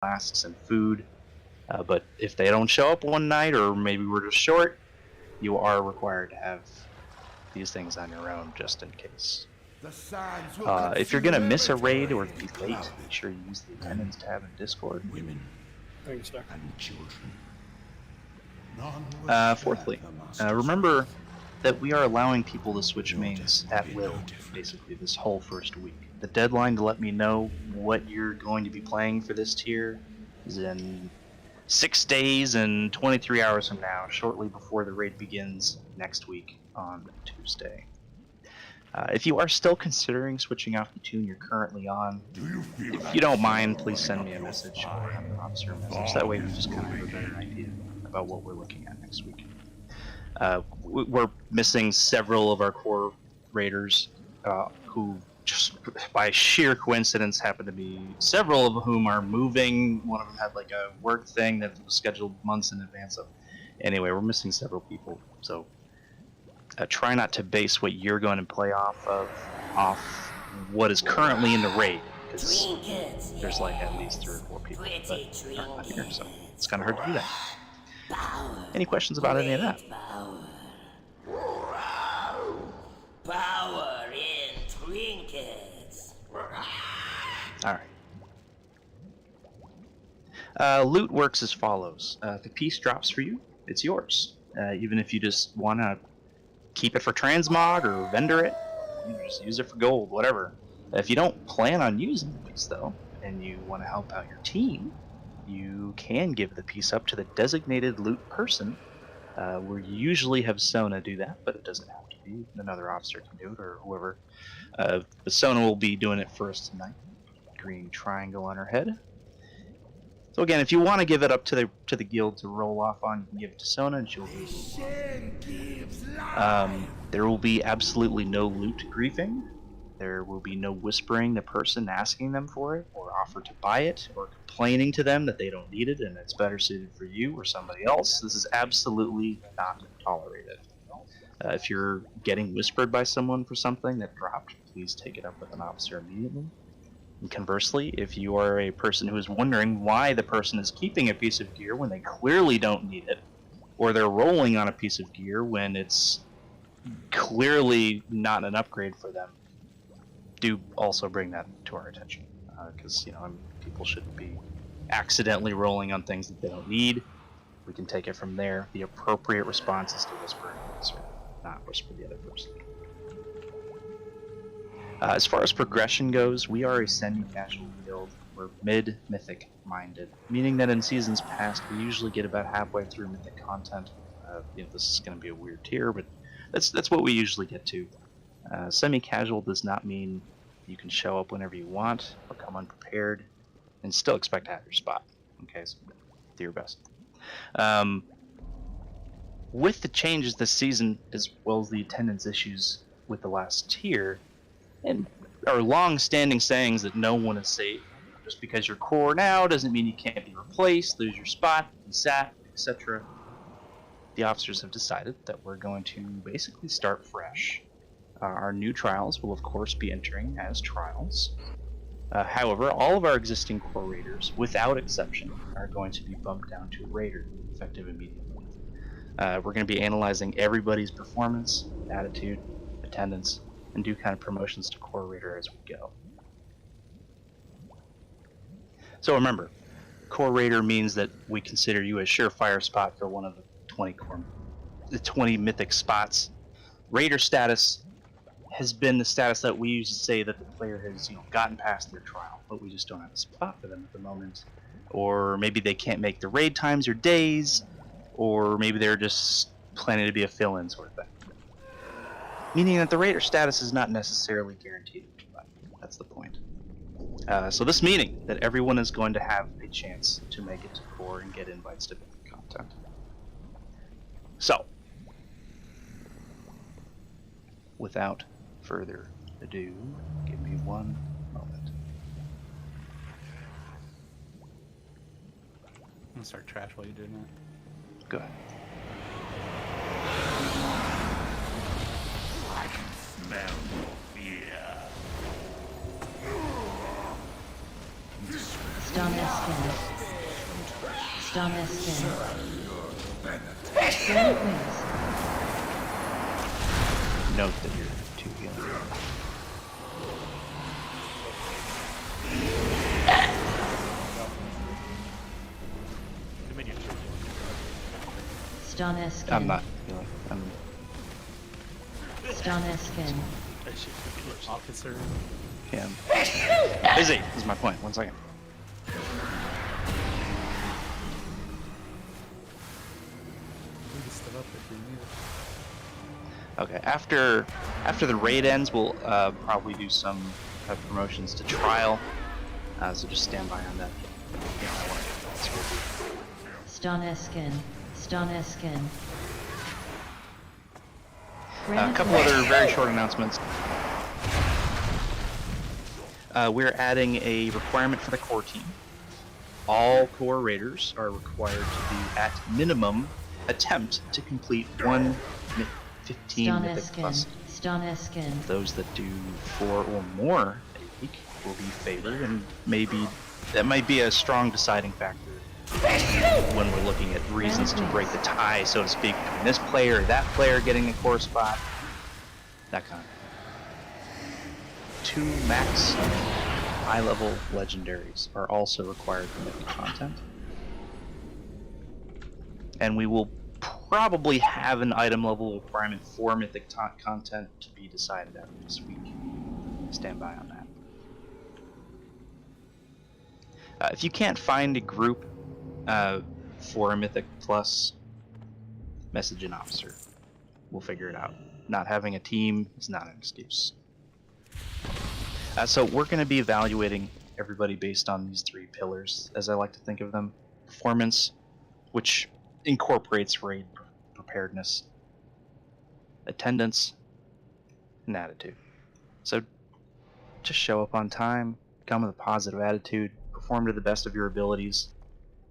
flasks and food. But if they don't show up one night, or maybe we're just short, you are required to have these things on your own just in case. If you're gonna miss a raid or be late, make sure you use the attendance tab in Discord. Women Thanks, Star. and children. Fourthly, remember that we are allowing people to switch mains at will, basically, this whole first week. The deadline to let me know what you're going to be playing for this tier is in 6 days and 23 hours from now, shortly before the raid begins next week on Tuesday. If you are still considering switching off the tune you're currently on, if you don't mind, please send me a message or have an officer message. That way we just kind of have a better idea about what we're looking at next week. We're missing several of our core raiders who just by sheer coincidence happen to be, several of whom are moving. One of them had like a work thing that was scheduled months in advance of. Anyway, we're missing several people, so try not to base what you're going to play off what is currently in the raid, because there's like at least 3 or 4 people that are not here, so it's kind of hard to do that. Any questions about any of that? Power in trinkets. Alright. Loot works as follows. If a piece drops for you, it's yours. Even if you just want to keep it for transmog or vendor it, you just use it for gold, whatever. If you don't plan on using the piece though, and you want to help out your team, you can give the piece up to the designated loot person. We usually have Sona do that, but it doesn't have to be. Another officer can do it, or whoever. But Sona will be doing it for us tonight. Green triangle on her head. So again, if you want to give it up to the guild to roll off on, you can give it to Sona, and she'll do it. There will be absolutely no loot griefing. There will be no whispering the person asking them for it, or offer to buy it, or complaining to them that they don't need it and it's better suited for you or somebody else. This is absolutely not tolerated. If you're getting whispered by someone for something that dropped, please take it up with an officer immediately. And conversely, if you are a person who is wondering why the person is keeping a piece of gear when they clearly don't need it, or they're rolling on a piece of gear when it's clearly not an upgrade for them, do also bring that to our attention, because people shouldn't be accidentally rolling on things that they don't need. We can take it from there. The appropriate response is to whisper an answer, not whisper the other person. As far as progression goes, we are a semi-casual guild. We're mid-mythic minded, meaning that in seasons past we usually get about halfway through mythic content. This is going to be a weird tier, but that's what we usually get to. Semi-casual does not mean you can show up whenever you want or come unprepared and still expect to have your spot. Okay, so do your best. With the changes this season, as well as the attendance issues with the last tier, and our long-standing sayings that no one is safe, just because you're core now doesn't mean you can't be replaced, lose your spot, be sat, etc. The officers have decided that we're going to basically start fresh. Our new trials will of course be entering as trials. However, all of our existing core raiders, without exception, are going to be bumped down to raider, effective immediately. We're going to be analyzing everybody's performance, attitude, attendance, and do kind of promotions to core raider as we go. So remember, core raider means that we consider you a surefire spot for one of the 20 mythic spots. Raider status has been the status that we used to say that the player has gotten past their trial, but we just don't have a spot for them at the moment. Or maybe they can't make the raid times or days, or maybe they're just planning to be a fill-in sort of thing. Meaning that the raider status is not necessarily guaranteed. That's the point. So this meaning that everyone is going to have a chance to make it to core and get invites to content. So, without further ado, give me one moment. I'm gonna start trash while you're doing that. Go ahead. I can smell your fear. Stomach Stoneskin. Stoneskin. Granite Wings. Note that you're 2 healing. Stoneskin. I'm not healing. I'm Stoneskin. Officer. him. Busy is my point. 1 second. We can step up if we need it. Okay, after the raid ends, we'll probably do some promotions to trial. So just stand by on that. Yeah, I want to. Stoneskin. Stoneskin. A couple other very short announcements. We're adding a requirement for the core team. All core raiders are required to be at minimum attempt to complete 15 mythic plus. Stoneskin. Those that do 4 or more a week will be favored, and maybe that might be a strong deciding factor when we're looking at reasons to break the tie, so to speak, between this player or that player getting a core spot. That kind of. 2 max high-level legendaries are also required for mythic content. And we will probably have an item level requirement for mythic content to be decided after this week. Stand by on that. If you can't find a group for a mythic plus, message an officer. We'll figure it out. Not having a team is not an excuse. So we're going to be evaluating everybody based on these 3 pillars, as I like to think of them. Performance, which incorporates raid preparedness, attendance, and attitude. So just show up on time, come with a positive attitude, perform to the best of your abilities.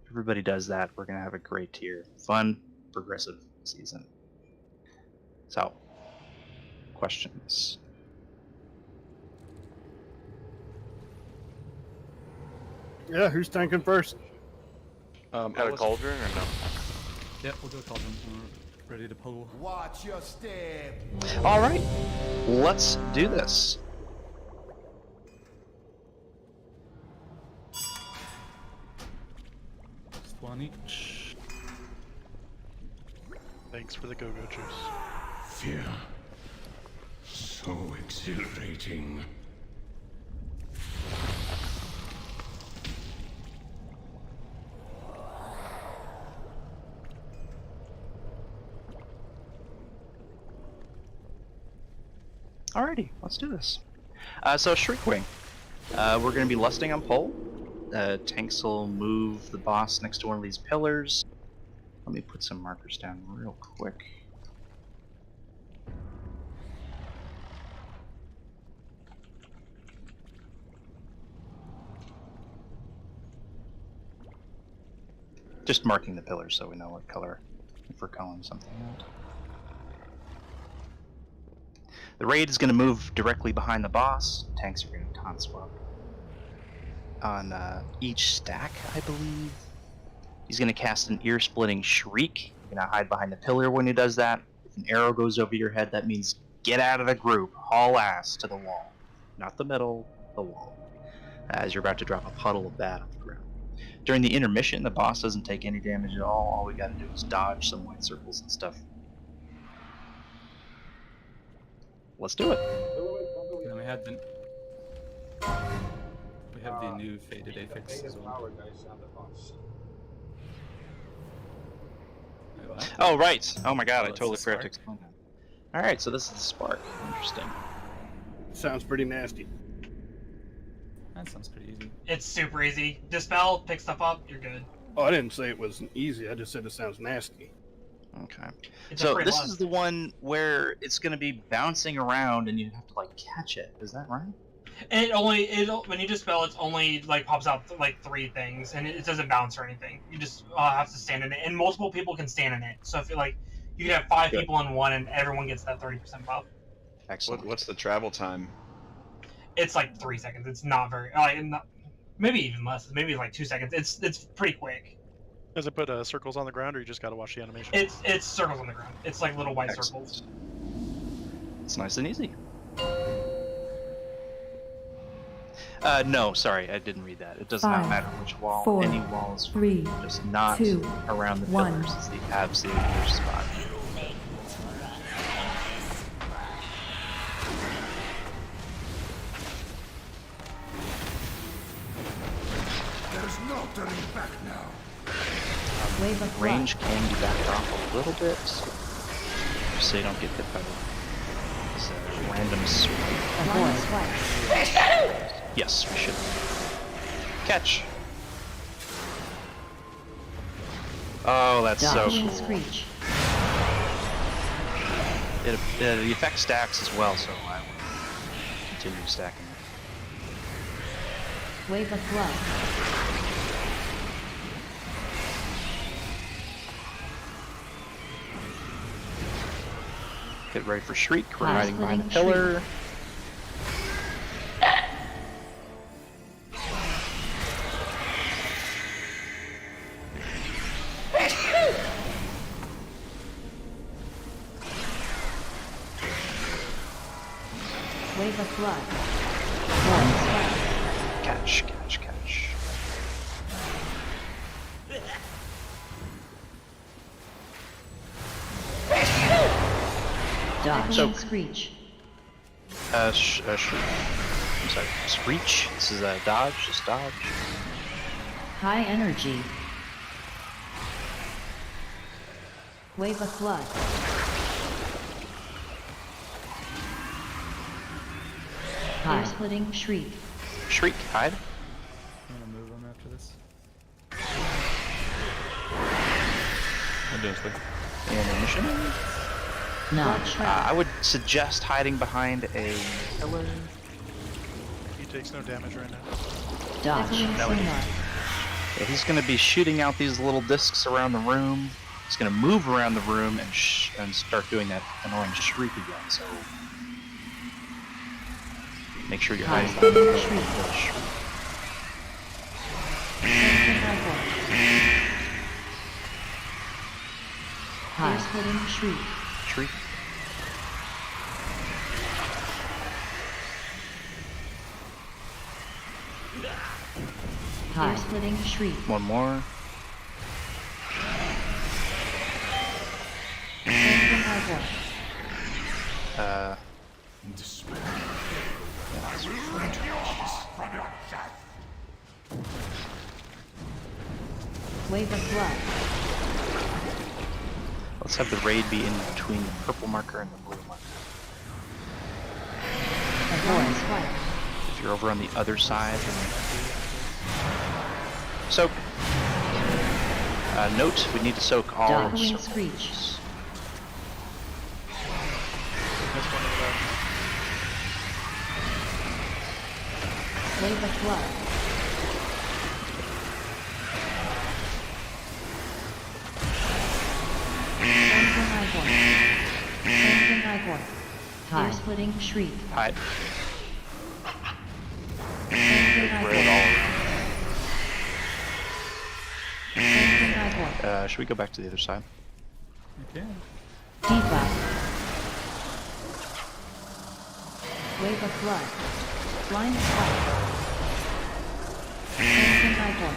If everybody does that, we're going to have a great tier. Fun, progressive season. So, questions? Yeah, who's tanking first? Got a cauldron or no? Yep, we'll go call them. We're ready to pull. Watch your step. All right, let's do this. Just 1 each. Thanks for the go-go juice. Fear. So exhilarating. Alrighty, let's do this. So Shriekwing, we're going to be lusting on pole. Tanks will move the boss next to one of these pillars. Let me put some markers down real quick. Just marking the pillars so we know what color if we're calling something out. The raid is going to move directly behind the boss. Tanks are going to taunt swap on each stack, I believe. He's going to cast an ear-splitting shriek. You're going to hide behind the pillar when he does that. If an arrow goes over your head, that means get out of the group, haul ass to the wall. Not the middle, the wall. As you're about to drop a puddle of bat on the ground. During the intermission, the boss doesn't take any damage at all. All we got to do is dodge some white circles and stuff. Let's do it. And then we have the new faded affix as well. Wait, what? Oh, right. Oh my god, I that's totally the forgot to spark? explain that. Alright, so this is the spark. Interesting. Sounds pretty nasty. That sounds pretty easy. It's super easy. Dispel, pick stuff up, you're good. Oh, I didn't say it was easy. I just said it sounds nasty. Okay. It's a So free this lust. is the one where it's going to be bouncing around and you have to like catch it. Is that right? When you dispel, it's only like pops out like 3 things, and it doesn't bounce or anything. You just have to stand in it, and multiple people can stand in it. So if you can have 5 Good. people in one, and everyone gets that 30% buff. Excellent. What's the travel time? It's like 3 seconds. It's not very. maybe even less. Maybe like 2 seconds. It's pretty quick. Does it put circles on the ground, or you just gotta watch the animation? It's circles on the ground. It's like little white Excellent. circles. It's nice and easy. No, sorry, I didn't read that. It does not 5, matter which wall. 4, Any wall is 3, just not 2, around the 1. pillars. It's the absolute worst spot. There's no turning back now. Wave of Range blood. can be backed off a little bit, just so you don't get hit by this random swipe. Avoid swipe. Yes, we should. Catch. Oh, that's so Dodge. cool. Screech. The effect stacks as well, so I will continue stacking it. Wave of blood. Get ready for Shriek. We're Fire hiding behind the splitting pillar. Wave of blood. One swipe. Catch, catch, catch. Dodge. So- Screech. Shriek. I'm sorry, Screech. This is a dodge, just dodge. High energy. Wave of blood. Ear splitting shriek. Shriek, hide. I'm gonna move him after this. Ammunition. Blood shroud. I would suggest hiding behind a pillar. He takes no damage right now. Dodge. No, it Sonar. Yeah, he's going to be shooting out these little discs around the room. He's going to move around the room and start doing that annoying shriek again. So make sure you're hiding behind the pillar. Shriek. before the shriek. Ear splitting shriek. Shriek. Ear splitting shriek. One more. Despair. Wave of blood. Let's have the raid be in between the purple marker and the blue marker. Avoid swipe. If you're over on the other side, soak. Note: we need to soak all Dog wing circles. screech. That's one of the Wave of blood. Crimson Ivor. Crimson Ivor. Ear splitting shriek. Hide. Crimson Raid Ivor. all Crimson Ivor. around. Should we go back to the other side? Okay. Debuff. Wave of blood. Blind swipe. Crimson Ivor.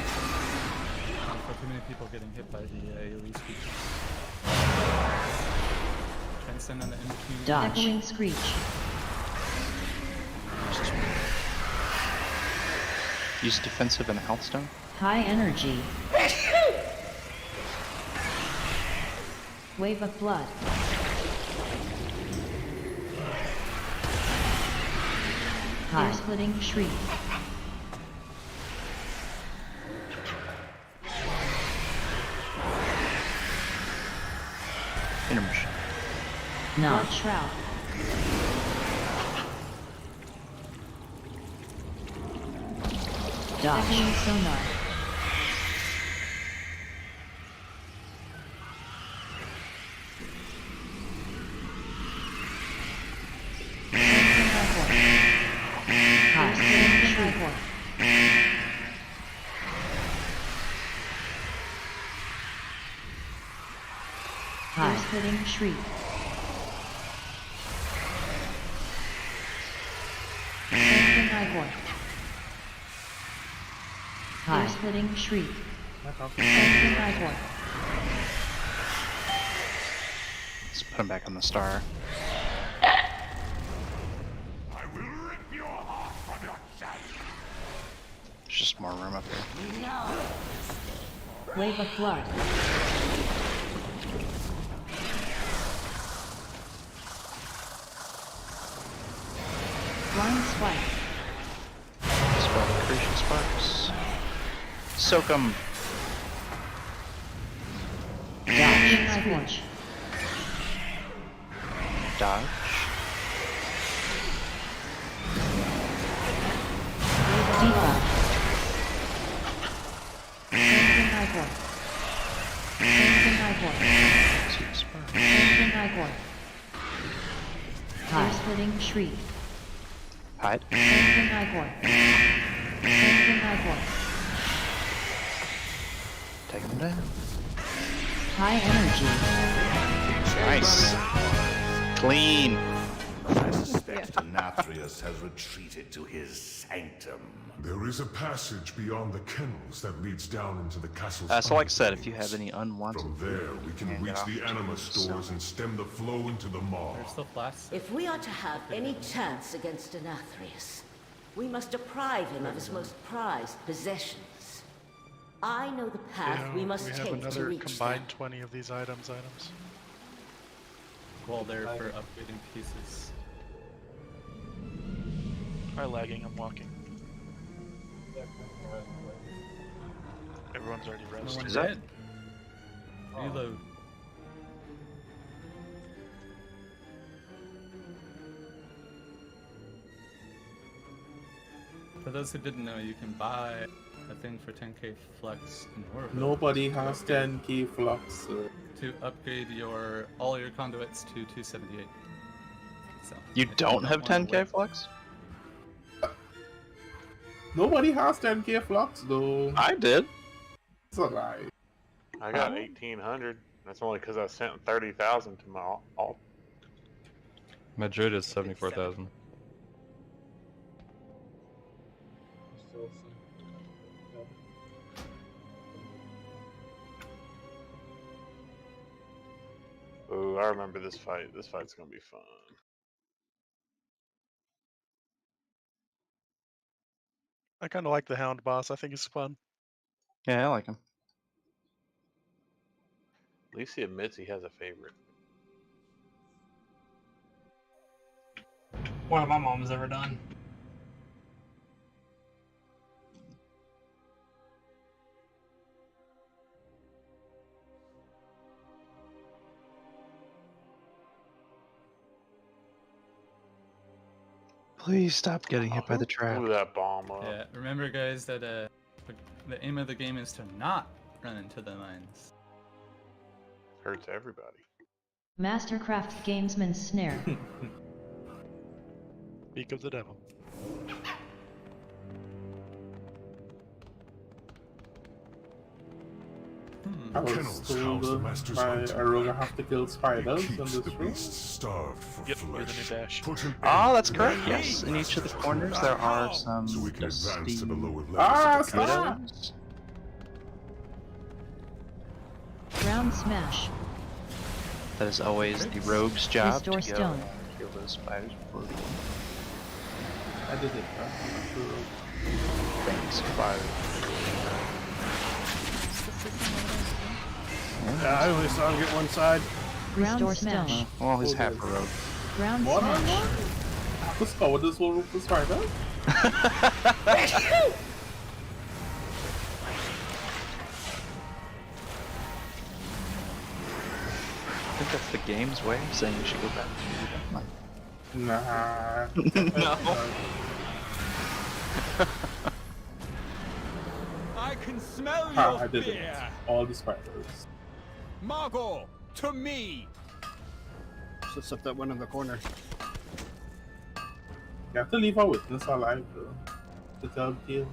I've got too many people getting hit by the AoE speech. Fencing on the in-between. Dodge. Echoing screech. Use defensive and a health stone. High energy. Wave of blood. Ear splitting shriek. Intermission. Blood shroud. Dodge. Echoing sonar. Crimson Ivor. High splitting shriek. Ear-splitting shriek. Crimson Igor. Ear-splitting shriek. Crimson Igor. Let's put him back on the star. I will rip your heart from your chest. There's just more room up here. Wave of blood. Blind swipe. Spell Accretion Sparks. Soak 'em. Crimson Igor. Dodge. Debuff. Crimson Igor. Crimson Igor. Sweet Spark. Crimson Igor. Ear-splitting shriek. Hide. Crimson Igor. Crimson Igor. Take him down. High energy. Nice. Clean. I suspect Denathrius has retreated to his sanctum. There is a passage beyond the kennels that leads down into the castle's So like I said, if underbelly. you have any unwanted From there, we can hand reach off the to anima the stores cell. and stem the flow into the maw. There's still flasks. If we are to have any chance against Denathrius, we must deprive him of his most prized possessions. I know the path we must we take have to another reach combined them. 20 of these items. Well, they're for upgrading pieces. Try lagging, I'm walking. Everyone's already No rested. one's Is that- dead. Reload. For those who didn't know, you can buy a thing for 10k flux in Orville. Nobody has 10k flux. To upgrade all your conduits to 278. So, You if don't have wanna 10k wait- flux? Nobody has 10k flux though. I did. It's a lie. I got 1,800. That's only because I sent 30,000 to my alt. Madrid is 74,000. Ooh, I remember this fight. This fight's gonna be fun. I kind of like the Hound boss. I think it's fun. Yeah, I like him. At least he admits he has a favorite. One of my mom's ever done. Please stop getting hit by the trap. Blew that bomb up. Yeah, remember guys that the aim of the game is to not run into the mines. Hurts everybody. Mastercraft Gamesman Snare. Speak of the devil. I was Kennels told house the master's by hunting. Aroga have to kill It spiders in keeps this the room. beasts starved for Yep, you're the new flesh. dash. Put an Ah, end that's to correct. their Yes, in each of the master's corners hunting. there are some So we can advance dusty to the lower levels Ah, of the castle. stop! widows. Ground smash. That is always the rogue's job to Restore go stone. and kill those spiders before they I did it. things fire. Yeah, I only saw him get one side. Ground Restore smash. Well, he's half a rogue. Ground What? smash. Who's covered this whole room for spiders? I think that's the game's way of saying you should go back to your death Nah. No. I can smell Ah, your I did it. fear. All the spiders. Margot, to me. Just stuff that went in the corner. You have to leave our witness alive though. To tell the tale.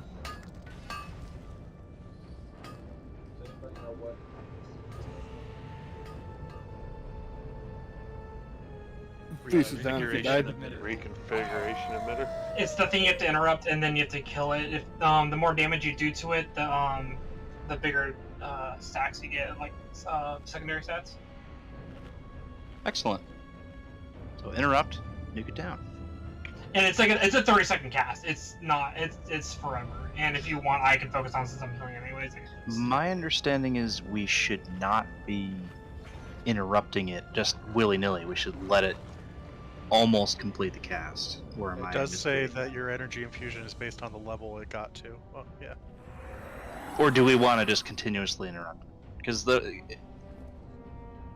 Pieces down if you died. Reconfiguration emitter. It's the thing you have to interrupt, and then you have to kill it. If the more damage you do to it, the bigger stacks you get, like secondary stats. Excellent. So interrupt, nuke it down. And it's like it's a 30-second cast. It's not. It's forever. And if you want, I can focus on since I'm healing anyways. My understanding is we should not be interrupting it just willy-nilly. We should let it almost complete the cast. Or am It I does say misreading? that your energy infusion is based on the level it got to. Oh, yeah. Or do we want to just continuously interrupt? Because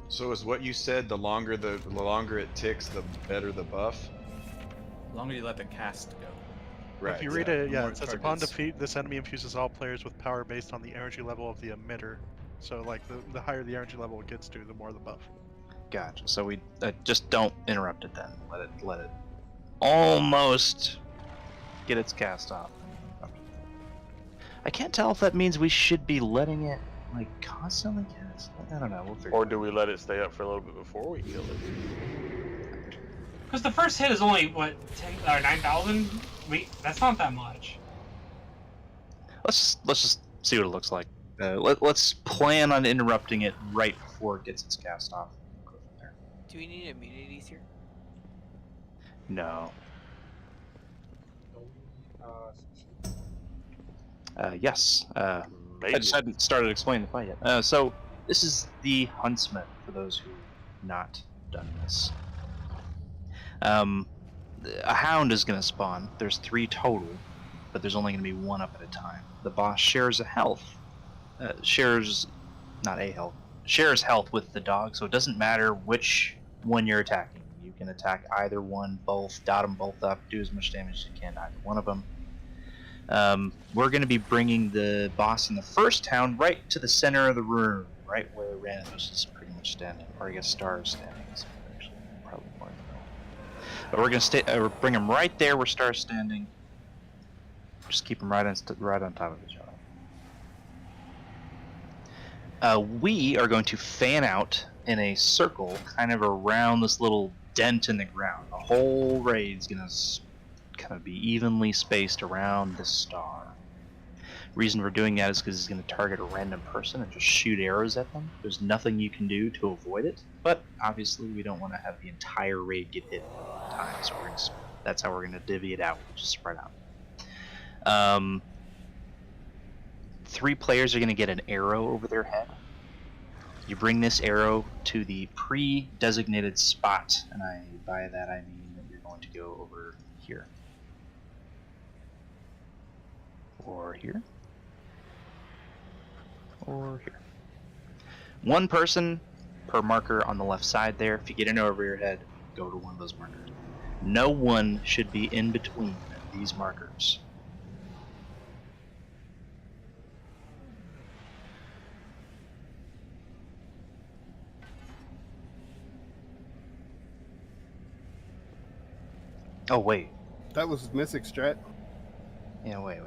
So is what you said, the longer it ticks, the better the buff? The longer you let the cast go. Right. If you read yeah. it, The yeah, more it says upon targets. defeat, this enemy infuses all players with power based on the energy level of the emitter. So like the higher the energy level it gets to, the more the buff. Gotcha. So we just don't interrupt it then. Let it almost get its cast off. I can't tell if that means we should be letting it like constantly cast. I don't know. We'll figure. Or do we let it stay up for a little bit before we kill it? Because the first hit is only what 9,000. That's not that much. Let's just see what it looks like. Let's plan on interrupting it right before it gets its cast off. Go from there. Do we need immunities here? No. Yes. I just hadn't started explaining the fight yet. So this is the Huntsman for those who have not done this. A hound is going to spawn. There's 3 total, but there's only going to be 1 up at a time. The boss shares a health. Shares health with the dog, so it doesn't matter which one you're attacking. You can attack either one, both, dot them both up, do as much damage as you can to either one of them. We're going to be bringing the boss in the first town right to the center of the room, right where Ranatos is pretty much standing, or I guess Star is standing. It's actually probably more in the middle. But we're going to bring him right there where Star's standing. Just keep him right on top of each other. We are going to fan out in a circle, kind of around this little dent in the ground. The whole raid's going to kind of be evenly spaced around the star. Reason we're doing that is because it's going to target a random person and just shoot arrows at them. There's nothing you can do to avoid it, but obviously we don't want to have the entire raid get hit at one time, so that's how we're going to divvy it out, just spread out. 3 players are going to get an arrow over their head. You bring this arrow to the pre-designated spot, and by that I mean that you're going to go over here. Or here. Or here. 1 person per marker on the left side there. If you get an arrow over your head, go to one of those markers. No one should be in between these markers. Oh wait. That was Mythic strat. Yeah, wait.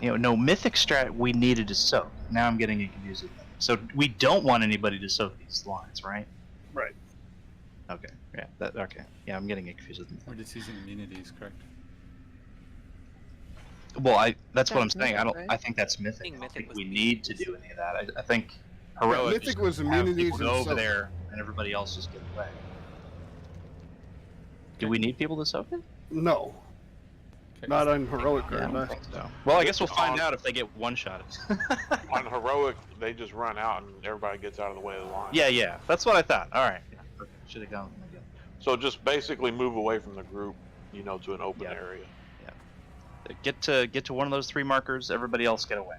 No, Mythic strat we needed to soak. Now I'm getting it confused with Mythic. So we don't want anybody to soak these lines, right? Right. Okay. Yeah. Okay. Yeah, I'm getting it confused with Mythic. We're just using immunities, correct? Well, that's what I'm That's saying. Mythic, right? I think that's Mythic. I don't Mythic think was we need to immunities. do any of that. I think Heroic Mythic just was have immunities people go and over soak. there and everybody else just get away. Do we need people to soak it? No. Not on Heroic Yeah, I card. don't think so. Well, I guess we'll find out if they get one-shotted. On heroic, they just run out and everybody gets out of the way of the line. Yeah. That's what I thought. All right. Yeah. Okay. Should have gone with my gut. So just basically move away from the group, to an open area. Get to one of those 3 markers. Everybody else get away.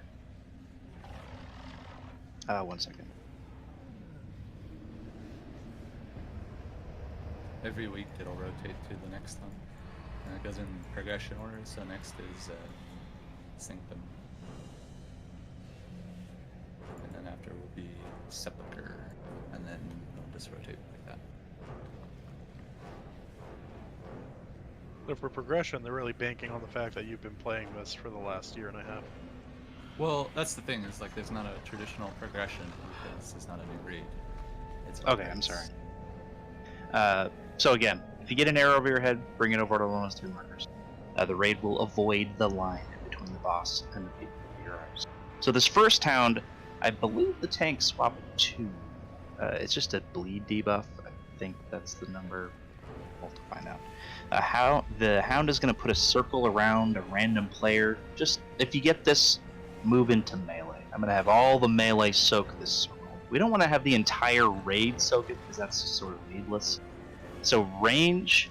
1 second. Every week it'll rotate to the next one. And it goes in progression order, so next is Sanctum. And then after will be Sepulchre, and then it'll just rotate like that. So for progression, they're really banking on the fact that you've been playing this for the last year and a half. Well, that's the thing, is like there's not a traditional progression because it's not a new raid. It's Okay, I'm sorry. So again, If you get an arrow over your head, bring it over to one of those 3 markers. The raid will avoid the line between the boss and the people with your eyes. So this first hound, I believe the tank swapped 2. It's just a bleed debuff. I think that's the number. We'll have to find out. The hound is going to put a circle around a random player. Just if you get this, move into melee. I'm going to have all the melee soak this circle. We don't want to have the entire raid soak it because that's sort of needless. So range,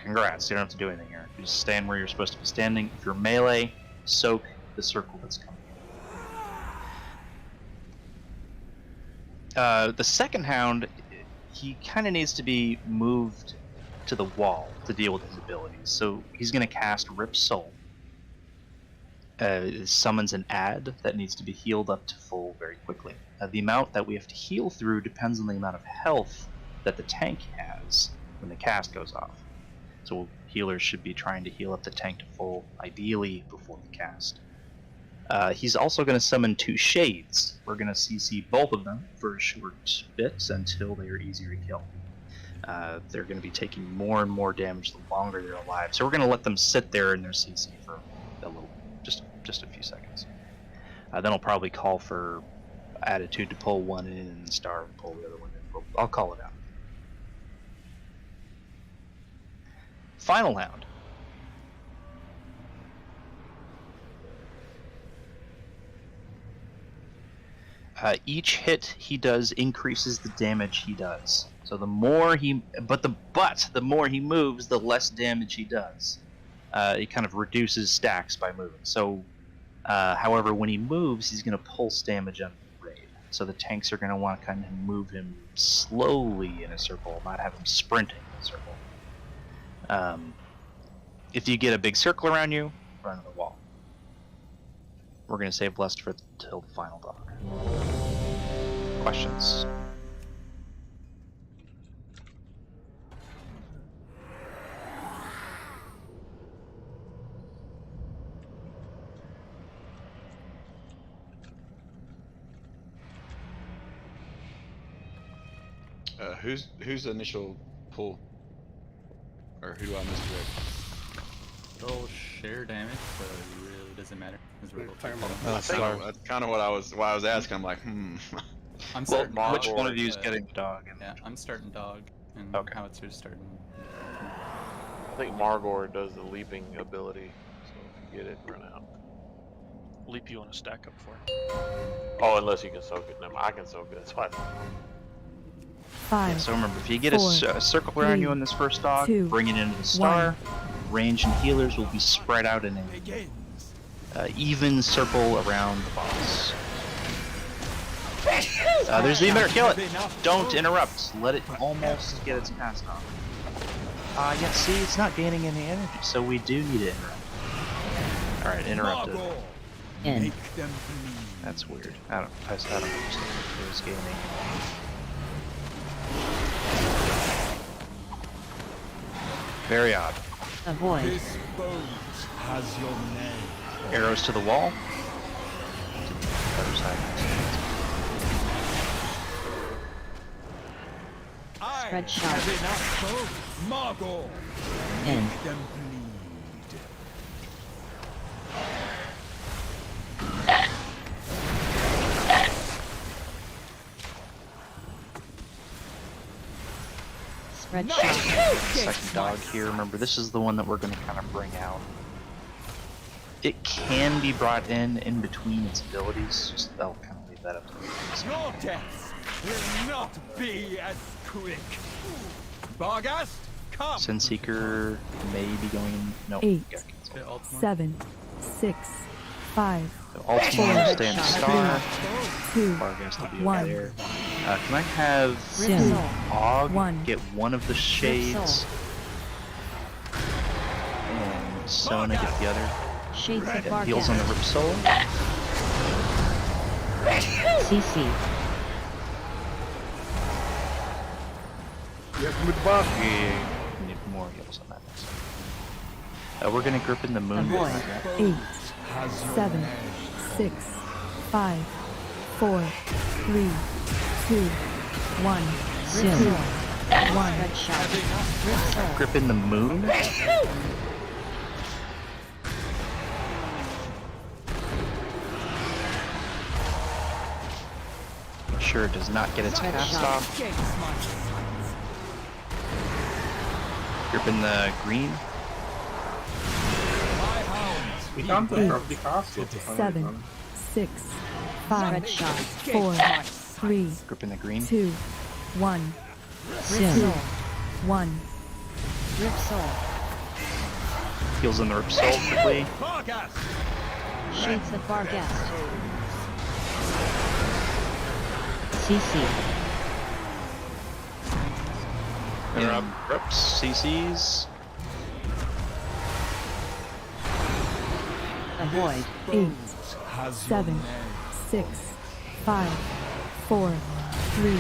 congrats, you don't have to do anything here. You just stand where you're supposed to be standing. If you're melee, soak the circle that's coming in. The second hound, he kind of needs to be moved to the wall to deal with his abilities. So he's going to cast Rip Soul. It summons an ad that needs to be healed up to full very quickly. The amount that we have to heal through depends on the amount of health that the tank has when the cast goes off. So healers should be trying to heal up the tank to full, ideally before the cast. He's also going to summon 2 shades. We're going to CC both of them for short bits until they are easier to kill. They're going to be taking more and more damage the longer they're alive. So we're going to let them sit there in their CC for a little, just a few seconds. Then I'll probably call for Attitude to pull one in and Star to pull the other one in. I'll call it out. Final hound. Each hit he does increases the damage he does. So the more he, the more he moves, the less damage he does. It kind of reduces stacks by moving. So, however, when he moves, he's going to pulse damage on the raid. So the tanks are going to want to kind of move him slowly in a circle, not have him sprinting in a circle. If you get a big circle around you, run to the wall. We're going to save Blessed for till the final dog. Questions? Who's the initial pull? Or who do I misdirect? It'll share damage, but it really doesn't matter. It's really That's kind of what I was asking. I'm like, I'm starting which one of you is getting the dog? Yeah, I'm starting dog, and Howitzer's starting. I think Margor does the leaping ability, so if you get it, run out. Leap you want to stack up for. Oh, unless you can soak it. No, I can soak it. That's fine. 5. Yeah, so remember, if you get a circle around you on this first dog, 2, bring it into the star. Range and healers will be spread out in an even circle around the boss. There's the emitter. Kill it! Don't interrupt. Let it almost get its cast off. Yeah, see, it's not gaining any energy, so we do need to interrupt. Alright, interrupted. In. That's weird. I don't understand if it was gaining. Very odd. Avoid. This boat has your name. Arrows to the wall. To the other side. Spread sharp. Have enough boat, Margor. In. Make them bleed. Spread sharp. Second dog here. Remember, this is the one that we're going to kind of bring out. It can be brought in between its abilities. Just I'll kind of leave that up to the Your death will not be as quick. Barghast, come. Sunseeker may be going. No. 8, got canceled. 7, 6, 5. So Ultimate will stay in the star. 2, Barghast will be 1. over there. Can I have Soon. Og 1. get one of the shades? And Sona get the other. Shades of And heals on the Rip Soul. CC. Yes, with the boss. Yeah, we need more heals on that. We're gonna grip in the moon. Avoid. 8, 7, 6, 5, 4, 3, 2, 1. Soon. 1. Spread shot. Rip soul. Gripping the moon? Sure does not get its Spread cast shot. off. Gripping the green. We can't abruptly cast it. 7, 6, 5, Spread shot. 4, 3, Gripping the green. 2, 1. Rip 2, soul. 1. Rip soul. Heals in the rip soul quickly. Shades of Barghest. CC. Interrupt. Rips. CCs. Avoid. 8, 7, 6, 5, 4, 3, 2,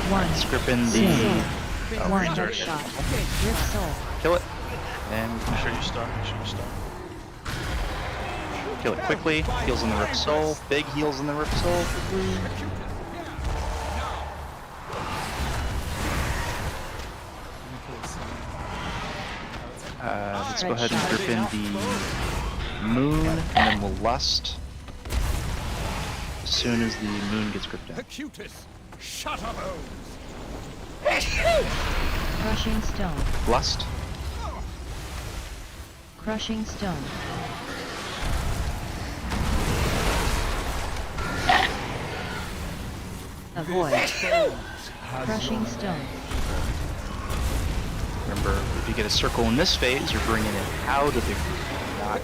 1. It's gripping the. Soul. One. Spread shot. Rip soul. Kill it. And Make sure you stun. Make sure you stun. kill it quickly. Heals in the rip soul. Big heals in the rip soul. Let's go ahead and grip in the moon, and then we'll lust as soon as the moon gets gripped in. Crushing stone. Lust. Crushing stone. Avoid. Crushing stone. Remember, if you get a circle in this phase, you're bringing it out of the group, not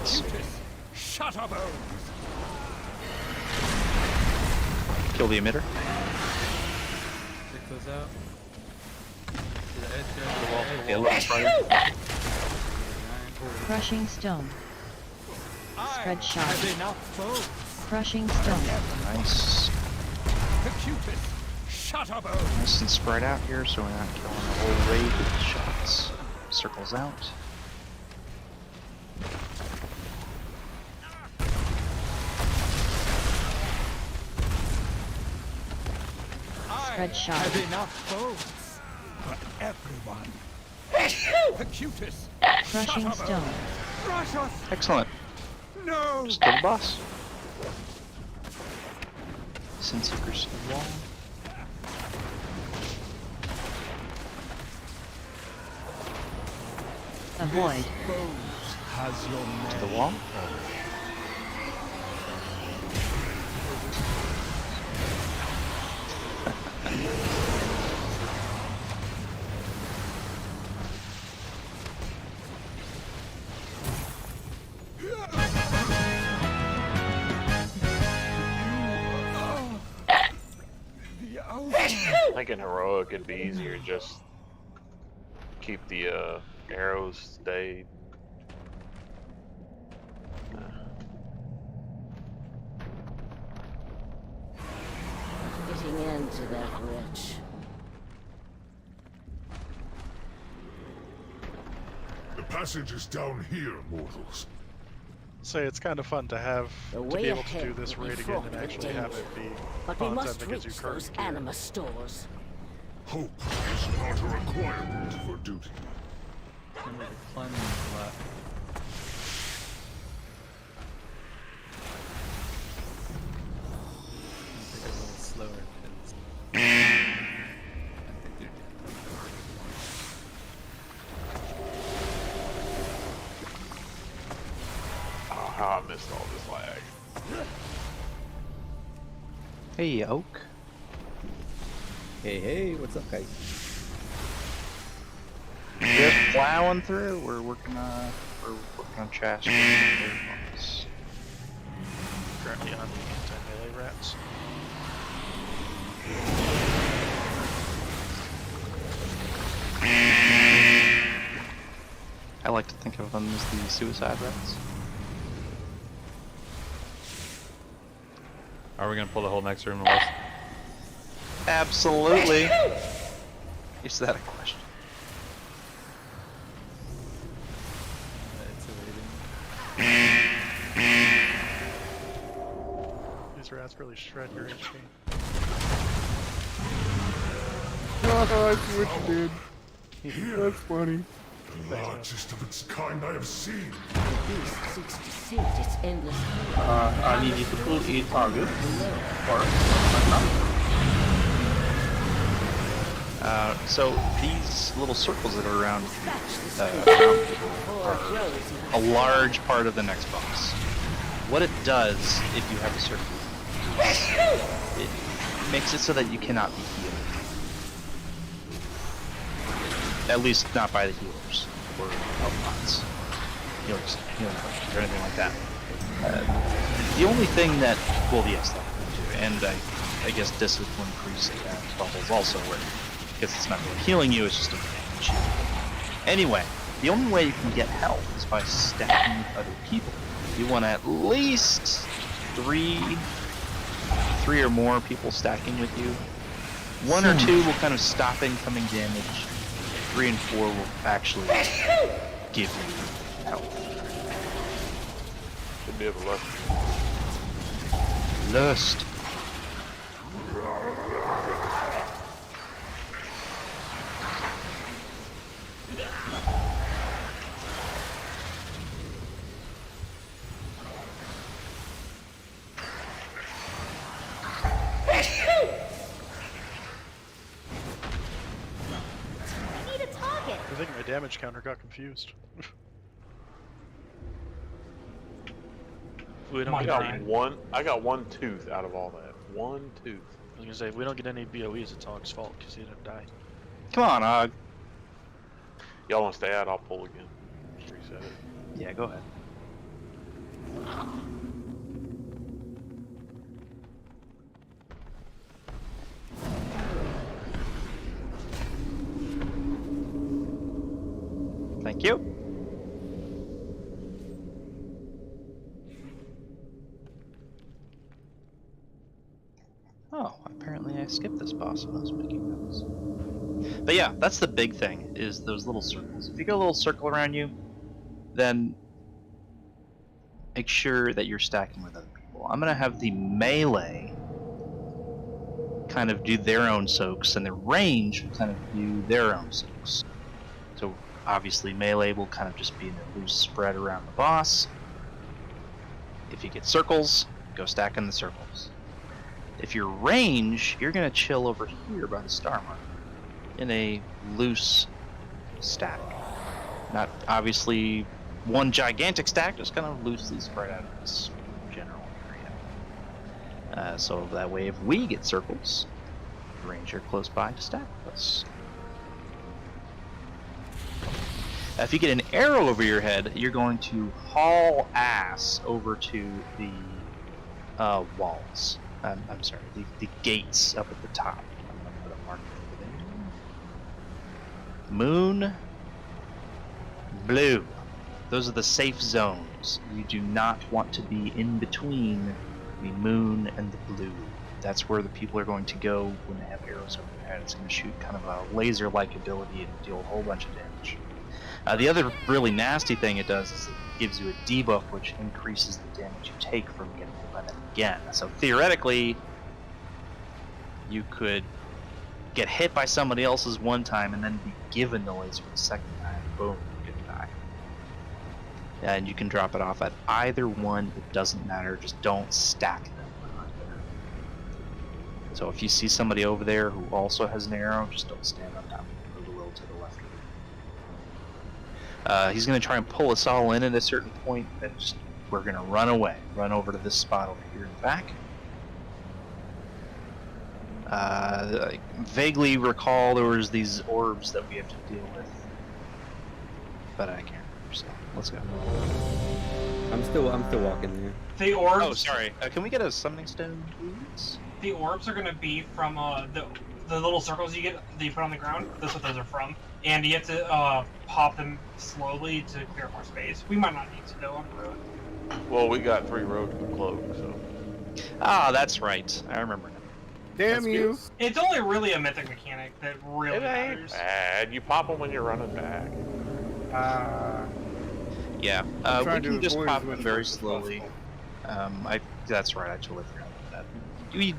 kill the emitter. Take those out. To the edge, guys. Okay, look in front of you. Crushing stone. Spread shot. Crushing stone. Nice. Nice and spread out here, so we're not killing the whole raid with shots. Circles out. Spread shot. Crushing stone. Excellent. Just kill the boss. Send seekers to the wall. Avoid. To the wall. I think in heroic it'd be easier just keep the arrows stayed. Getting into that wretch. The passage is down here, mortals. Say it's kind of fun to have The to way be able to ahead do this will be raid again fraught and with actually have danger. it be But we content must that gives you reach current those gear. anima stores. Hope is not a requirement for duty. Remember to cleanse a lot. Take it a little slower, 'cause I think they're Oh, how I missed all this lag. Hey, Oak. Hey, what's up, guys? Just plowing through. We're working on Chastity. Currently on the anti-melee rats. I like to think of them as the suicide rats. Are we gonna pull the whole next room list? Absolutely. Is that a question? These rats really shred your HP. Oh, I see what you did. That's funny. The largest of its kind I have seen. The beast seeks to sift its endless I need you to pull a target. So these little circles that are around people are a large part of the next boss. What it does, if you have a circle, it makes it so that you cannot be healed. At least not by the healers or health healers, healing potions, or anything like that. The only thing that, well, yes, that too, and I guess discipline priest bubbles also work, because it's not really healing you, it's just a damage. Anyway, the only way you can get health is by stacking with other people. You want at least three or more people stacking with you. 1 or 2 will kind of stop incoming damage. 3 and 4 will actually give you health. Should be able to Lust. I think my damage counter got confused. We don't I get got any. I got 1 tooth out of all that. 1 tooth. I was gonna say, if we don't get any BOEs, it's Hog's fault because he didn't die. Come on, Hog. Y'all want to stay out? I'll pull again. Just reset it. Yeah, go ahead. Thank you. Oh, apparently I skipped this boss when I was making notes. But yeah, that's the big thing, is those little circles. If you get a little circle around you, then make sure that you're stacking with other people. I'm gonna have the melee kind of do their own soaks, and the range will kind of do their own soaks. So obviously melee will kind of just be in a loose spread around the boss. If you get circles, go stack in the circles. If you're range, you're gonna chill over here by the star mark in a loose stack. Not obviously one gigantic stack, just kind of loosely spread out of this general area. So that way, if we get circles, the ranger close by to stack with us. If you get an arrow over your head, you're going to haul ass over to the walls. I'm sorry, the gates up at the top. I'm going to put a marker over there. Moon, blue. Those are the safe zones. You do not want to be in between the moon and the blue. That's where the people are going to go when they have arrows over their head. It's going to shoot kind of a laser-like ability and deal a whole bunch of damage. The other really nasty thing it does is it gives you a debuff which increases the damage you take from getting hit by them again. So theoretically, you could get hit by somebody else's one time and then be given the laser the second time. Boom, you can die. And you can drop it off at either one, it doesn't matter, just don't stack them. So if you see somebody over there who also has an arrow, just don't stand on top. Move a little to the left of it. He's going to try and pull us all in at a certain point, then just we're going to run away. Run over to this spot over here in the back. I vaguely recall there was these orbs that we have to deal with. But I can't remember, so let's go. I'm still walking there. The orbs. Oh, sorry. Can we get a summoning stone, please? The orbs are going to be from the little circles you get that you put on the ground. That's what those are from. And you have to pop them slowly to clear more space. We might not need to go on the road. Well, we got 3 roads to cloak, so. Ah, that's right. I remember now. Damn you! It's only really a mythic mechanic that really matters. Bad. You pop them when you're running back. Yeah, I'm we trying to can just avoid pop as much them very as slowly. That's right, I totally forgot about that.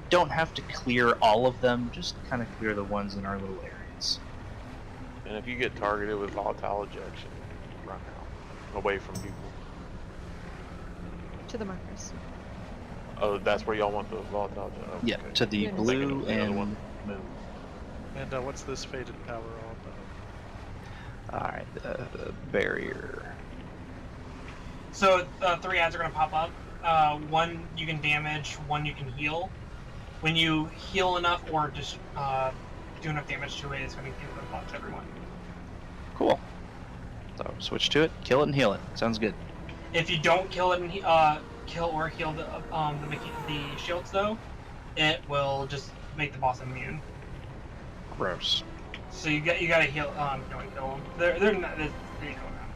don't have to clear all of them, just kind of clear the ones in our little areas. And if you get targeted with volatile ejection, run out. Away from people. To the markers. Oh, that's where y'all want the volatile ejection? Oh, Yeah, okay. to the Yeah, just blue thinking of the other and one. move. And what's this faded power all about? Alright, the barrier. So 3 ads are going to pop up. One you can damage, one you can heal. When you heal enough or just do enough damage to it, it's going to give a bunch to everyone. Cool. So switch to it, kill it and heal it. Sounds good. If you don't kill it and kill or heal the shields though, it will just make the boss immune. Gross. So you gotta heal. Don't kill them. They're not. They go around.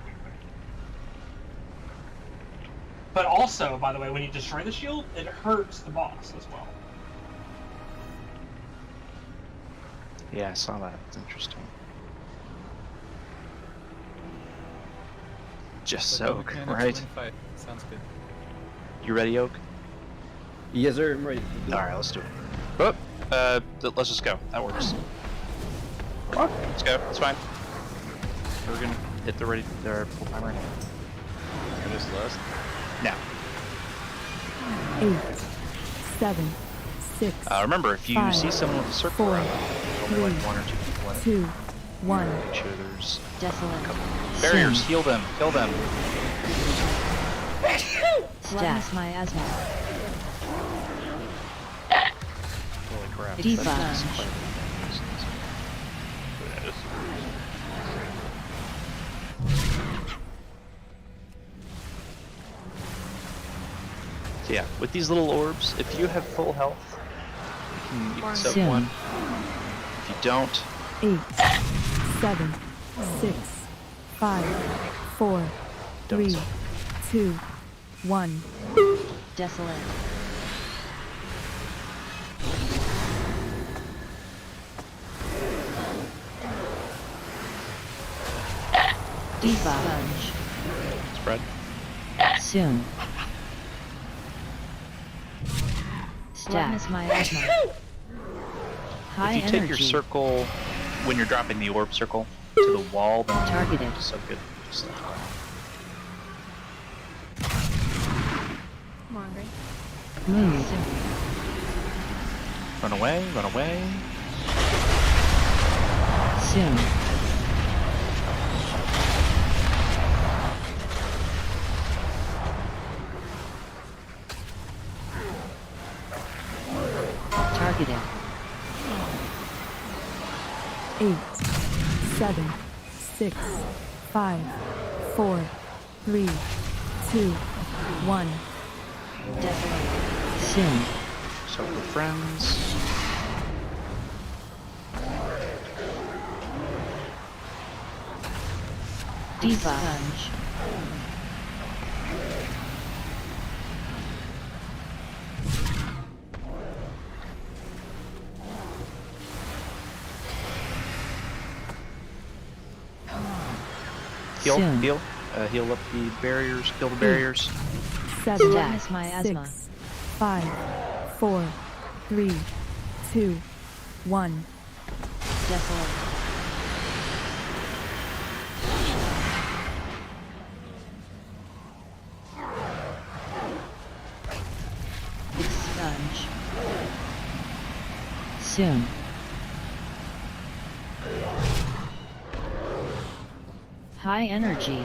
But also, by the way, when you destroy the shield, it hurts the boss as well. Yeah, I saw that. It's interesting. Just So soak, mechanics right? win fight. Sounds good. You ready, Oak? Yes, sir. I'm ready. Alright, let's do it. Oh, let's just go. That works. Let's go. It's fine. We're gonna hit the full timer now. Finish last. Now. 8, 7, 6. Remember, if you 5, see someone with a circle 4, around them, there's only like 1 or 2 people in it. 2, 1. Make sure there's Desolate. a couple barriers. Heal them. Kill them. Status miasma. Holy crap. Defense. That's quite a bit. So yeah, with these little orbs, if you have full health, you can sub Soon. 1. If you don't, 8, 7, 6, 5, 4, 3, 2, 1. Desolate. Defense. spread. Soon. Status miasma. High If you take energy. your circle, when you're dropping the orb circle, to the wall, then Targeted. so good. Just like that. I'm hungry. Move. Run away, run away. Soon. Targeted. 8, 7, 6, 5, 4, 3, 2, 1. Desolate. Soon. So for friends. Defense. Heal, Soon. heal. Heal up the barriers, kill the barriers. 7, Status miasma. 6, 5, 4, 3, 2, 1. Desolate. Expunge. Soon. High energy.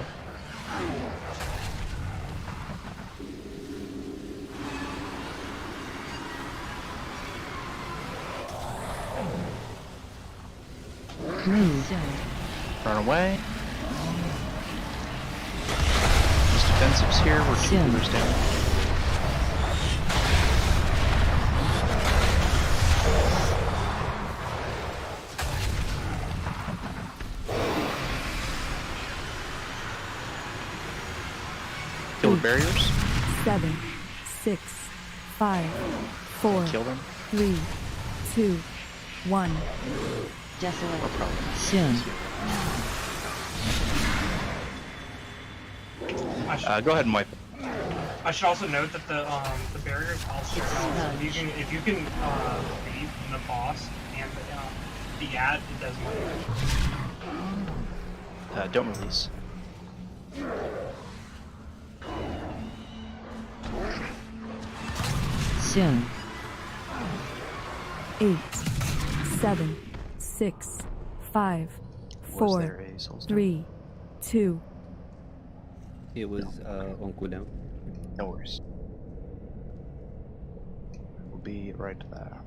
Move. Soon. Run away. Just defensives here, we're keeping Soon. others down. Kill the barriers. 7, 6, 5, 4, Kill them. 3, 2, 1. Desolate. No problem. Soon. Go ahead and wipe it. I should also note that the barriers all start out. So if you can beat the boss and the ad, it does more. Don't release. Soon. 8, 7, 6, 5, Was 4, there a soulstone? 3, 2. It was on cooldown. No worries. We'll be right there.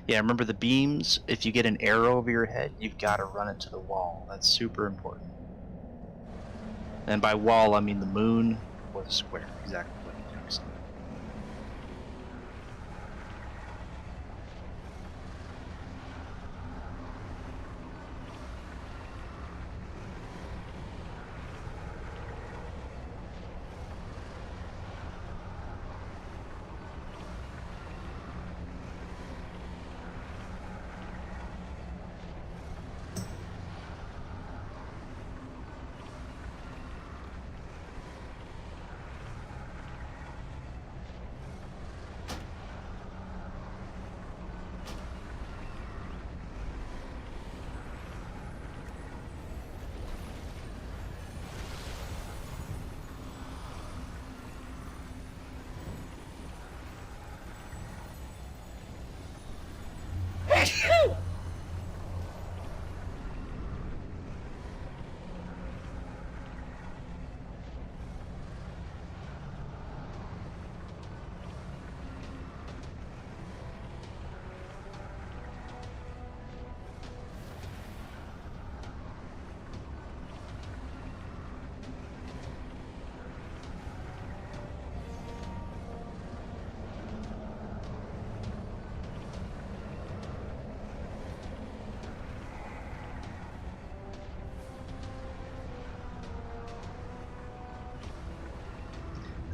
Yeah, remember the beams? If you get an arrow over your head, you've got to run it to the wall. That's super important. And by wall, I mean the moon or the square. Exactly what you said.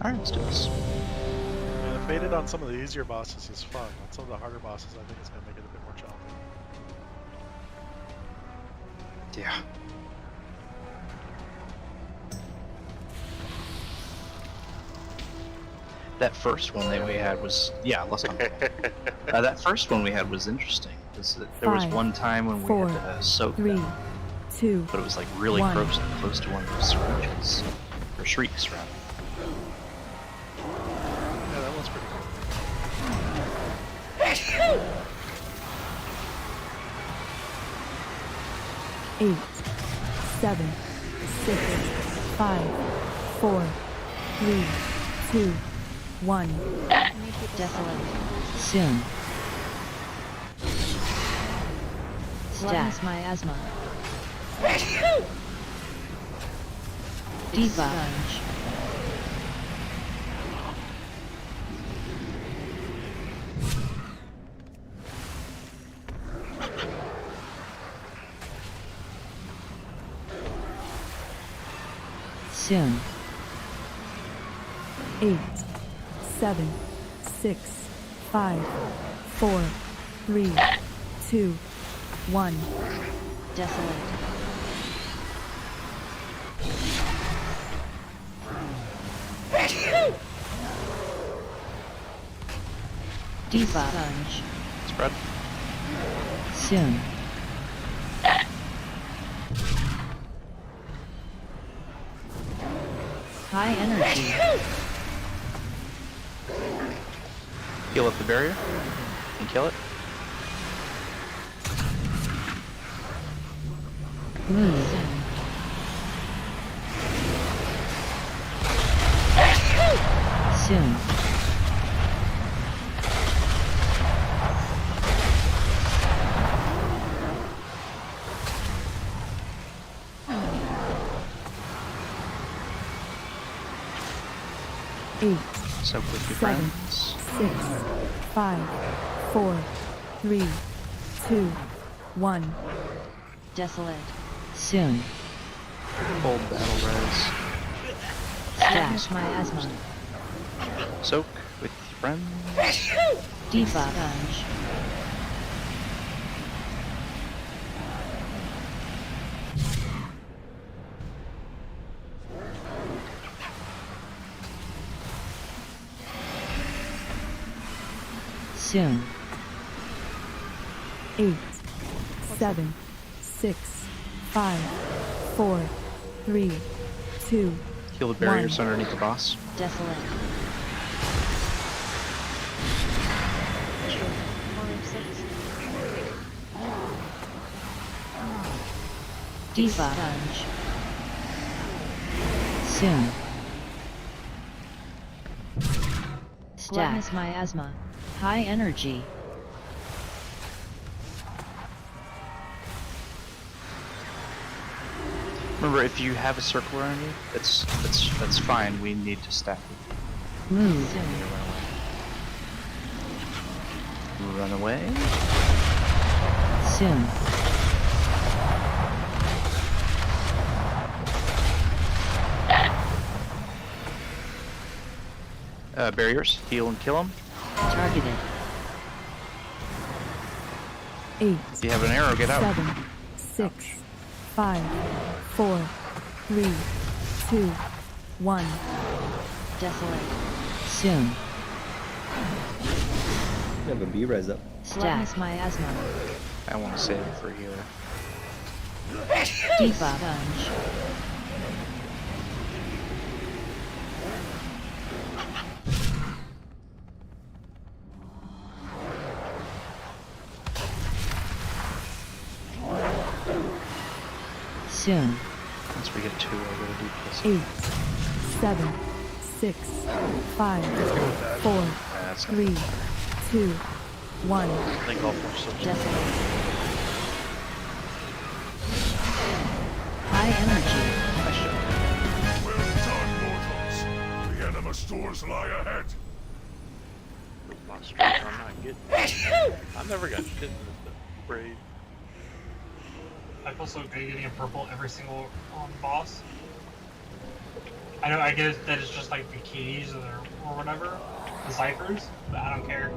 Alright, let's do this. Yeah, the faded on some of the easier bosses is fun. On some of the harder bosses, I think it's going to make it a bit more challenging. Yeah. That first one that we had was, yeah, let's not. That first one we had was interesting. There was 5, one time when we 4, had to soak 3, them, 2, but it was like really 1. close to one of those screeches, or shrieks rather. Yeah, that one's pretty cool. 8, 7, 6, 5, 4, 3, 2, 1. Desolate. Soon. Stat miasma. Desponge. Soon. 8, 7, 6, 5, 4, 3, 2, 1. Desolate. Desponge. Spread. Soon. High energy. Heal up the barrier and kill it. Soon. So with your 7, friends. 6, 5, 4, 3, 2, 1. Desolate. Soon. Hold battle res. Stash miasma. Soak with your friends. Desponge. Soon. 8, 7, 6, 5, 4, 3, 2, Kill the barriers underneath the boss. Desolate. Debuff. Sponge. Soon. Stack. Miasma. High energy. Remember, if you have a circle around you, that's fine. We need to stack it. Move. Run away. Soon. Barriers. Heal and kill them. Targeted. 8. If you have an arrow, get out. 7, 6, 5, 4, 3, 2, 1. Desolate. Soon. You have a B-res up. Stack. Miasma. I want to save it for here. Debuff. Sponge. Soon. Once we get 2, I'll go to DPS. 8, 7, 6, 5, 4, That's 3, 2, 1. I think all 4 subs. Desolate. High energy. Well done, mortals. The Anima stores lie ahead. Monsters are not getting. I'm never gonna get the braid. I feel so good getting a purple every single boss. I know, I get that it's just like the keys or whatever, the ciphers, but I don't care.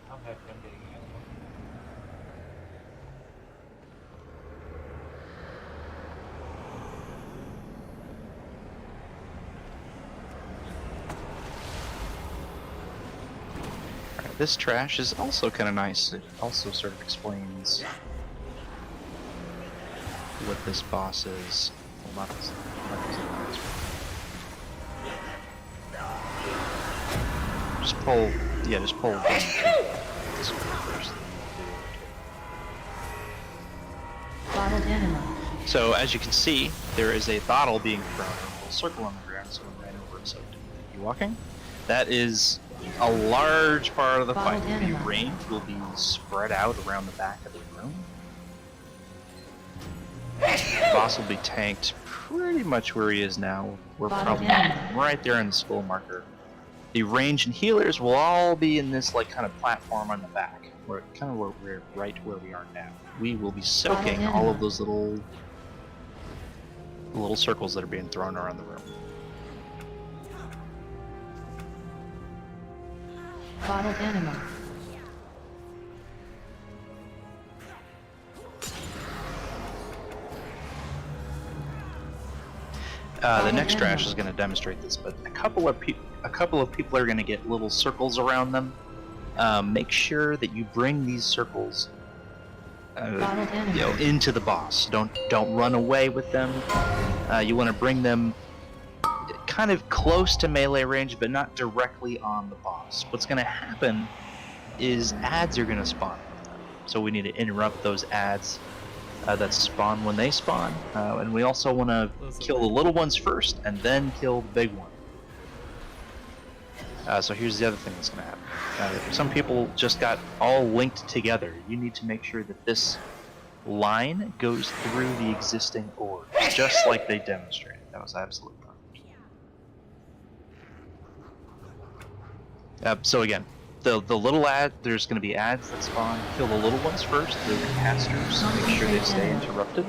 I'm having fun getting it. This trash is also kind of nice. It also sort of explains what this boss is. Well, not this just pull, yeah, just pull this one first. Bottled animal. So as you can see, there is a bottle being thrown in a little circle on the ground, so we ran over it. So you walking? That is a large part of the fight. The range will be spread out around the back of the room. The boss will be tanked pretty much where he is now. We're probably right there in the skull marker. The range and healers will all be in this like kind of platform on the back, where kind of where we're right where we are now. We will be soaking all of those little circles that are being thrown around the room. Bottled animal. The next trash is going to demonstrate this, but a couple of people are going to get little circles around them. Make sure that you bring these circles, into the boss. Don't run away with them. You want to bring them kind of close to melee range, but not directly on the boss. What's going to happen is ads are going to spawn. So we need to interrupt those ads that spawn when they spawn, and we also want to kill the little ones first and then kill the big one. So here's the other thing that's going to happen. Some people just got all linked together. You need to make sure that this line goes through the existing orbs, just like they demonstrated. That was absolutely perfect. So again, the little ad, there's going to be ads that spawn. Kill the little ones first, the casters, make sure they stay interrupted.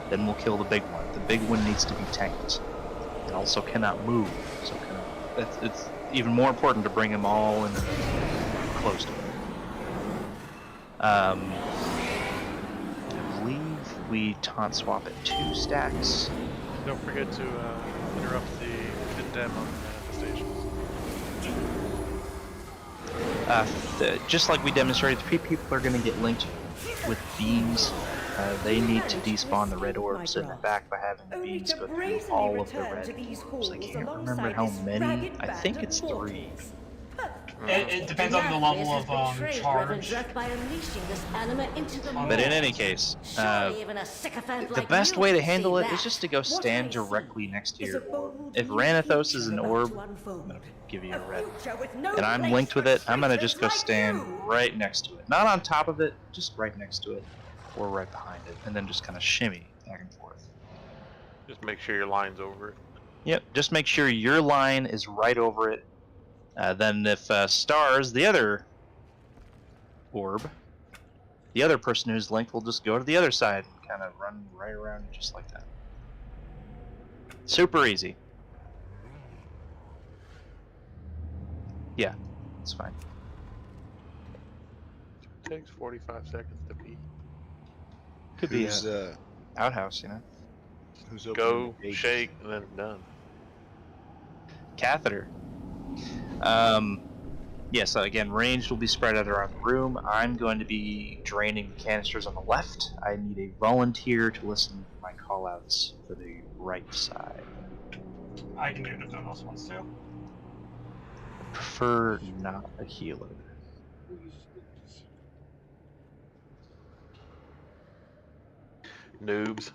Then we'll kill the big one. The big one needs to be tanked. It also cannot move, so it's even more important to bring them all in close to it. I believe we taunt swap at 2 stacks. Don't forget to interrupt the condemn on the manifestations. Just like we demonstrated, 3 people are going to get linked with beams. They need to despawn the red orbs in the back by having the beams go through all of the red orbs. I can't remember how many. I think it's 3. It depends on the level of charge. But in any case, the best way to handle it is just to go stand directly next to your orb. If Ranathos is an orb, I'm gonna give you a red. And I'm linked with it, I'm gonna just go stand right next to it. Not on top of it, just right next to it. Or right behind it. And then just kind of shimmy back and forth. Just make sure your line's over it. Yep, just make sure your line is right over it. Then if Stars, the other orb, the other person who's linked will just go to the other side and kind of run right around it just like that. Super easy. Yeah, it's fine. It takes 45 seconds to beat. Could be a outhouse, you know. Who's Go, shake, and then done. Catheter. Yeah, so again, ranged will be spread out around the room. I'm going to be draining the canisters on the left. I need a volunteer to listen to my callouts for the right side. I can do it if no one else wants to. Prefer not a healer. Noobs.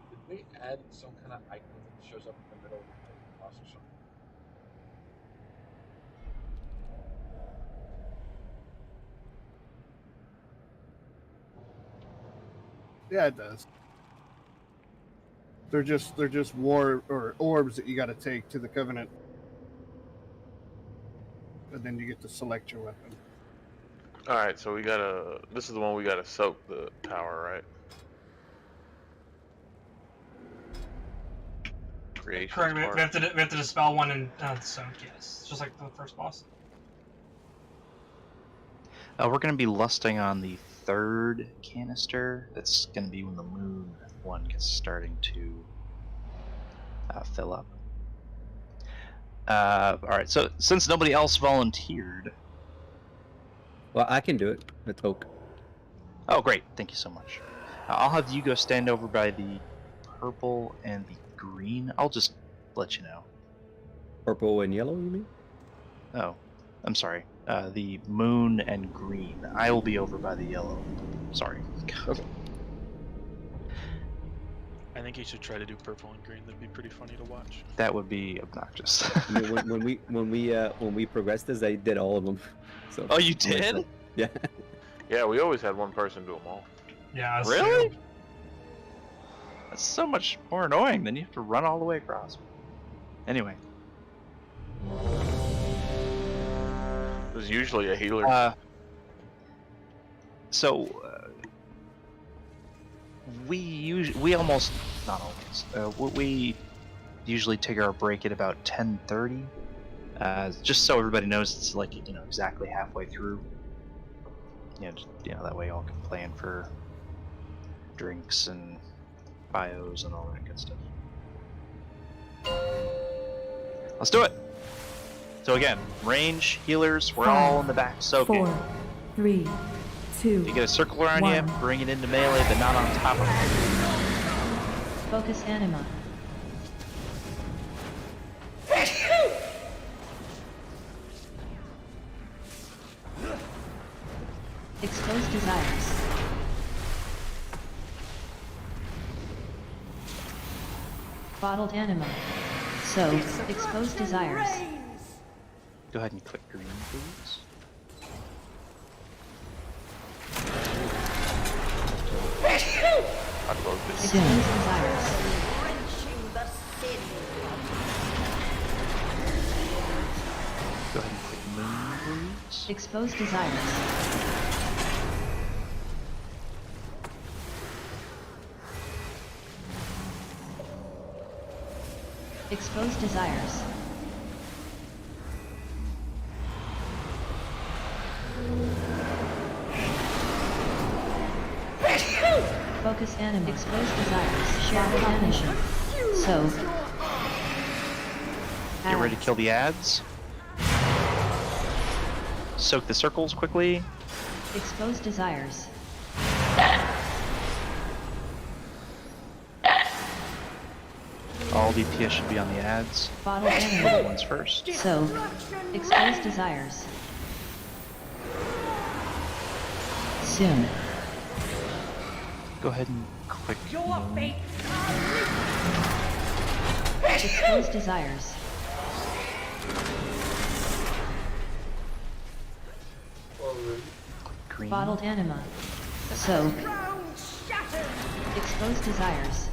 Did we add some kind of icon that shows up in the middle of the boss or something? Yeah, it does. They're just war or orbs that you got to take to the Covenant, and then you get to select your weapon. All right, so we gotta. This is the one we gotta soak the tower, right? Creation. Correct. We have to dispel one and soak. Yes, just like the first boss. We're going to be lusting on the 3rd canister. That's going to be when the moon one gets starting to fill up. Alright, so since nobody else volunteered... Well, I can do it. Let's Oak. Oh, great. Thank you so much. I'll have you go stand over by the purple and the green. I'll just let you know. Purple and yellow, you mean? Oh, I'm sorry. The moon and green. I will be over by the yellow. Sorry. Okay. I think you should try to do purple and green. That'd be pretty funny to watch. That would be obnoxious. I mean, when we progressed this, I did all of them. So. Oh, you did? Yeah. Yeah, we always had one person do them all. Yeah. Really? That's so much more annoying than you have to run all the way across. Anyway. There's usually a healer. We almost, not always, we usually take our break at about 10:30, just so everybody knows it's like, you know, exactly halfway through. That way y'all can plan for drinks and bios and all that good stuff. Let's do it. So again, range, healers, we're all in the back soaking. 4, 3, 2, you get a circle around 1. you, bring it into melee, but not on top of it. Focus anima. Expose desires. Bottled anima. So, expose desires. Go ahead and click green, please. I love this. Expose desires. Go ahead and click moon, please. Expose desires. Expose desires. Focus anima. Expose desires. Share animation. So. Get ready to kill the ads. Soak the circles quickly. Expose desires. All DPS should be on the ads. Bottle Little anima. ones first. So. Expose desires. Soon. Go ahead and click. Expose desires. Green. Bottled anima. So. Expose desires.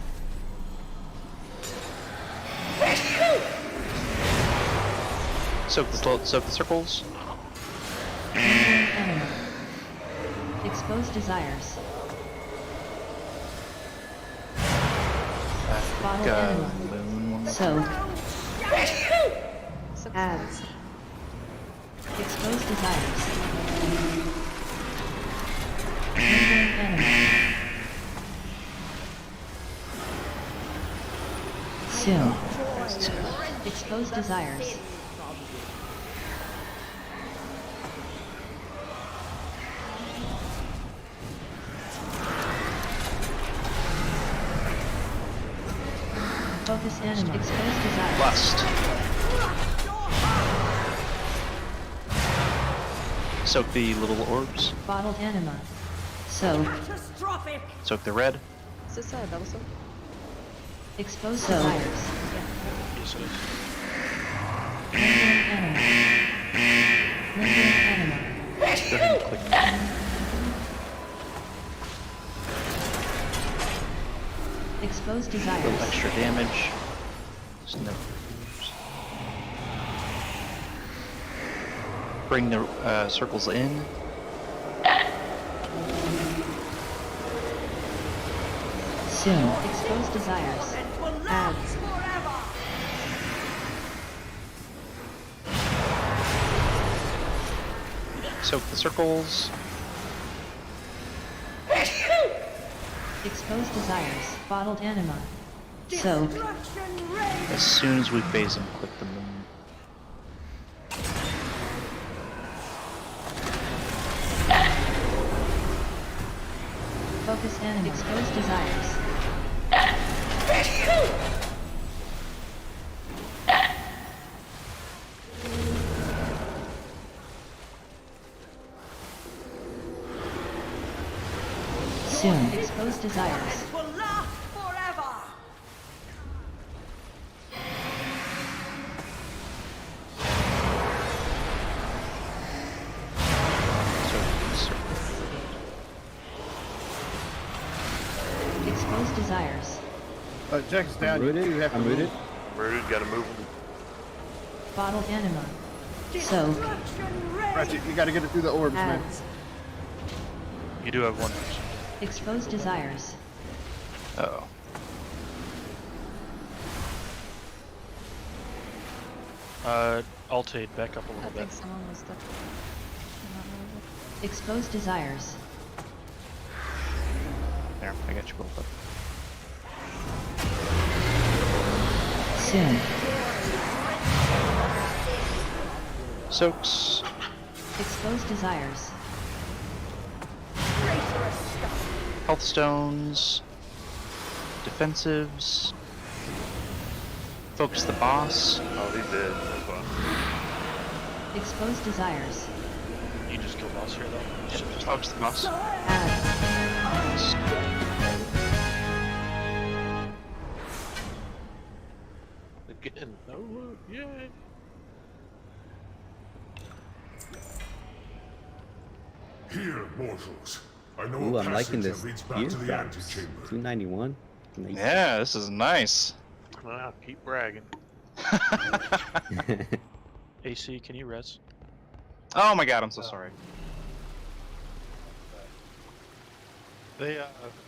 Soak the circles. Anima. Expose desires. Bottled anima. Moon. So. Ads. Expose desires. Lingering anima. Soon. Expose desires. Focus anima. Expose desires. Lust. Soak the little orbs. Bottled anima. So. Soak the red. Is this a double soak? Expose desires. Yes, it is. Lingering anima. Lingering anima. Go ahead and click. Expose A desires. little extra damage. Just no. Bring the circles in. Soon. Expose desires. Ads. Soak the circles. Expose desires. Bottled anima. So. As soon as we phase them, click the moon. Focus anima. Expose desires. Soon. Expose desires. Expose desires. Jack's down. I'm rooted. You have to I'm rooted. Rooted, gotta move. Bottled anima. So. Ratchet, you gotta get it through the orbs, man. Ads. You do have one. Expose desires. Uh-oh. Altaid, back up a I little think bit. someone was stuck. Expose desires. There, I got you both up. Soon. Soaks. Expose desires. Health stones. Defensives. Focus the boss. Oh, he's dead. That's why. Expose desires. You just kill boss here, though. Just focus the boss. Ads. Again, no loot, yay! Here, mortals. I know Ooh, a I'm liking passage this that leads back gear to the drops. antechamber. 291. Nice. Yeah, this is nice. Wow, keep bragging. AC, can you res? Oh my god, I'm so sorry. They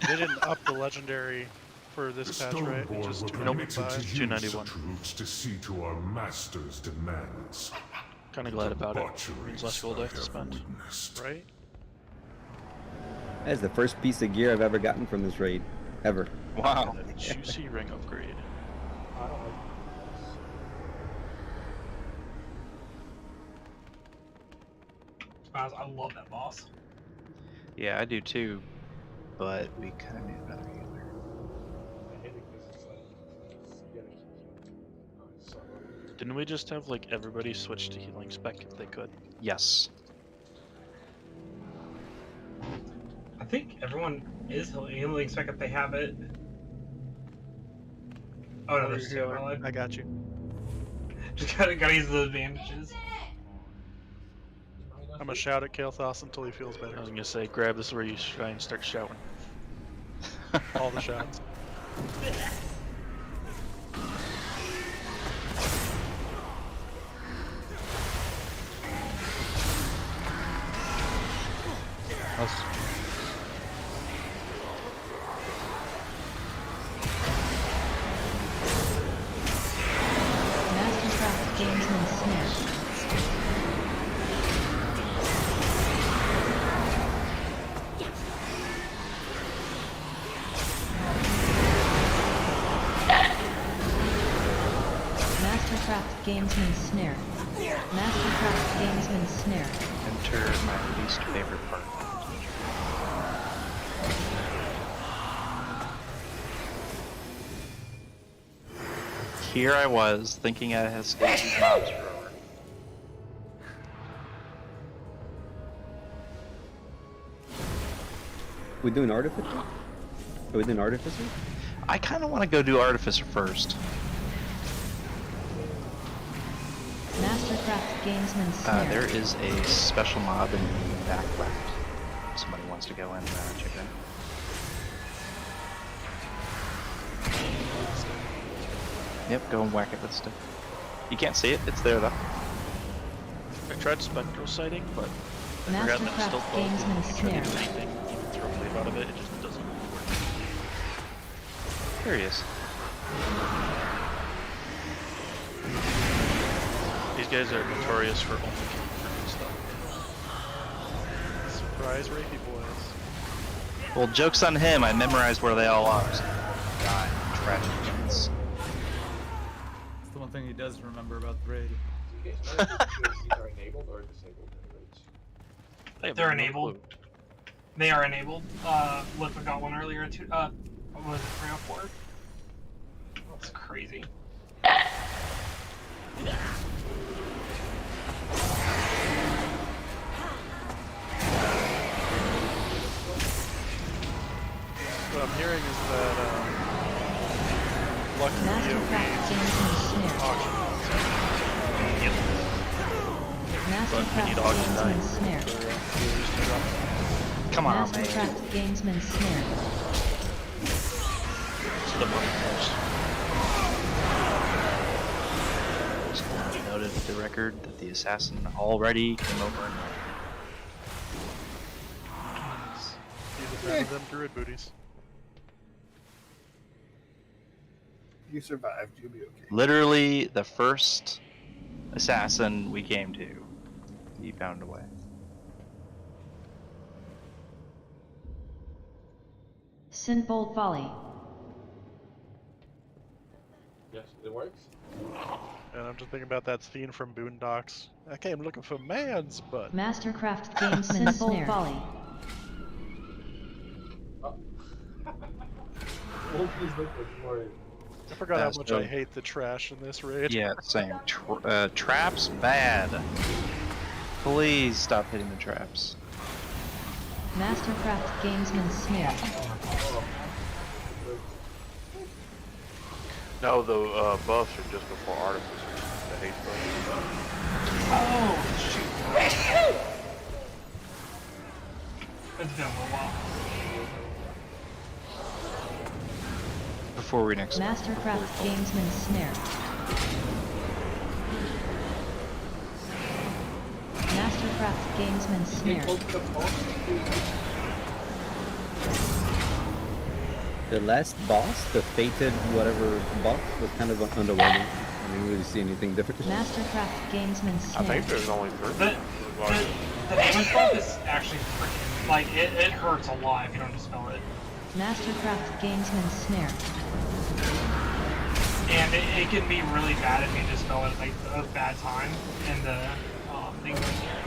didn't up the legendary for The this patch, right? It Stoneborn just were 295. permitted to use 291. such routes to see to our master's demands. Kind of glad about it. Butcheries Means less gold I have to spend. witnessed. Right? That's the first piece of gear I've ever gotten from this raid. Ever. Wow. And a juicy ring upgrade. I don't like I love that boss. Yeah, I do too. But we kind of need another healer. I hate it because it's like, you gotta keep healing. Didn't we just have like everybody switch to healing spec if they could? Yes. I think everyone is healing spec if they have it. Oh no, there's two in my life. I got you. Just gotta use those bandages. I'm gonna shout at Kael'thas until he feels better. I was gonna say, grab this where you try and start shouting. All the shots. Mastercraft Gamesman Snare. Mastercraft Gamesman Snare. Mastercraft Gamesman Snare. Enter my least favorite part. Here I was, thinking I had escaped these mobs forever. We doing Artificer? Are we doing Artificer? I kind of want to go do Artificer first. Mastercraft Gamesman Snare. There is a special mob in the back left. Somebody wants to go in and check it out. Yep, go and whack it with stick. You can't see it, it's there though. I tried spectral sighting, but I forgot that it's still Mastercraft closed. Gamesman If you try to do Snare. anything, even throw flame out of it, it just doesn't work. There he is. These guys are notorious for only killing freaking stuff. Surprise rapey boys. Well, joke's on him, I memorized where they all are. So. God, tragic chance. It's the one thing he does remember about the raid. Do you guys know if these are enabled or disabled in the raids? They're enabled. They are enabled. Liquid got one earlier too. What was it, 304? That's crazy. What I'm hearing is that lucky Mastercraft Gamesman Snare. auction. Mastercraft Gamesman Snare. Come on, man. Mastercraft Gamesman Snare. To the money first. Just want to noted for the record that the assassin already came over and He's a fan of them druid booties. You survived, you'll be okay. literally the first assassin we came to, he found a way. Sinbold Folly. Yes, it works. And I'm just thinking about that scene from Boondocks. I came looking for man's butt. Mastercraft Gamesman Snare. Folly. I forgot how much I hate the trash in this raid. Yeah, same. Traps, bad. Please stop hitting the traps. Mastercraft Gamesman Snare. No, the buffs are just before artificers. The haste buff. Oh, shoot. It's been a little while. Before we next. Mastercraft Gamesman Snare. Mastercraft Gamesman Snare. The last boss, the fated whatever boss, was kind of underwhelming. I didn't really see anything different. Mastercraft Gamesman Snare. I think there's only three. The damage buff is actually freaking, like, it hurts a lot if you don't dispel it. Mastercraft Gamesman Snare. And it can be really bad if you dispel it at like a bad time and the thing goes there.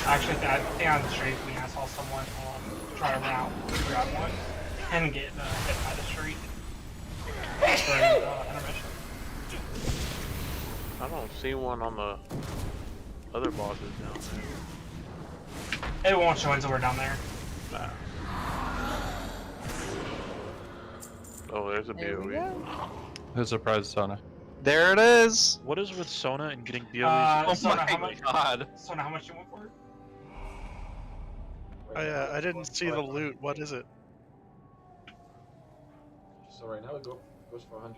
Actually, I think on the street I saw someone try to route to grab one and get hit by the street during intermission. I don't see one on the other bosses down there. It won't show until we're down there. Nah. Oh, there's a BOE. Who's surprised, Sona? There it is! What is with Sona and getting BOEs? Oh Sona, my god. Sona, how much you want for it? I didn't see the loot. What is it? So right now it goes for 100k.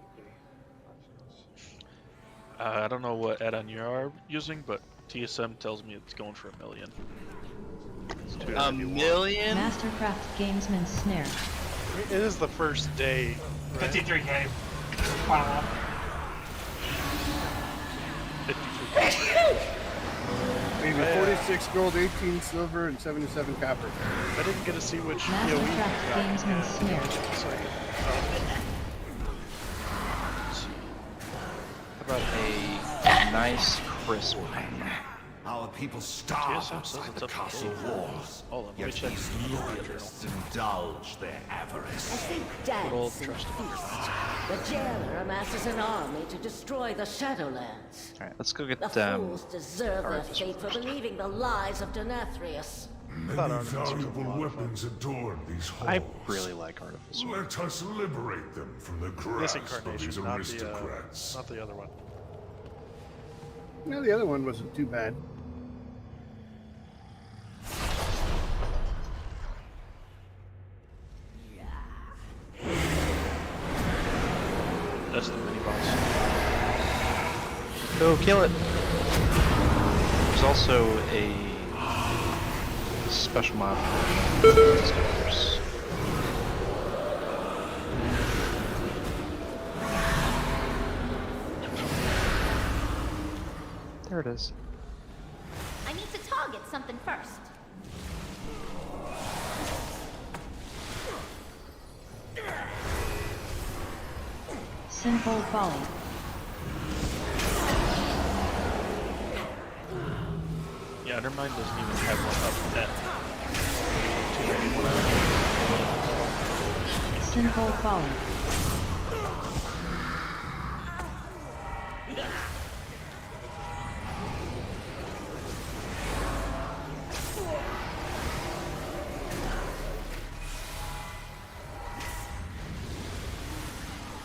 I don't know what add-on you are using, but TSM tells me it's going for $1 million. $1 million? Mastercraft Gamesman Snare. It is the first day. Right? 53k. Final one. 53k. Maybe 46 gold, 18 silver, and 77 copper. I didn't get to see which Mastercraft Gamesman Snare. So How about a nice crisp? Our people starve outside the castle walls. Yet these loyalists indulge their avarice. As they dance and feast, the jailer amasses an army to destroy the Shadowlands. Alright, let's go get The fools deserve their fate for believing the lies of Denathrius. Many valuable weapons adorn these halls. I really like Artificer. Let us liberate them from the this grasp of incarnation, these aristocrats. not the other one. No, the other one wasn't too bad. That's the mini boss. Go kill it! There's also a special mod for skillers. There it is. I need to target something first. Sinful Folly. Yeah, Undermine doesn't even have one up yet. Sinful Folly.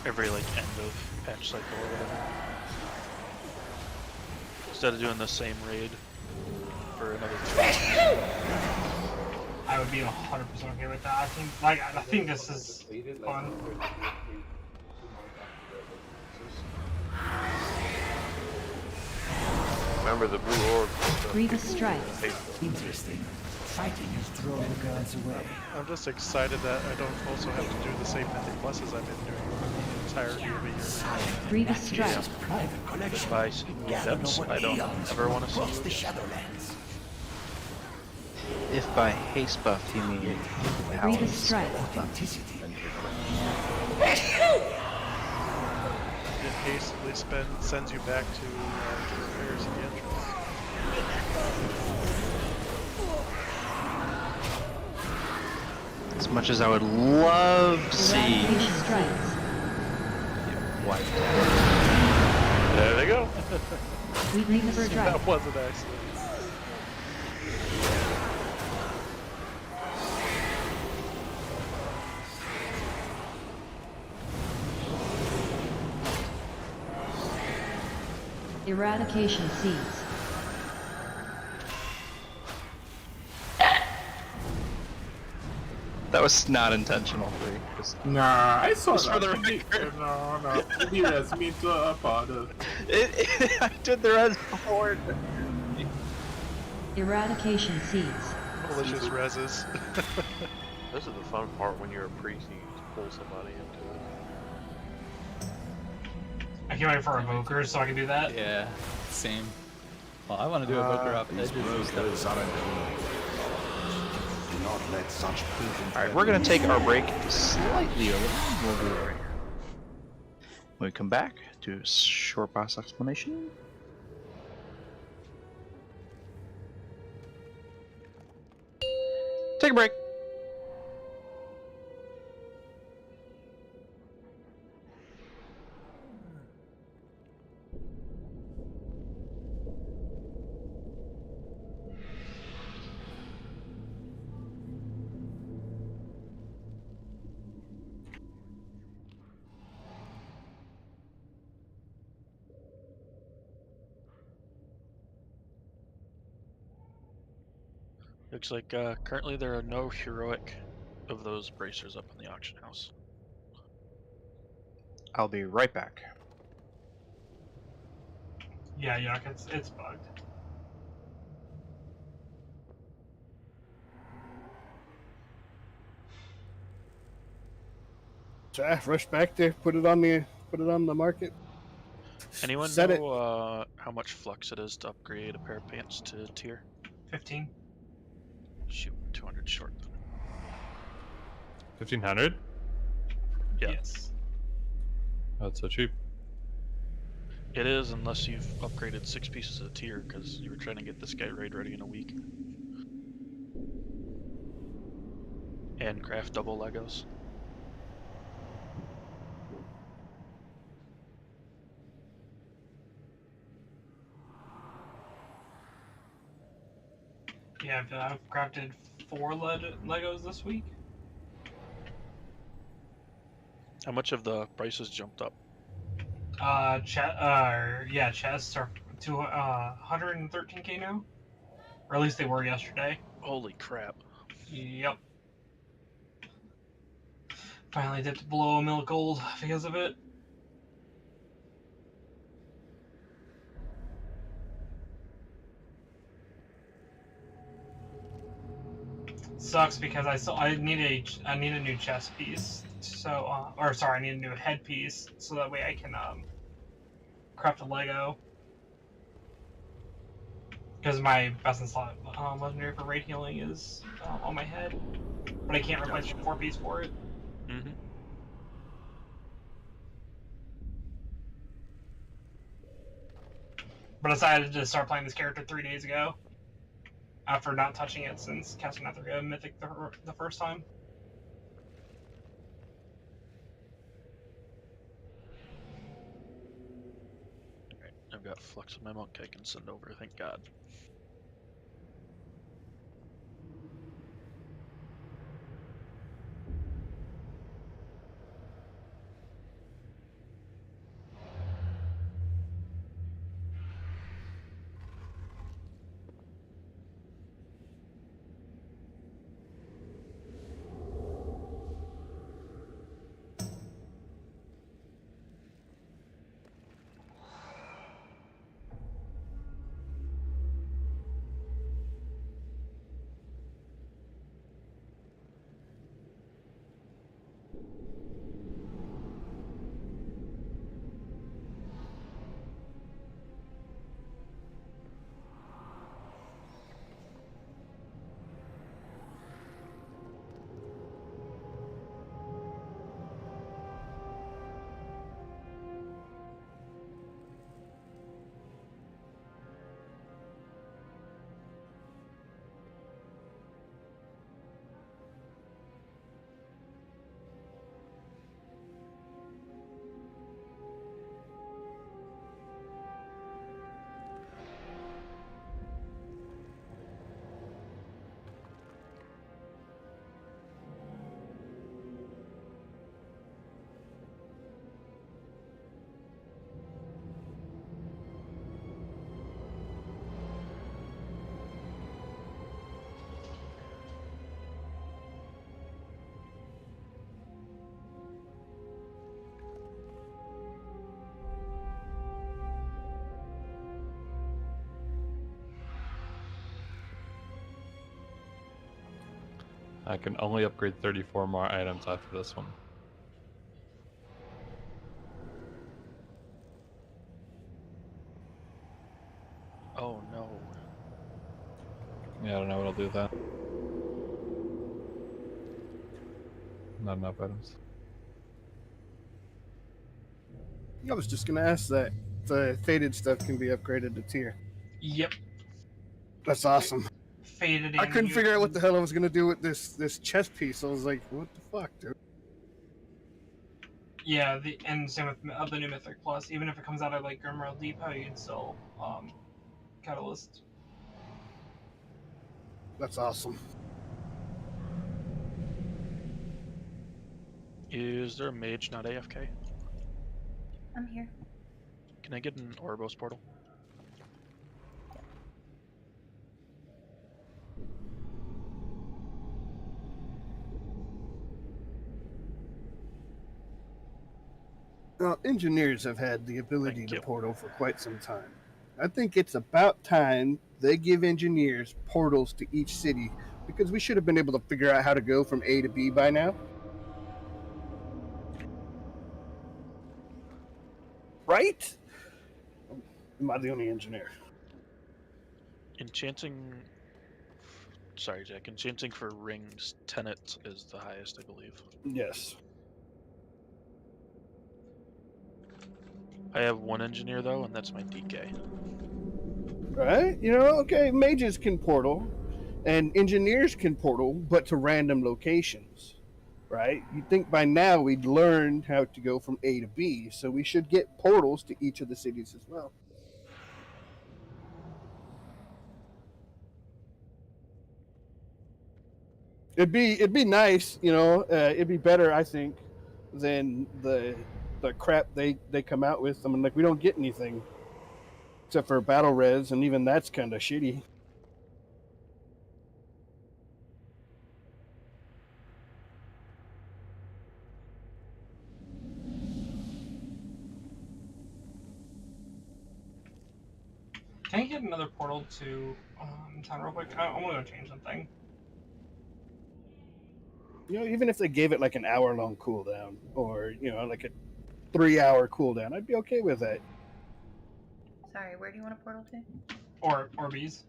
Every like end of patch cycle or whatever. Instead of doing the same raid for another 2 months. I would be 100% okay with that. I think this is fun. Remember the blue orb. Grievous Strike. Interesting. Fighting is drawing the gods away. I'm just excited that I don't also have to do the same Mythic Pluses I've been doing for the entirety of a year. Grievous Strike. Private collection. By depths, I don't ever want to Across see the Shadowlands. If by haste buff you mean Grievous Strike. Authenticity. It hastily sends you back to repairs in the entrance. As much as I would love to see Eradication Strikes. wiped There they go. Grievous Strike. That was an accident. Eradication Seeds. That was not intentional, Free. Just, Nah, I saw just that. for the record. No. Maybe that's me to a powder. I did the res before. Eradication Seeds. Malicious reses. This is the fun part when you're a priest and you just pull somebody into it. can't wait for Evoker so I can do that. Yeah, same. Well, I want to do Evoker off edges and stuff. Do not let such prudent. Alright, we're going to take our break slightly early. We'll be right here. When we come back, do a short boss explanation. Take a break. Looks like currently there are no heroic of those bracers up in the auction house. I'll be right back. Yeah, Yuck, it's bugged. So I rush back there, put it on the market. Anyone Set know how much flux it is to upgrade a pair of pants to tier? 15. Shoot, 200 short. 1500? Yeah. Yes. That's so cheap. It is, unless you've upgraded 6 pieces of tier, because you were trying to get this guy raid ready in a week. And craft double Legos. Yeah, I've crafted 4 Legos this week. How much of the prices jumped up? Chests are to 113k now, or at least they were yesterday. Holy crap! Yep. Finally dipped below a mil gold because of it. Sucks because I need a new chest piece, so I need a new head piece so that way I can craft a Lego. Because my best in slot legendary for raid healing is on my head, but I can't replace the 4-piece for it. Mm-hmm. But I decided to start playing this character 3 days ago, after not touching it since casting Netherga Mythic the first time. Alright, I've got flux in my monk I can send over, thank God. I can only upgrade 34 more items after this one. Oh no. Yeah, I don't know what'll do with that. Not enough items. I was just gonna ask that. The faded stuff can be upgraded to tier. Yep. That's awesome. Faded. I couldn't figure out what the hell I was gonna do with this chest piece. I was like, what the fuck, dude? Yeah, and same with the new Mythic Plus. Even if it comes out of like Grimroll Depot, you can still Catalyst. That's awesome. Is there a mage not AFK? I'm here. Can I get an Orbos portal? Now, engineers have had the ability to portal for quite some time. I think it's about time they give engineers portals to each city, because we should have been able to figure out how to go from A to B by now. Right? Am I the only engineer? Enchanting. Sorry, Jack. Enchanting for rings, Tenet is the highest, I believe. Yes. I have one engineer though, and that's my DK. Right? You know, okay, mages can portal, and engineers can portal, but to random locations. Right? You'd think by now we'd learned how to go from A to B, so we should get portals to each of the cities as well. It'd be nice, you know. It'd be better, I think, than the crap they come out with. I mean, like, we don't get anything except for battle res, and even that's kind of shitty. Can I get another portal to town real quick? I want to go change something. You know, even if they gave it like an hour-long cooldown, or, you know, like a 3-hour cooldown, I'd be okay with that. Sorry, where do you want a portal to? Or bees.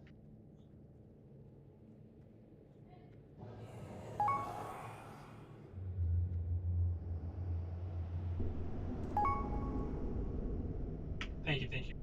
Thank you, thank you.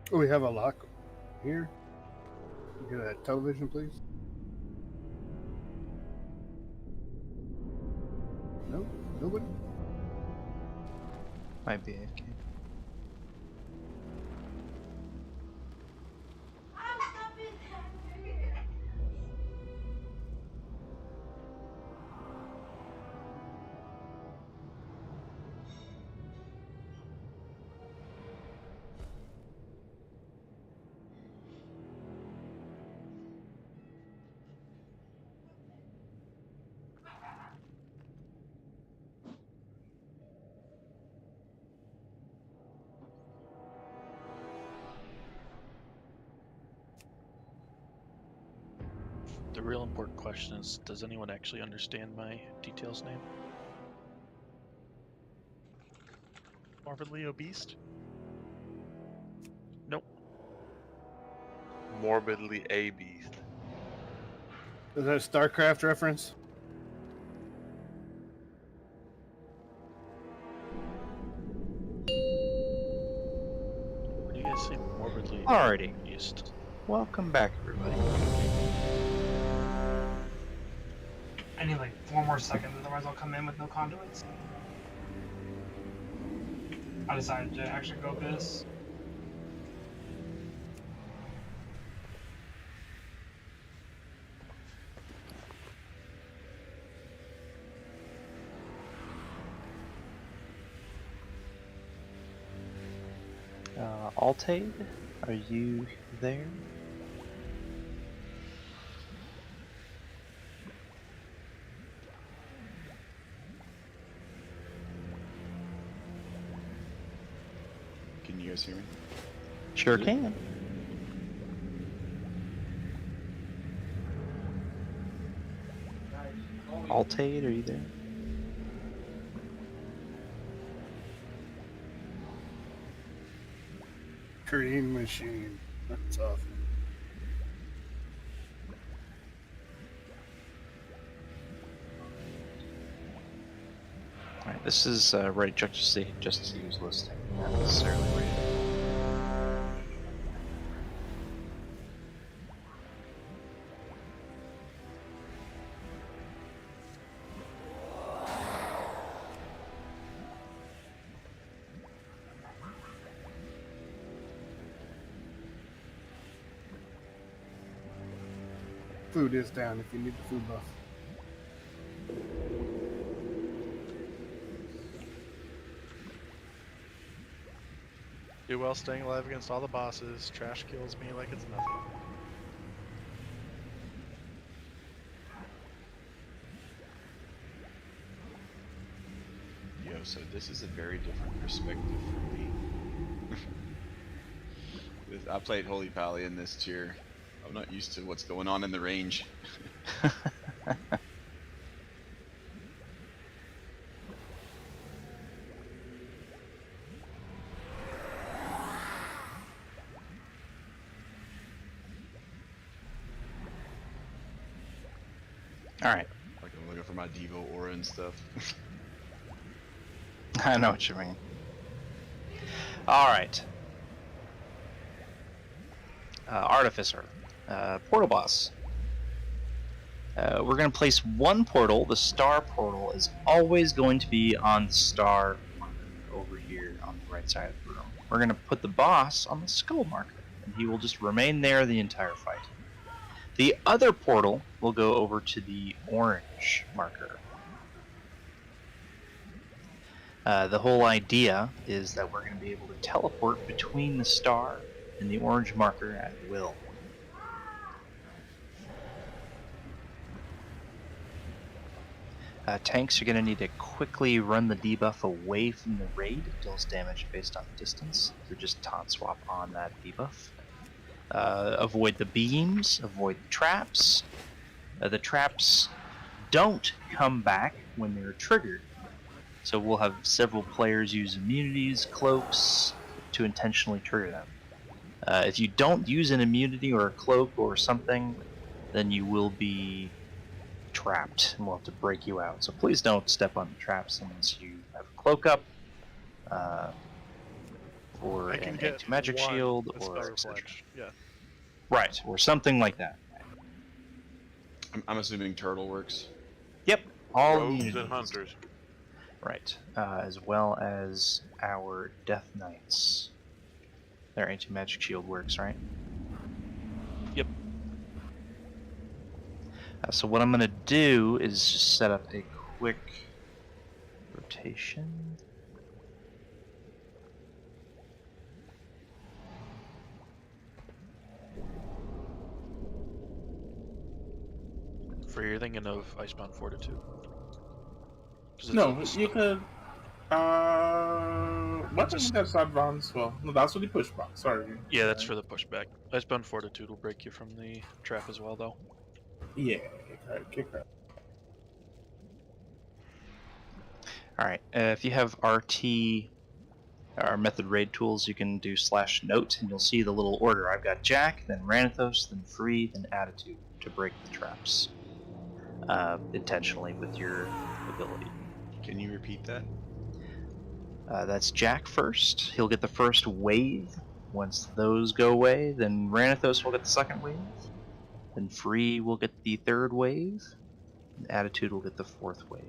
Oh, we have a lock here. Get a television, please. No, nobody. Might be AFK. The real important question is, does anyone actually understand my details name? Morbidly obese? Nope. Morbidly a beast. Is that a StarCraft reference? What do you guys say morbidly Alrighty. obese? Welcome back, everybody. I need like 4 more seconds, otherwise I'll come in with no conduits. I decided to actually go this. Altaid, are you there? Can you guys hear me? Sure can. Altaid, are you there? Green machine. That's awesome. Alright, this is right just to use listing, not necessarily rated. Food is down if you need the food buff. Do well staying alive against all the bosses. Trash kills me like it's nothing. Yo, so this is a very different perspective for me. I played Holy Pally in this tier. I'm not used to what's going on in the range. Alright. Like I'm looking for my Devo aura and stuff. I know what you mean. Alright. Artificer. Portal boss. We're going to place one portal. The star portal is always going to be on star marker over here on the right side of the room. We're going to put the boss on the skull marker, and he will just remain there the entire fight. The other portal will go over to the orange marker. The whole idea is that we're going to be able to teleport between the star and the orange marker at will. Tanks are going to need to quickly run the debuff away from the raid. It deals damage based on distance. So just taunt swap on that debuff. Avoid the beams, avoid the traps. The traps don't come back when they're triggered. So we'll have several players use immunities, cloaks, to intentionally trigger them. If you don't use an immunity or a cloak or something, then you will be trapped and we'll have to break you out. So please don't step on the traps unless you have a cloak up, or an anti-magic shield, or etc. Yeah. Right, or something like that. I'm assuming turtle works. Yep, all Rogues and hunters. Right, as well as our Death Knights. Their anti-magic shield works, right? Yep. So what I'm going to do is just set up a quick rotation. For you're thinking of Icebound Fortitude? No, you could. What does that advance? Well, no, that's for the pushback. Sorry. Yeah, that's for the pushback. Icebound Fortitude will break you from the trap as well, though. Yeah, kick her. Alright, if you have RT, our method raid tools, you can do /note, and you'll see the little order. I've got Jack, then Ranathos, then Free, then Attitude to break the traps. Intentionally with your ability. Can you repeat that? That's Jack first. He'll get the first wave. Once those go away, then Ranathos will get the second wave. Then Free will get the third wave. And Attitude will get the fourth wave.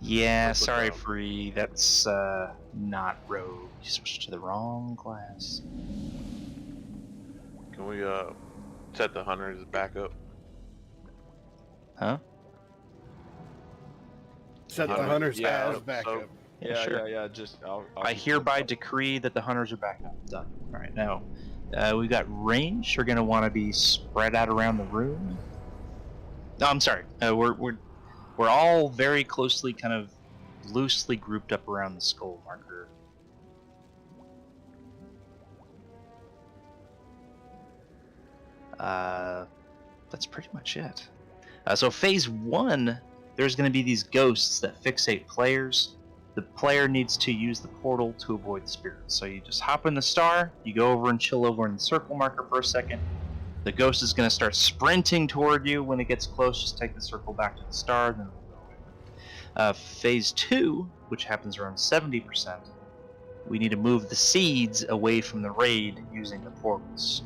Yeah, sorry, Free. That's not Rogue. You switched to the wrong class. Can we set the hunters as backup? Huh? Set the hunters as backup. Yeah, sure. Yeah. Just I hereby decree that the hunters are back up. Done. All right, now we've got range. We're gonna want to be spread out around the room. No, I'm sorry. We're all very closely, kind of loosely grouped up around the skull marker. That's pretty much it. So phase 1, there's going to be these ghosts that fixate players. The player needs to use the portal to avoid the spirits. So you just hop in the star, you go over and chill over in the circle marker for a second. The ghost is going to start sprinting toward you. When it gets close, just take the circle back to the star, then it'll go away. Phase 2, which happens around 70%, we need to move the seeds away from the raid using the portals.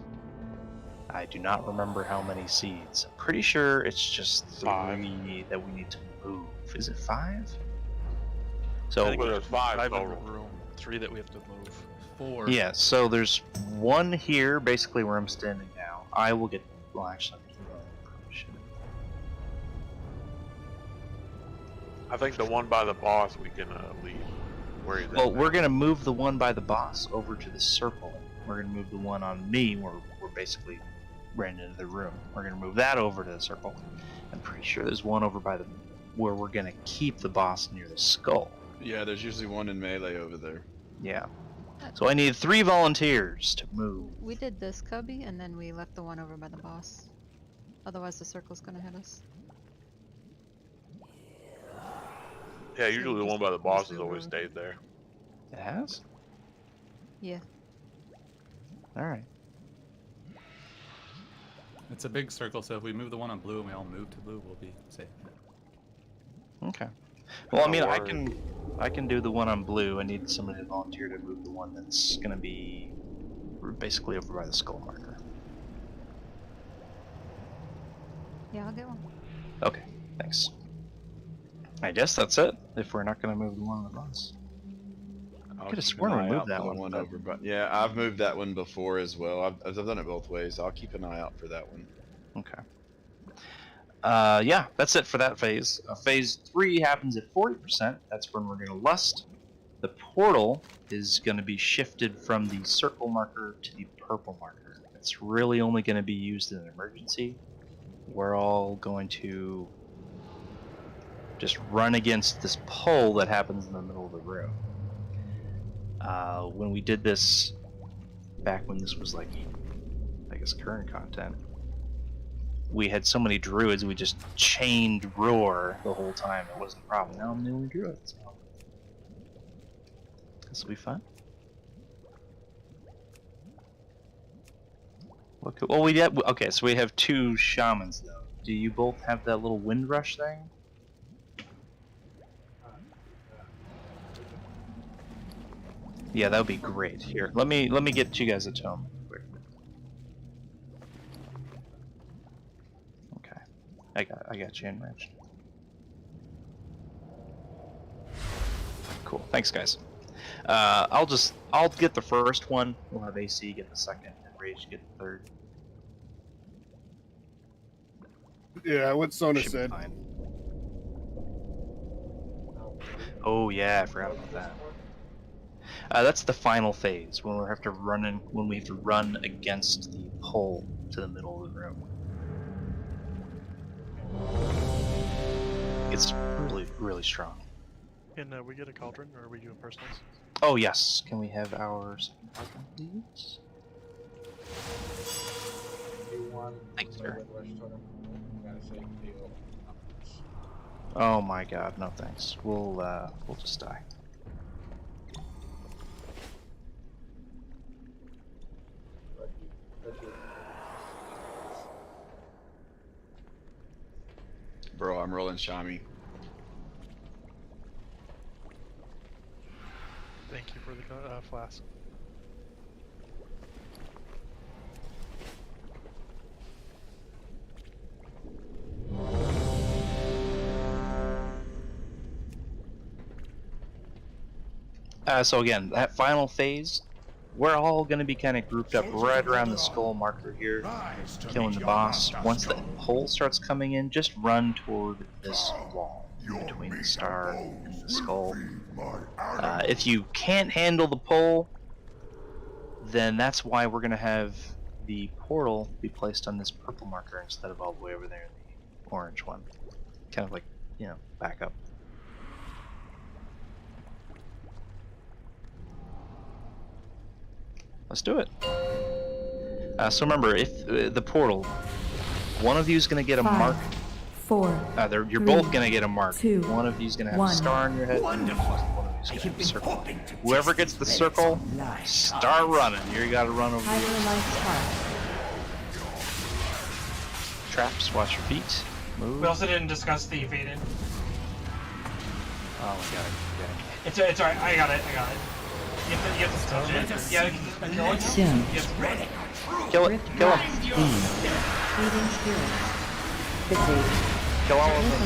I do not remember how many seeds. I'm pretty sure it's just 3 that we need to move. Is it 5? So I think there's 5 in the total. room. 3 that we have to move. 4. Yeah, so there's 1 here, basically where I'm standing now. I will get. Well, actually, I think the one by the boss we can leave. Where is that? well, we're gonna move the one by the boss over to the circle. We're gonna move the one on me, where we're basically ran into the room. We're gonna move that over to the circle. I'm pretty sure there's one over by the where we're gonna keep the boss near the skull. Yeah, there's usually one in melee over there. Yeah. So I need 3 volunteers to move. We did this, Cubby, and then we left the one over by the boss. Otherwise the circle's gonna hit us. Yeah, usually the one by the boss has always stayed there. It has? Yeah. Alright. It's a big circle, so if we move the one on blue and we all move to blue, we'll be safe. Okay. Well, I mean, I can do the one on blue. I need somebody to volunteer to move the one that's gonna be basically over by the skull marker. Yeah, I'll get one. Okay, thanks. I guess that's it. If we're not gonna move the one on the boss. I could have sworn we moved that one. Over, but yeah, I've moved that one before as well. I've done it both ways. I'll keep an eye out for that one. Okay. Yeah, that's it for that phase. Phase 3 happens at 40%. That's when we're going to lust. The portal is going to be shifted from the circle marker to the purple marker. It's really only going to be used in an emergency. We're all going to just run against this pole that happens in the middle of the room. When we did this, back when this was like, I guess, current content, we had so many druids, we just chained Roar the whole time. It wasn't a problem. Now I'm the only druid, so this will be fun. What could, well, okay, so we have 2 shamans though. Do you both have that little wind rush thing? Yeah, that would be great. Here, let me get you guys a tome. Okay, I got you enriched. Cool. Thanks, guys. I'll get the first one. We'll have AC get the second, and Rage get the third. Yeah, what Sona Should be said. fine. Oh yeah, I forgot about that. That's the final phase when we have to run against the pole to the middle of the room. It's really, really strong. Can we get a cauldron, or are we doing personals? Oh yes, can we have our second token, please? Thanks, sir. Oh my god, no thanks. We'll just die. Bro, I'm rolling Shami. Thank you for the flask. So again, that final phase, we're all going to be kind of grouped up right around the skull marker here, killing the boss. Once the hole starts coming in, just run toward this wall between the star and the skull. If you can't handle the pole, then that's why we're going to have the portal be placed on this purple marker instead of all the way over there in the orange one. Kind of like, you know, back up. Let's do it. So remember, if the portal, one of you is going to get a 5, mark. 4. You're 3, both going to get a mark. 2, one of you is going to have 1. a star on your head. And one of you is going to have a circle. Whoever gets the circle, start running. You got to run over here. Traps. Watch your feet. Move. We also didn't discuss the evaded. Oh my god. It's alright. I got it. You have to touch it. Yeah, kill it. Soon. Kill it. Kill him. Feeding spirits. Fixate. Kill all of them.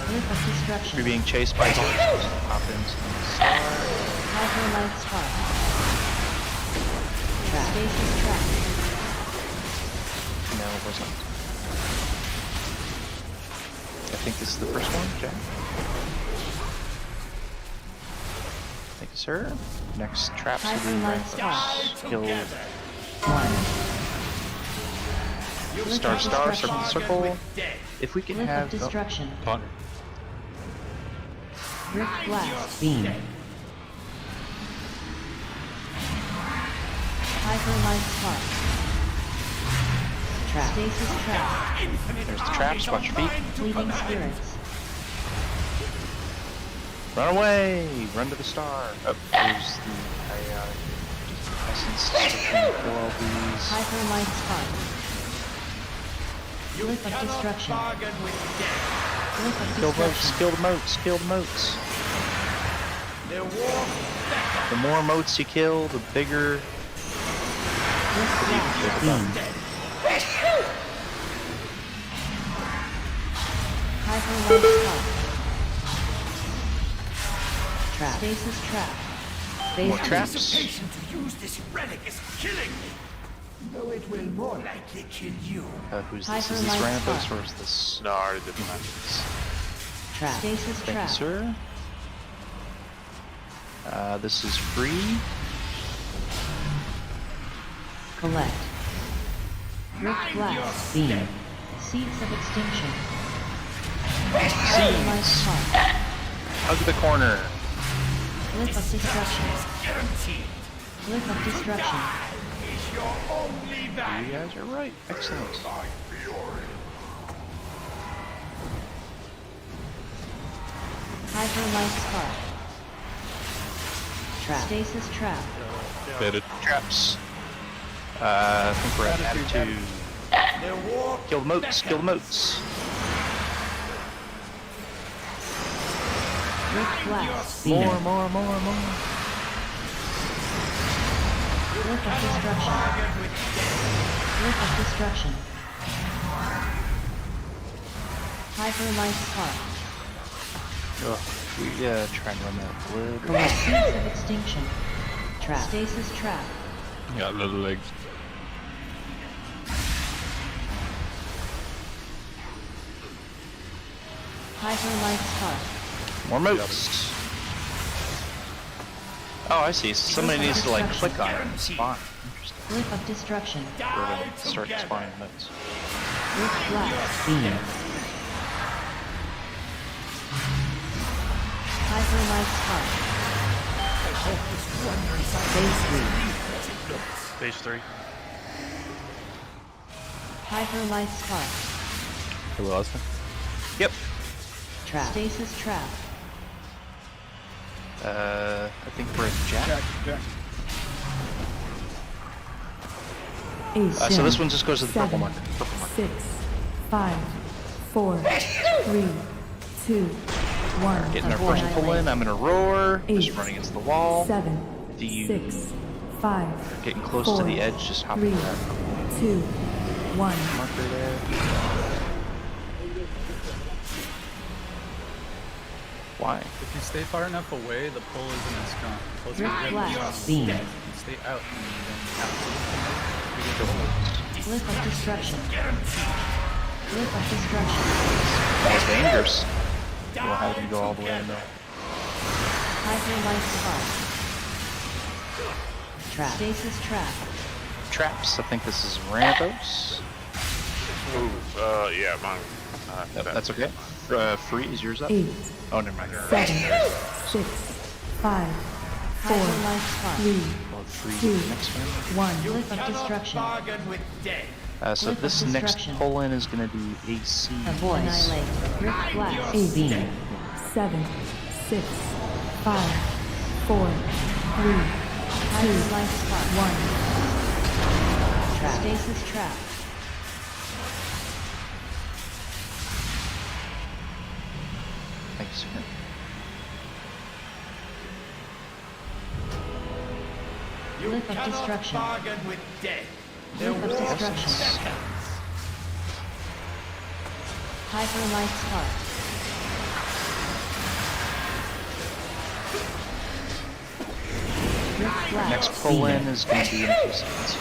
Lift of destruction. You're being chased by horses. Hop into the star. Hyperlight spark. Trap. Stasis trap. No, it wasn't. I think this is the first one, Jack. Thank you, sir. Next traps will be right first. Kill. 1. Star, circle, circle. If we can Lift have. of destruction. Oh. Rift blast. Beam. Hyperlight spark. Trap. Stasis trap. There's the traps. Watch your feet. Fleeting spirits. Run away! Run to the star. Oh, there's the essence. Kill all these. Hyperlight spark. Lift of destruction. Lift of Kill moats. destruction. Kill the moats. Kill the moats. The more moats you kill, the bigger. Hyperlight spark. Trap. Stasis trap. More traps. Anticipation to use this relic is killing me. Though it will more likely kill you. Who's this? Is this Hyperlight Rambus spark. or is this? No, I already did mine. Trap. Stasis Thank you, trap. sir. This is free. Collect. Rift blast. Beam. Seeds of extinction. Hyperlight Seeds. spark. Hug the corner. Lift of destruction. Lift of destruction. You guys are right. Excellent. Hyperlight spark. Trap. Stasis trap. Fitted. Traps. I think we're at attitude. Kill the moats. Kill the moats. Rift blast. More. Lift of destruction. Lift of destruction. Hyperlight spark. Ugh. We try and run that blue. Collect. Seeds of extinction. Trap. Stasis trap. Got little legs. Hyperlight spark. More moats. Oh, I see. Somebody needs to like click on it and spawn. Interesting. Lift of destruction. Or to start spawning moats. Rift blast. Beam. Hyperlight Spark. Phase 3. Phase 3. Hyperlight Spark. Hello, Austin. Yep. Trap. Stasis Trap. I think we're at Jack. Jack. So this one just goes to the purple 7, marker. 6, 5, 4, 3, 2, 1. Getting our first pull in. I'm gonna roar. Just 8, running against the wall. 7, Do you 6, 5, getting close 4, to the edge? Just hop 3, to that 2, 1. marker there. Why? If you stay far enough away, the pull isn't as strong. Closer Drift to the Blast. edge, Beam. if you stay out, and you then have to Glyph of Destruction. Glyph of Destruction. That's dangerous. We'll have him go all the way in there. Hyperlight Spark. Trap. Stasis Trap. Traps. I think this is Ramphos. Ooh, yeah, mine. Yep, that's okay. Free is yours up. 8, Oh, never mind. 7, 6, 5, 4, Hyperlight Spark. 3, Well, free 2, next one. 1. Glyph of Destruction. So Glyph of this next Destruction. pull in is going to be AC. Avoid. Annihilate. Rift Blast. 8, Beam. 7, 6, 5, 4, 3, 2, Hyperlight Spark. 1. Trap. Stasis Trap. Thanks, sir. Glyph of Destruction. Glyph of Destruction. Hyperlight Spark. Rift Blast. Next pull in is going to be interesting. Let's see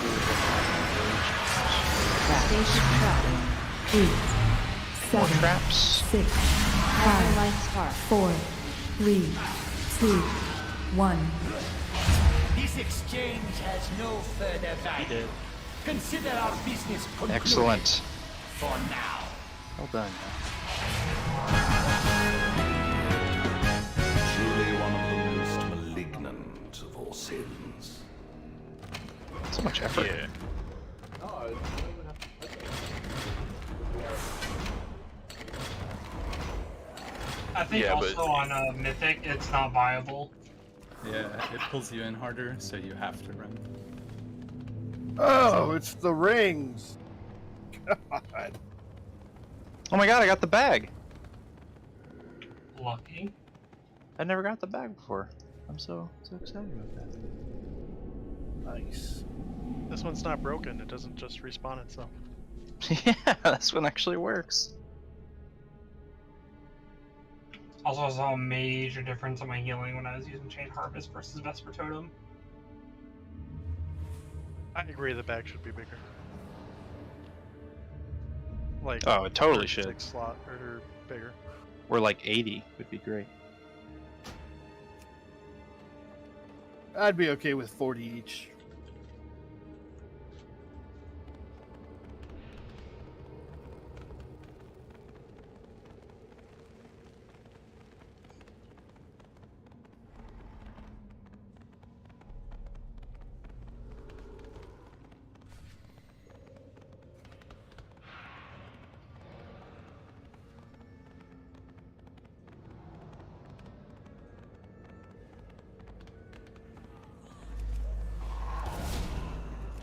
Stasis Trap. 8, More 7, traps. 6, 5, Hyperlight Spark. 4, 3, 2, 1. This exchange has no further value. Consider our business concluded. Excellent. For now. Well done. Truly one of the most malignant of all sins. So much effort. No, I don't even have to touch it. I think Yeah, also but- on Mythic, it's not viable. Yeah, it pulls you in harder, so you have to run. Oh, it's the rings. God. Oh my god, I got the bag. Lucky. I never got the bag before. I'm so excited about that. Nice. This one's not broken. It doesn't just respawn itself. Yeah, this one actually works. Also, I saw a major difference in my healing when I was using Chain Harvest versus Vesper Totem. I agree the bag should be bigger. Like, Oh, it totally should. 6 slot or bigger. We're like 80 would be great. I'd be okay with 40 each.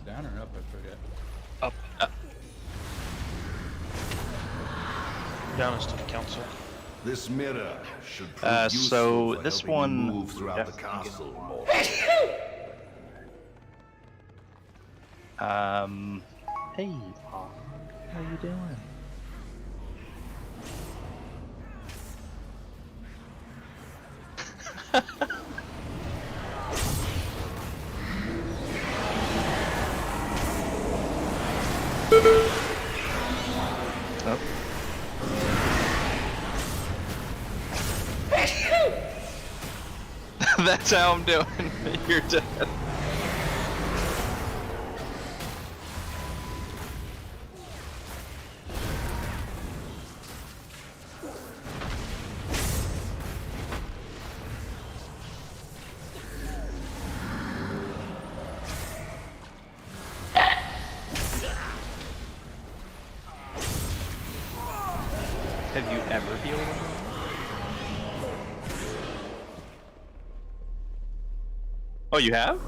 Down or up, I forget. Up. Up. Down is to the council. This mirror should prove useful So for this helping you one move throughout the definitely castle gonna- more. Hey, Paul. How you doing? Oh. That's how I'm doing. You're dead. Have you ever healed him? Oh, you have?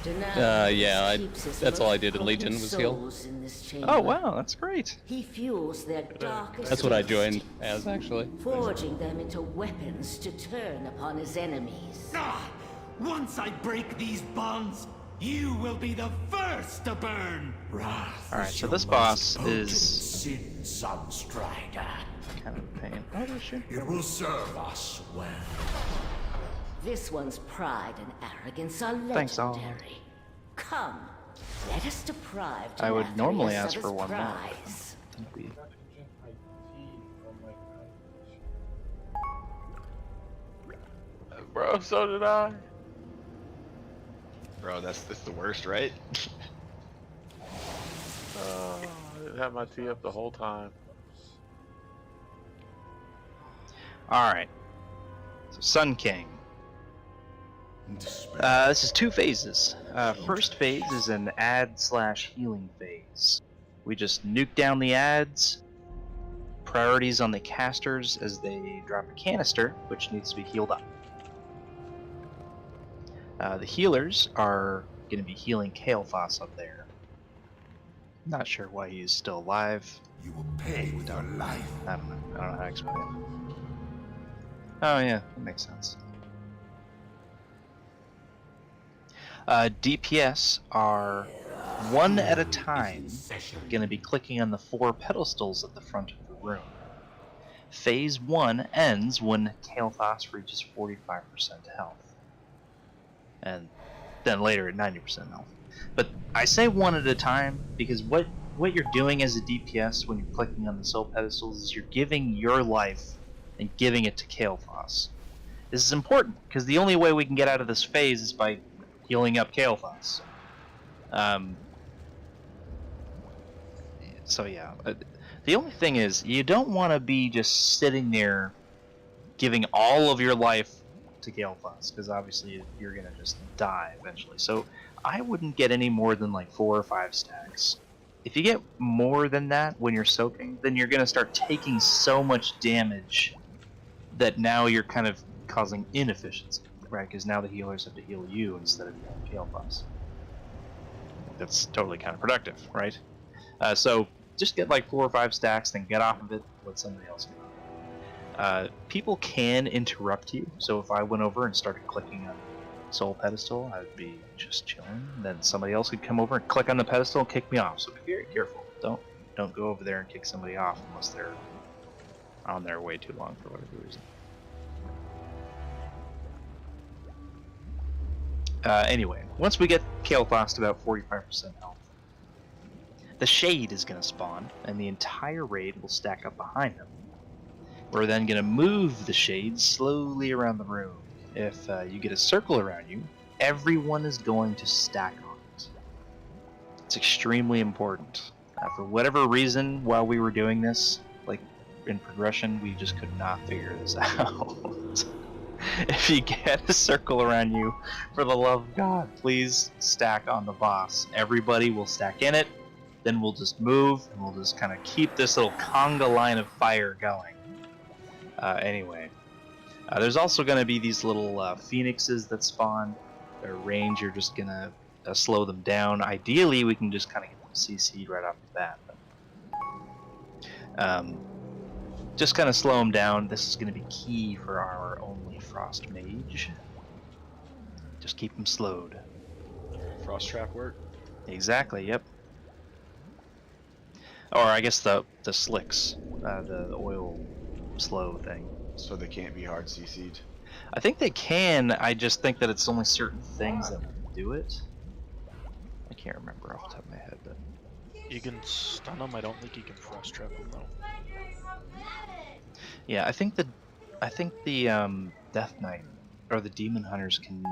Yeah, that's all I did in Legion was heal. Oh wow, that's great. He fuels their darkest That's what I taste, joined as, actually. forging them into weapons to turn upon his enemies. Once I break these bonds, you will be the first to burn. Wrath. Alright, so this boss is Sin Sunstrider. kind of a pain. Oh, there's shit. It will serve us well. This one's pride and arrogance are legendary. Thanks, all. Come, let us deprive I would normally Demetrius ask of for his one more. prize. That'd be- Bro, so did I. Bro, that's the worst, right? I didn't have my tea up the whole time. Alright. So Sun King. This is 2 phases. First phase is an ad/healing phase. We just nuke down the ads. Priorities on the casters as they drop a canister, which needs to be healed up. The healers are going to be healing Kael'thas up there. Not sure why he's still alive. You will pay with your life. I don't know. I don't know how to explain it. Oh yeah, that makes sense. DPS are one at a time going to be clicking on the 4 pedestals at the front of the room. Phase 1 ends when Kael'thas reaches 45% health. And then later at 90% health. But I say one at a time because what you're doing as a DPS when you're clicking on the soul pedestals is you're giving your life and giving it to Kael'thas. This is important because the only way we can get out of this phase is by healing up Kael'thas. So yeah, the only thing is you don't want to be just sitting there giving all of your life to Kael'thas because obviously you're gonna just die eventually. So I wouldn't get any more than like 4 or 5 stacks. If you get more than that when you're soaking, then you're gonna start taking so much damage that now you're kind of causing inefficiency, right? Because now the healers have to heal you instead of healing Kael'thas. That's totally counterproductive, right? So just get like 4 or 5 stacks, then get off of it, let somebody else go. People can interrupt you, so if I went over and started clicking on Soul Pedestal, I'd be just chilling. Then somebody else could come over and click on the pedestal and kick me off. So be very careful. Don't go over there and kick somebody off unless they're on their way too long for whatever reason. Anyway, once we get Kael'thas to about 45% health, the Shade is going to spawn, and the entire raid will stack up behind him. We're then going to move the Shade slowly around the room. If you get a circle around you, everyone is going to stack on it. It's extremely important. For whatever reason, while we were doing this, like in progression, we just could not figure this out. If you get a circle around you, for the love of God, please stack on the boss. Everybody will stack in it, then we'll just move, and we'll just kind of keep this little conga line of fire going. Anyway, there's also going to be these little phoenixes that spawn. Their range, you're just going to slow them down. Ideally, we can just kind of get them CC'd right off the bat. But, just kind of slow them down. This is going to be key for our only Frost Mage. Just keep them slowed. Frost trap work? Exactly, yep. Or I guess the slicks, the oil slow thing. So they can't be hard CC'd? I think they can, I just think that it's only certain things that will do it. I can't remember off the top of my head, but... You can stun them, I don't think you can frost trap them though. Yeah, I think the Death Knight, or the Demon Hunters can...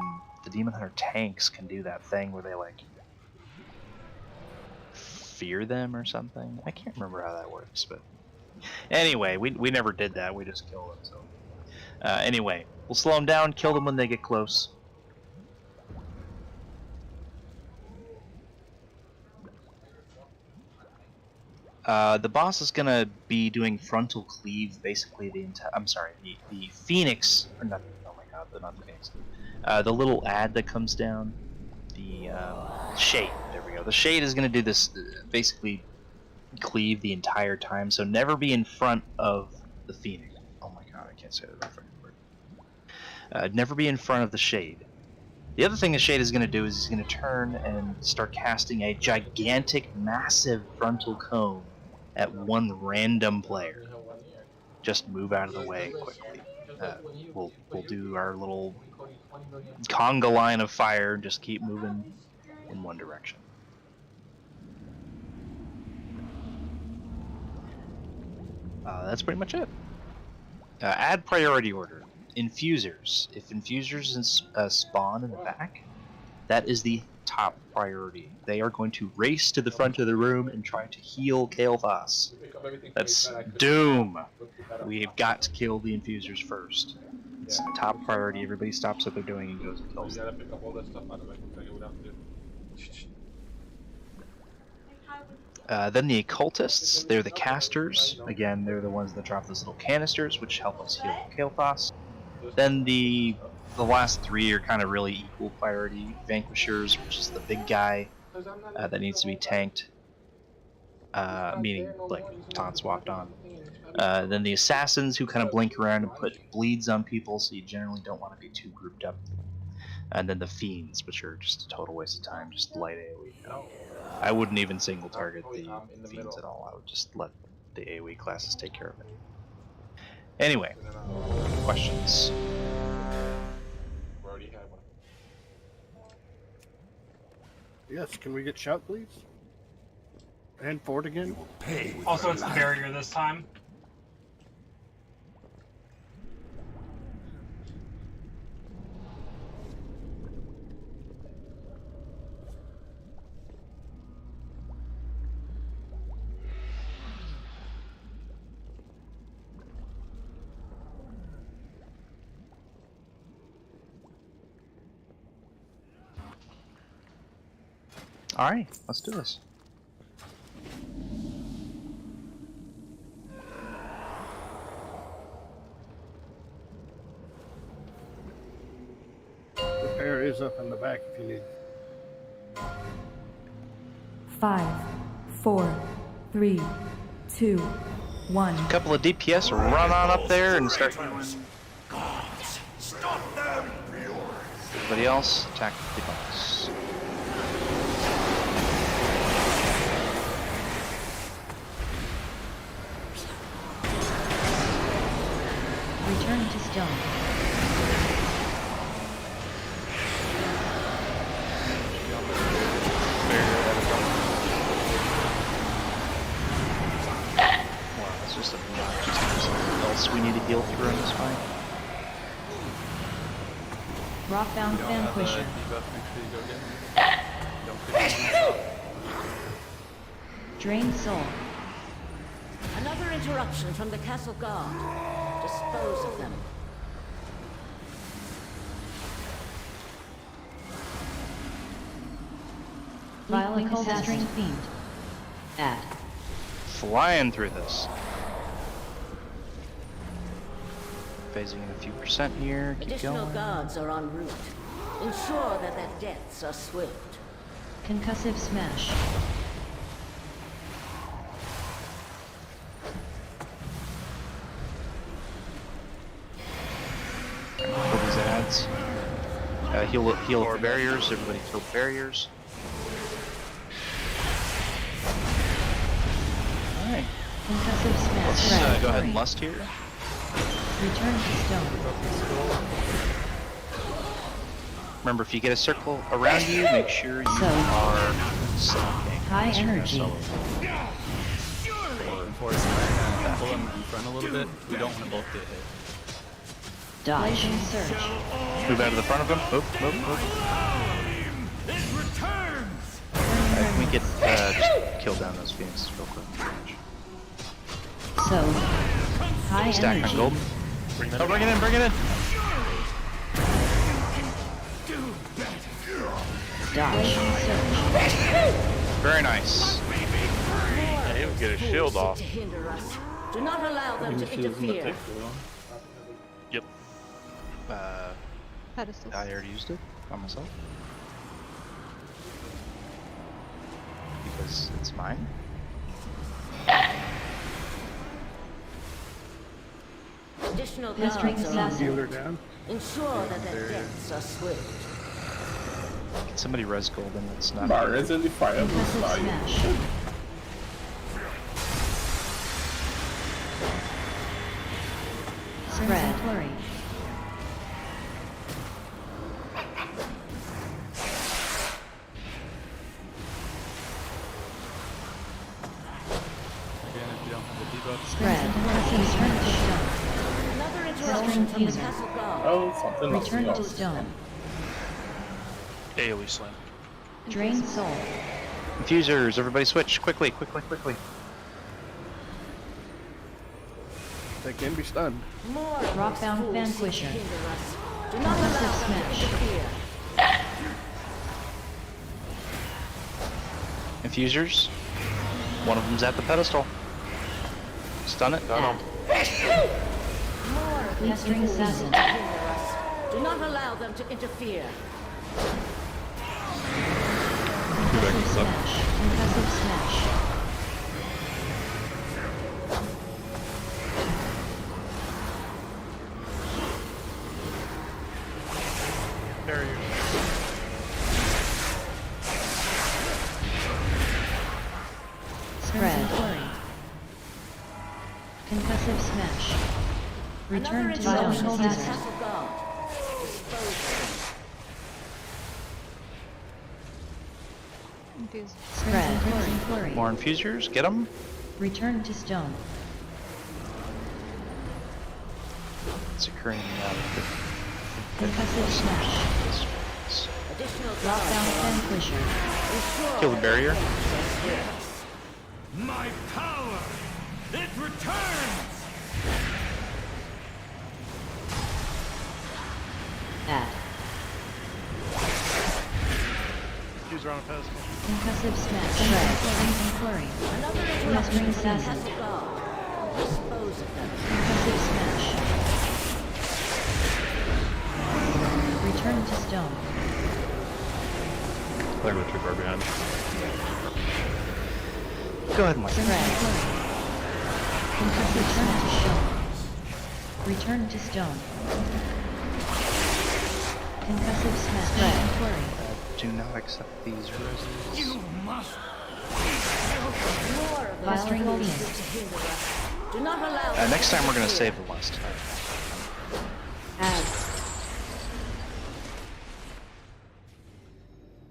The Demon Hunter tanks can do that thing where they, like... fear them or something. I can't remember how that works, but... Anyway, we never did that, we just killed them, so... anyway, we'll slow them down, kill them when they get close. The boss is gonna be doing frontal cleave, basically the entire. I'm sorry, the Phoenix, or not? Oh my God, not the Phoenix. The little ad that comes down, the shade. There we go. The shade is gonna do this, basically cleave the entire time. So never be in front of the Phoenix. Oh my God, I can't say that word. Never be in front of the shade. The other thing the shade is going to do is he's going to turn and start casting a gigantic, massive frontal cone at one random player. Just move out of the way quickly. We'll do our little conga line of fire and just keep moving in one direction. That's pretty much it. Add priority order. Infusers. If infusers spawn in the back, that is the top priority. They are going to race to the front of the room and try to heal Kael'thas. That's doom. We've got to kill the infusers first. It's the top priority. Everybody stops what they're doing and goes and kills them. Then the occultists, they're the casters. Again, they're the ones that drop those little canisters, which help us heal Kael'thas. Then the last three are kind of really equal priority. Vanquishers, which is the big guy that needs to be tanked, meaning like taunt swapped on. Then the assassins, who kind of blink around and put bleeds on people, so you generally don't want to be too grouped up. And then the fiends, which are just a total waste of time, just light AoE. I wouldn't even single target the fiends at all. I would just let the AoE classes take care of it. Anyway, questions? Yes, can we get shout, please? And Ford again? Also, it's a barrier this time. Alright, let's do this. The pair is up in the back if you need. 5, 4, 3, 2, 1. A couple of DPS run on up there and start doing. Stop them! Everybody else, attack the boss. Return to stone. Wow, that's just obnoxious. Something else we need to heal through in this fight. Rockbound Vanquisher. Drain soul. Another interruption from the castle guard. Dispose of them. Violent Cultistring Fiend. Add. Flying through this. Phasing in a few percent here. Keep Additional going. guards are en route. Ensure that their deaths are swift. Concussive Smash. Kill these ads. Heal our barriers. Everybody kill barriers. Alright. Concussive Smash. Let's go ahead and lust here. Return to stone. Remember, if you get a circle around you, make sure you are stalking. High energy. Enforcement. Pull them in front a little bit. We don't want to both get hit. Dodge and surge. Move out of the front of them. Move. Can we get just kill down those phoenixes real quick? So, high Stack energy. on gold. Bring it in. Dodge and surge. Very nice. get his shield seek off. to hinder us. Do not allow them to interfere. Yep. Pedestals. I already used it by myself. Because it's mine. Additional Mastering guards are assassin. on deck. Ensure that their deaths are swift. Can somebody res golden that's not Bar is in the fire. Impressive smash. Spread. Flurry. Again, if you don't have the debuff, Spread. Pressing strength to stone. Another interruption from the User. castle guard. Oh, something else. Return to stone. AoE slam. Drain soul. Infusers, everybody switch quickly, quickly, quickly. They can be stunned. More of Drop these down fools seek to Vanquisher. hinder us. Do not allow Concussive them to smash. interfere. Infusers. One of them's at the pedestal. Stun it. More of these Mastering fools seek assassin. to hinder us. Do not allow them to interfere. Concussive smash. Concussive smash. Barrier. Spread. Concussive smash. Return to Another stone. interruption from the User. castle guard. Dispose of Infuse. Spread. Crimson flurry. More infusers. Get them. Return to stone. It's occurring now. Concussive smash. additional Drop guards down are on deck. Vanquisher. Ensure Kill the that barrier. their deaths are swift. My power! It returns! Add. Infuser on a pedestal. Concussive smash. Spread. Crimson flurry. Another Mastering interruption from the assassin. castle guard. Dispose of them. Concussive smash. Return to stone. Playing with too far behind. Go ahead, Mike. Spread. Concussive smash. Return to stone. Concussive smash. Spread. Flurry. Do not accept these roses. You must More of those Fostering fools Alien. seek to hinder us. Do not allow them Next to time we're gonna interfere. save the lust. Add.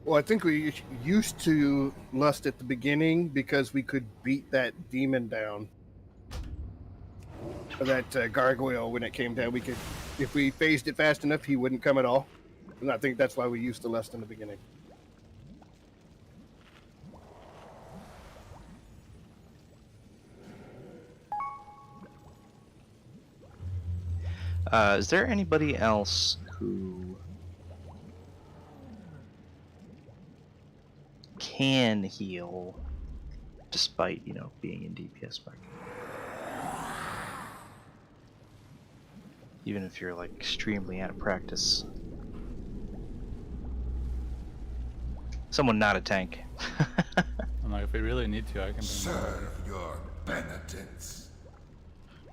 Well, I think we used to lust at the beginning because we could beat that demon down. Or that gargoyle when it came down. We could, if we phased it fast enough, he wouldn't come at all. And I think that's why we used to lust in the beginning. Is there anybody else who can heal despite, you know, being in DPS spec? Even if you're like extremely out of practice. Someone not a tank. I'm like, if we really need to, I can bring Serve your penitence.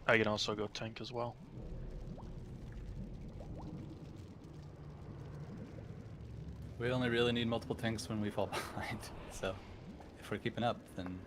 I can also go tank as well. We only really need multiple tanks when we fall behind. So, if we're keeping up, then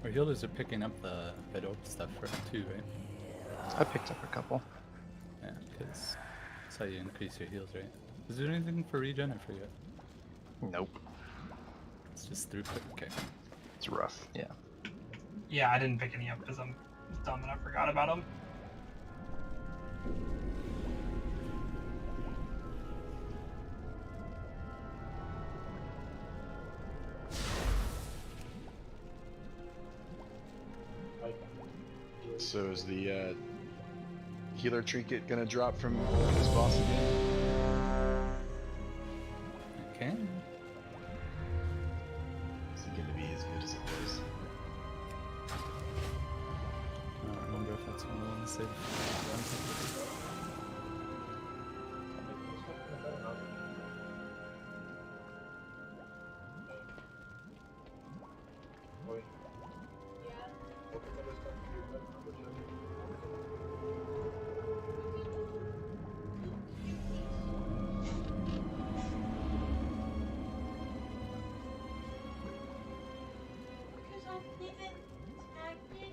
Our healers are picking up the bed orb stuff for it too, right? I picked up a couple. Yeah, because that's how you increase your heals, right? Is there anything for regen? I forget. Nope. It's just throughput. Okay. It's rough. Yeah. Yeah, I didn't pick any up because I'm dumb and I forgot about them. So is the healer trinket gonna drop from this boss again? Okay. Is it gonna be as good as it was? I don't remember if that's one of the ones they.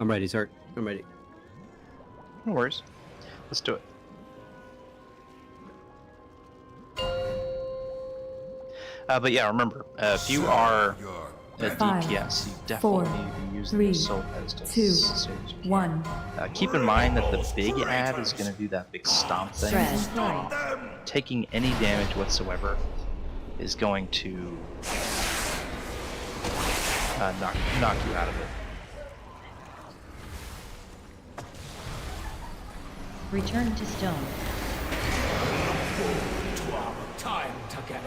I'm ready, sir. I'm ready. No worries. Let's do it. But yeah, remember, if you are a DPS, you definitely need to be using the soul pedestal. 2, 1. Keep in mind that the big ad is going to do that big stomp thing. Taking any damage whatsoever is going to knock you out of it. Return to stone. To our time together.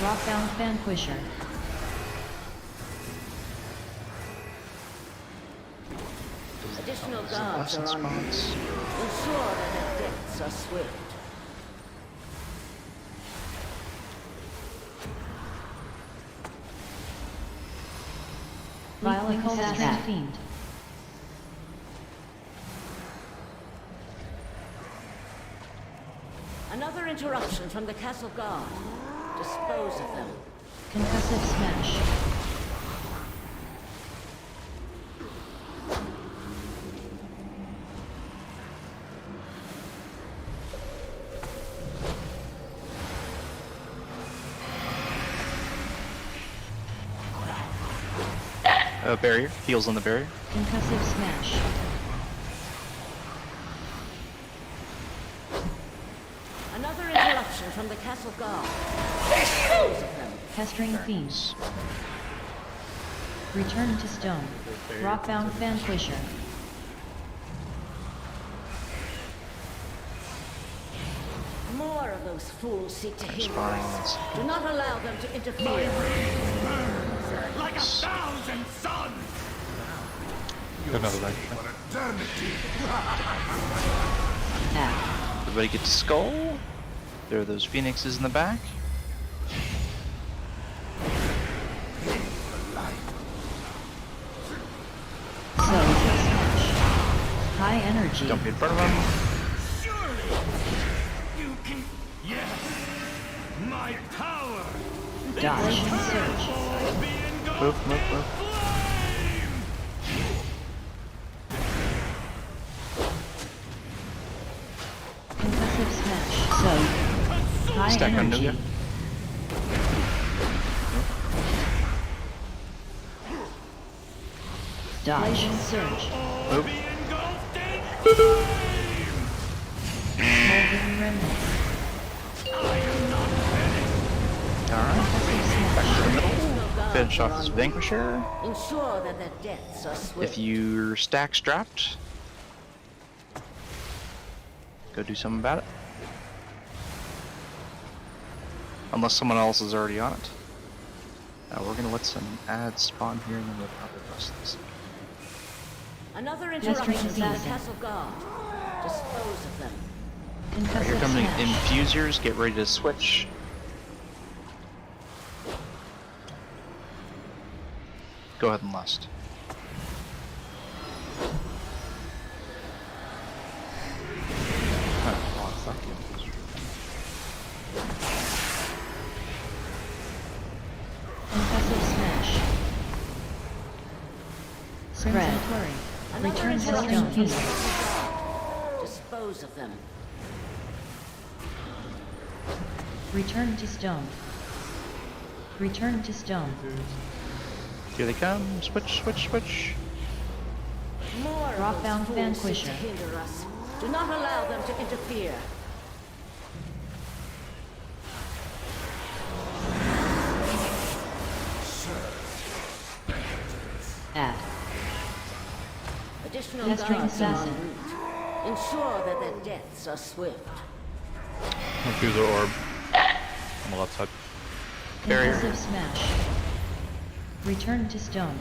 Rockbound Vanquisher. Additional guards are on hand. Ensure that their deaths are swift. Violent Castrated Fiend. Another interruption from the castle guard. Dispose of them. Concussive Smash. Barrier. Heals on the barrier. Concussive Smash. Another interruption from the castle guard. Dispose of them. Pestering Fiend. Return to stone. Rockbound Vanquisher. More of those fools seek to hinder us. Do not allow them to interfere. Like 1,000 suns! Another right. Everybody get to skull. There are those phoenixes in the back. High energy. Don't be in front of them. You can... Yes! My power! Dodge and surge. Move. Concussive Smash. So, high Stack on energy. Nuga. Dodge and surge. Move. Smoldering remnants. Alright. Back to the middle. Finish off this Vanquisher. Ensure that their deaths are swift. If your stack's dropped, go do something about it. Unless someone else is already on it. Now we're gonna let some ads spawn here and then we'll probably bust this. Another interruption from the castle guard. Dispose of them. Alright, here come the infusers. Get ready to switch. Go ahead and lust. Return to stone. Dispose of them. Return to stone. Return to stone. Here they come. Switch, switch, switch. More Rockbound of those fools seek to Vanquisher. hinder us. Do not allow them to interfere. Add. Additional Pestering guards are en assassin. route. Ensure that their deaths are swift. Confuser orb. On the left side. Concussive smash. Return to stone.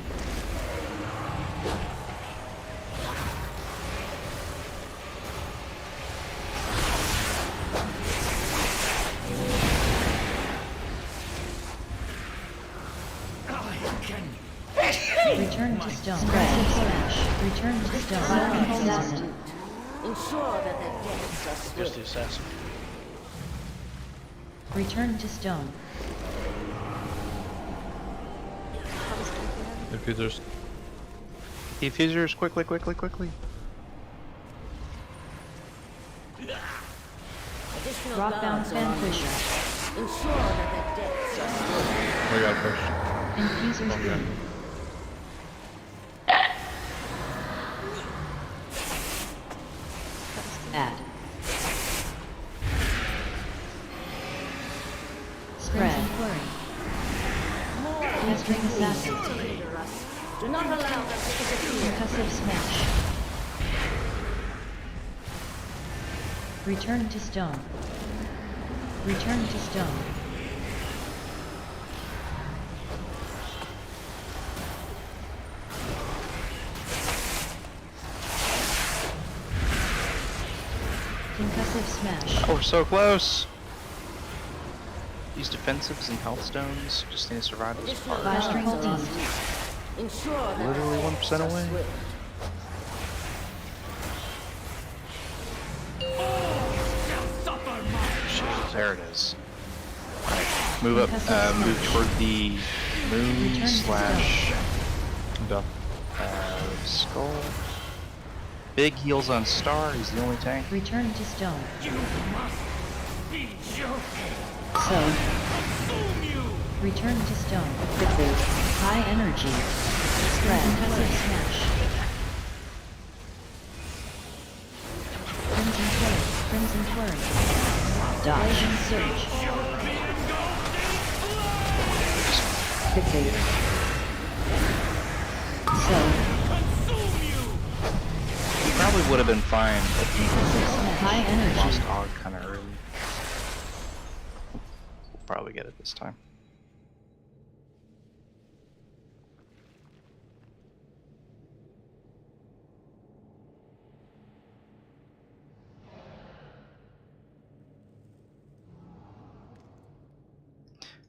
Return to stone. Concussive smash. Return to stone. Violent assassin. Ensure that their deaths are Just swift. the assassin. Return to stone. Diffusers. Diffusers, quickly, quickly, quickly. Additional Rockbound guards are en route. Vanquisher. Ensure that their deaths are swift. We got push. Infuser's Okay. Boom. Add. Spread. Pestering assassin. Hinder us. Do not allow them to interfere. Concussive smash. Return to stone. Return to stone. Concussive smash. Oh, we're so close. These defensives and health stones just need to survive this Additional part. guards Violent are en beast. route. Ensure that Literally their 1% deaths are away. swift. There it is. Alright, move up, move toward the moon slash Done. skull. Big heals on Star, he's the only tank. Return to stone. You must be joking. So. Return to stone. High energy. Spread. Concussive smash. Crimson flurry. Crimson flurry. Dodge and surge. Fixate. So. Probably would have been fine, but High energy. lost Og kind of early. We'll probably get it this time.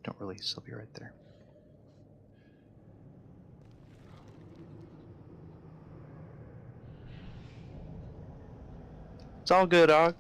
Don't release, I'll be right there. It's all good, Og.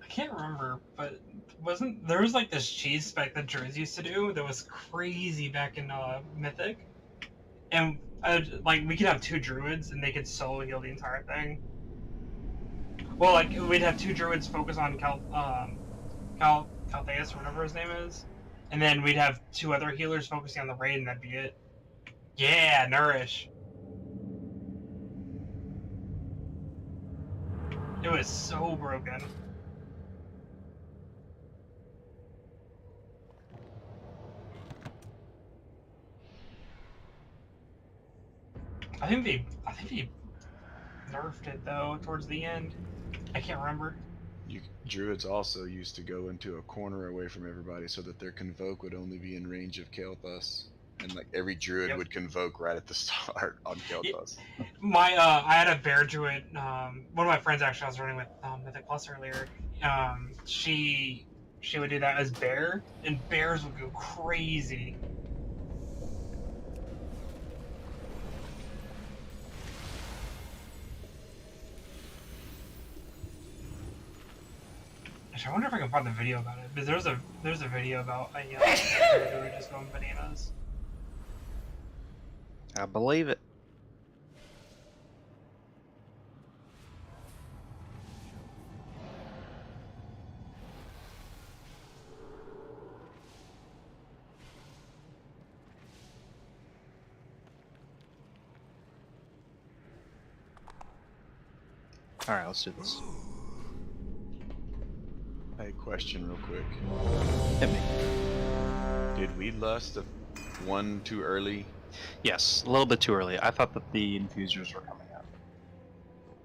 I can't remember, but wasn't there was like this cheese spec that Druids used to do that was crazy back in Mythic, and like we could have 2 Druids and they could solo heal the entire thing. Well, like we'd have 2 Druids focus on Caltheus or whatever his name is, and then we'd have 2 other healers focusing on the raid, and that'd be it. Yeah, nourish. It was so broken. I think they nerfed it though towards the end. I can't remember. Druids also used to go into a corner away from everybody so that their convoke would only be in range of Kael'thas. And like every druid would convoke right at the start on Kael'thas. My I had a bear druid. One of my friends actually I was running with Mythic Plus earlier. she would do that as bear, and bears would go crazy. Actually, I wonder if I can find the video about it. Because there's a video about a bear who were just going bananas. I believe it. Alright, let's do this. I have a question real quick. Hit me. Did we lust one too early? Yes, a little bit too early. I thought that the infusers were coming out.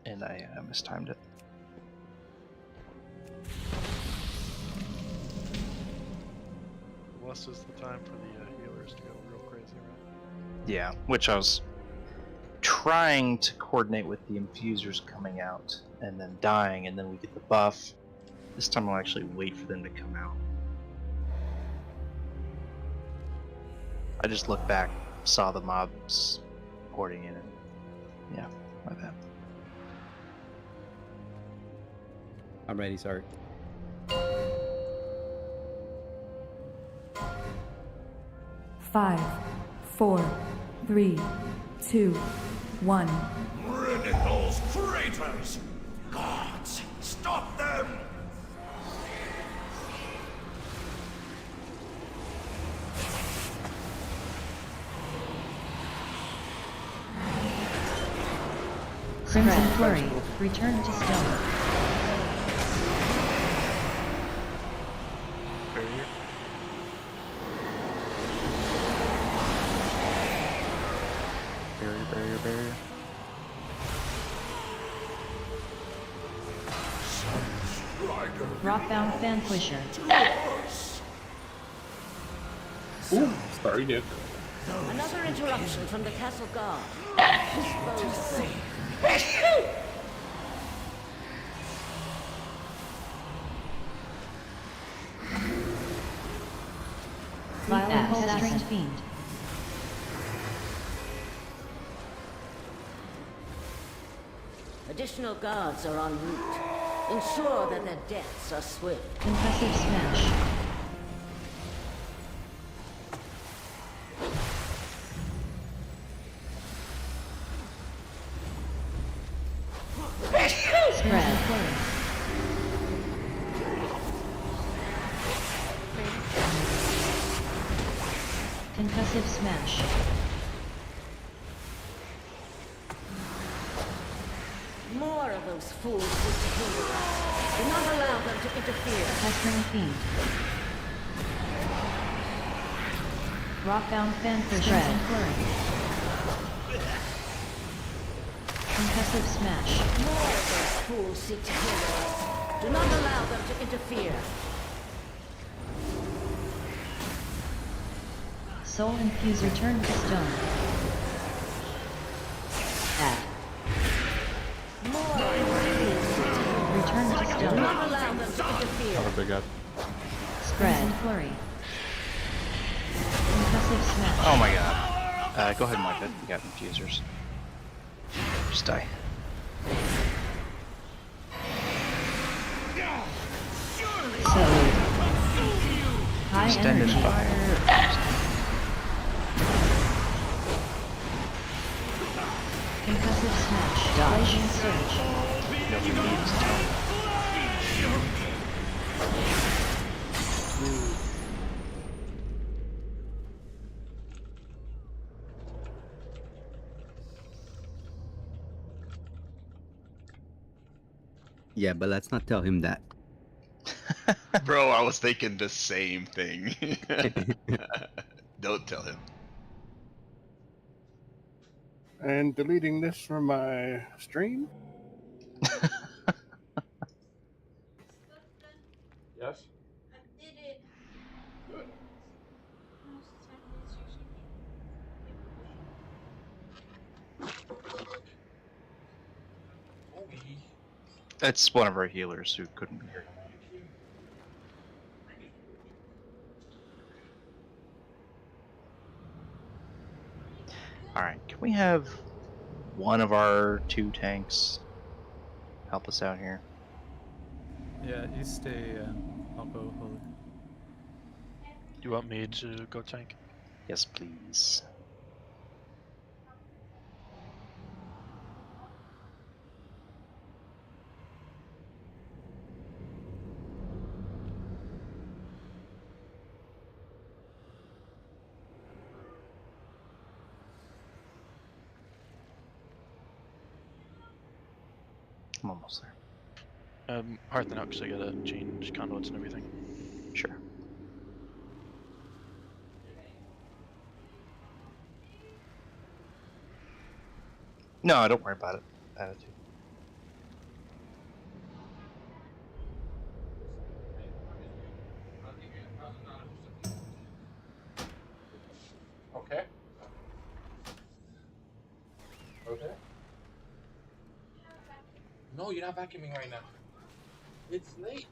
And I mistimed it. Lust is the time for the healers to go real crazy, right? Yeah, which I was trying to coordinate with the infusers coming out and then dying, and then we get the buff. This time I'll actually wait for them to come out. I just looked back, saw the mobs hoarding in, and yeah, my bad. I'm ready, Sark. 5, 4, 3, 2, 1. Rid of those traitors! Gods, stop them! Crimson Flurry, return to stone. Barrier. Barrier. Rockbound Fan Pusher. Ooh, sorry, dude. Another interruption from the castle guard. Violent Strange Fiend. Additional guards are en route. Ensure that their deaths are swift. Concussive Smash. Spread. Concussive Smash. More of those fools with the kingdom. Do not allow them to interfere. Pestering Fiend. Rockbound Fan Pusher. Concussive Smash. More of those fools seek to hinder us. Do not allow them to interfere. Soul Infuser turn to stone. Add. Return to Do stone. not allow them to interfere. Have a big up. Spread. Flurry. Concussive Smash. Oh my god. Go ahead and wipe it. We got infusers. Just die. So. High Extended energy. fire. Concussive Smash. Blazing Surge. Nobody needs tone. Yeah, but let's not tell him that. Bro, I was thinking the same thing. Don't tell him. And deleting this from my stream. Yes? It's one of our healers who couldn't be here. Alright, can we have one of our 2 tanks help us out here? Yeah, you stay. I'll go holy. You want me to go tank? Yes, please. I'm almost there. Hearthen out because I gotta change conduits and everything. Sure. No, don't worry about it. Attitude. Okay. Okay. No, you're not vacuuming right now. It's late.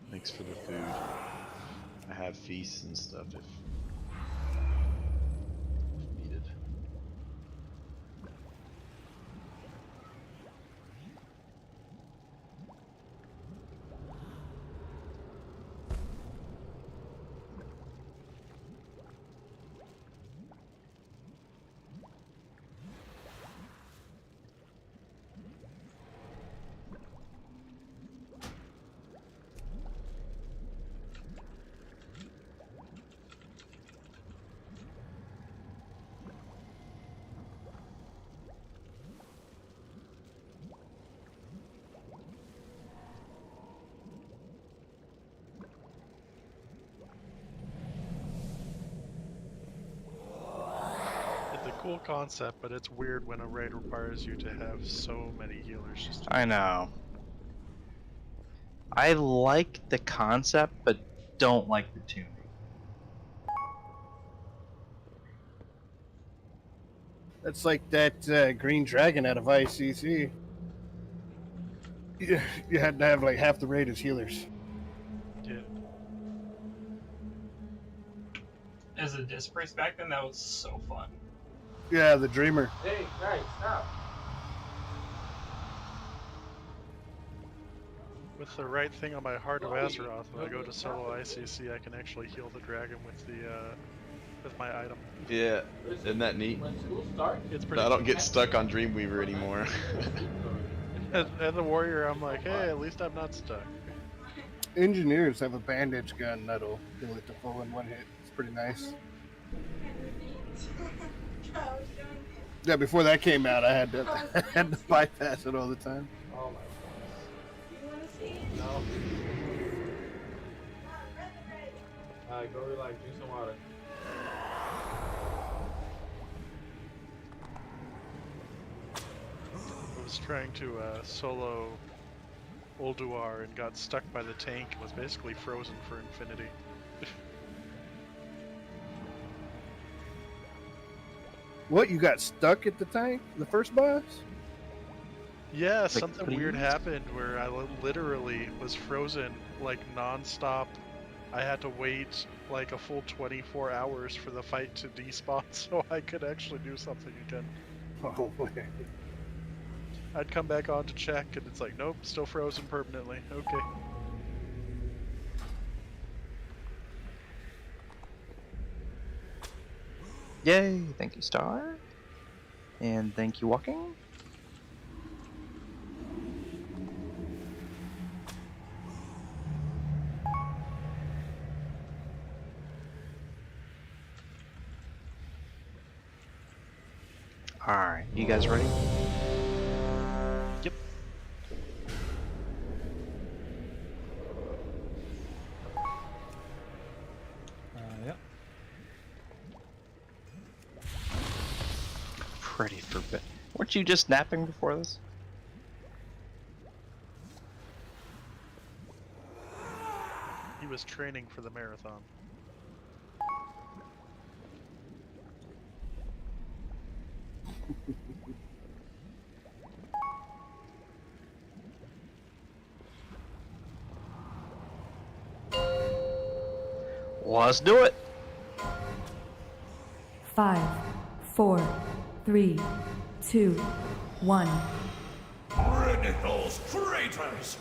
Thanks for the food. I have feasts and stuff if needed. It's a cool concept, but it's weird when a raid requires you to have so many healers. Just I know. I like the concept, but don't like the tuning. That's like that green dragon out of ICC. You had to have like half the raid as healers. Yeah. As a disc race back then, that was so fun. Yeah, the Dreamer. Hey, guys, stop. With the right thing on my Heart of Azeroth, when I go to solo ICC, I can actually heal the dragon with the with my item. Yeah, isn't that neat? When school starts, It's pretty. I don't get stuck on Dreamweaver anymore. As the warrior, I'm like, hey, at least I'm not stuck. Engineers have a bandage gun that'll heal it to full in one hit. It's pretty nice. Yeah, before that came out, I had to bypass it all the time. oh my goodness. No. Alright, go relax, drink some water. I was trying to solo Ulduar and got stuck by the tank and was basically frozen for infinity. What, you got stuck at the tank? The first boss? Yeah, something weird happened where I literally was frozen like non-stop. I had to wait like a full 24 hours for the fight to despawn so I could actually do something again. Oh, man. I'd come back on to check and it's like, nope, still frozen permanently. Okay. Yay! Thank you, Star. And thank you, Walking. Alright, you guys ready? Yep. Yep. Pretty forbidden. Weren't you just napping before this? He was training for the marathon. Let's do it. 5, 4, 3, 2, 1. Ridicles, traitors!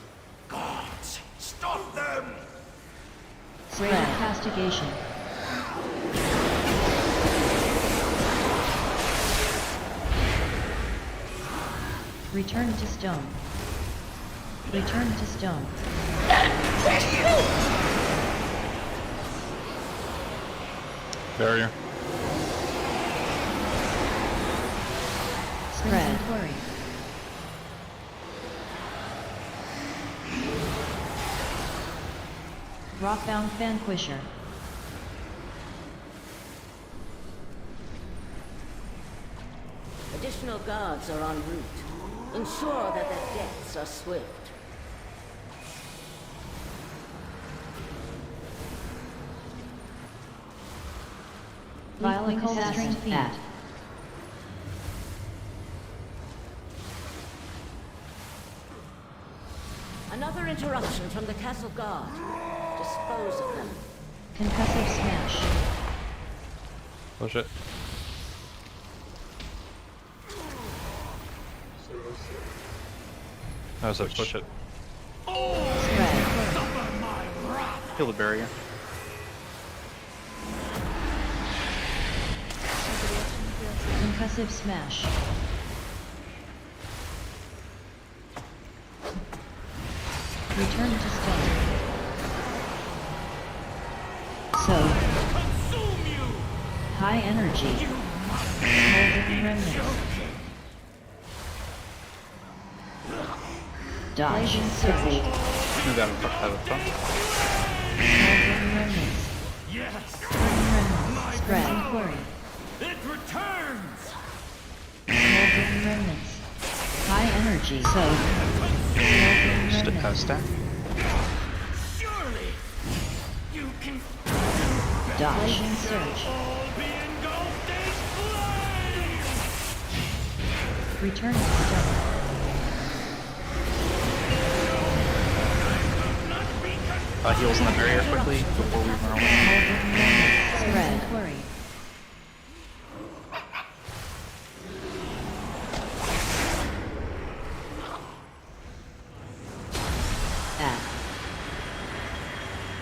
Gods, stop them! Great castigation. Return to stone. Return to stone. Barrier. Spread. Rockbound Vanquisher. Additional guards are en route. Ensure that their deaths are swift. Violent Assassin Fiend. Another interruption from the castle guard. Dispose of them. Concussive Smash. Push it. I said push it. Kill the barrier. Concussive Smash. Return to stone. So. High energy. Molding remnants. Dodge. Surge. Move out of front. Molding remnants. Yes! Remnants. Spread. Flurry. It returns! Molding remnants. High energy. So. Molding remnants. Stack. Surely you can Dodge and surge. all be engulfed in flame! Return to stone. Heals on the barrier quickly before we run away. Spread. Flurry.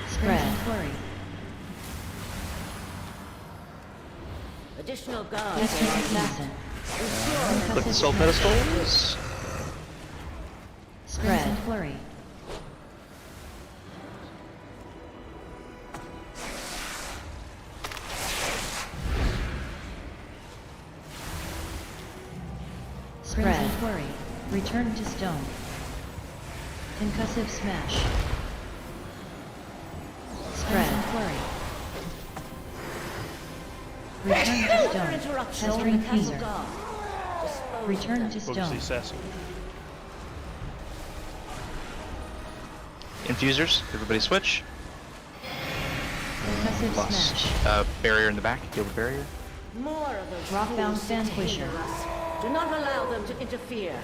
Spread. Flurry. Additional guards Destiny are en route. Assassin. Click the soul pedestals. Spread. Flurry. Spread. Flurry. Return to stone. Concussive Smash. Spread. Flurry. Return to Another stone. interruption from Pestering the castle Teaser. guard. Dispose Return of to them. Focus the stone. assassin. Infusers. Everybody switch. Concussive Lost. Smash. Barrier in the back. Kill the barrier. More of those Rockbound fools seem to Vanquisher. hinder us. Do not allow them to interfere.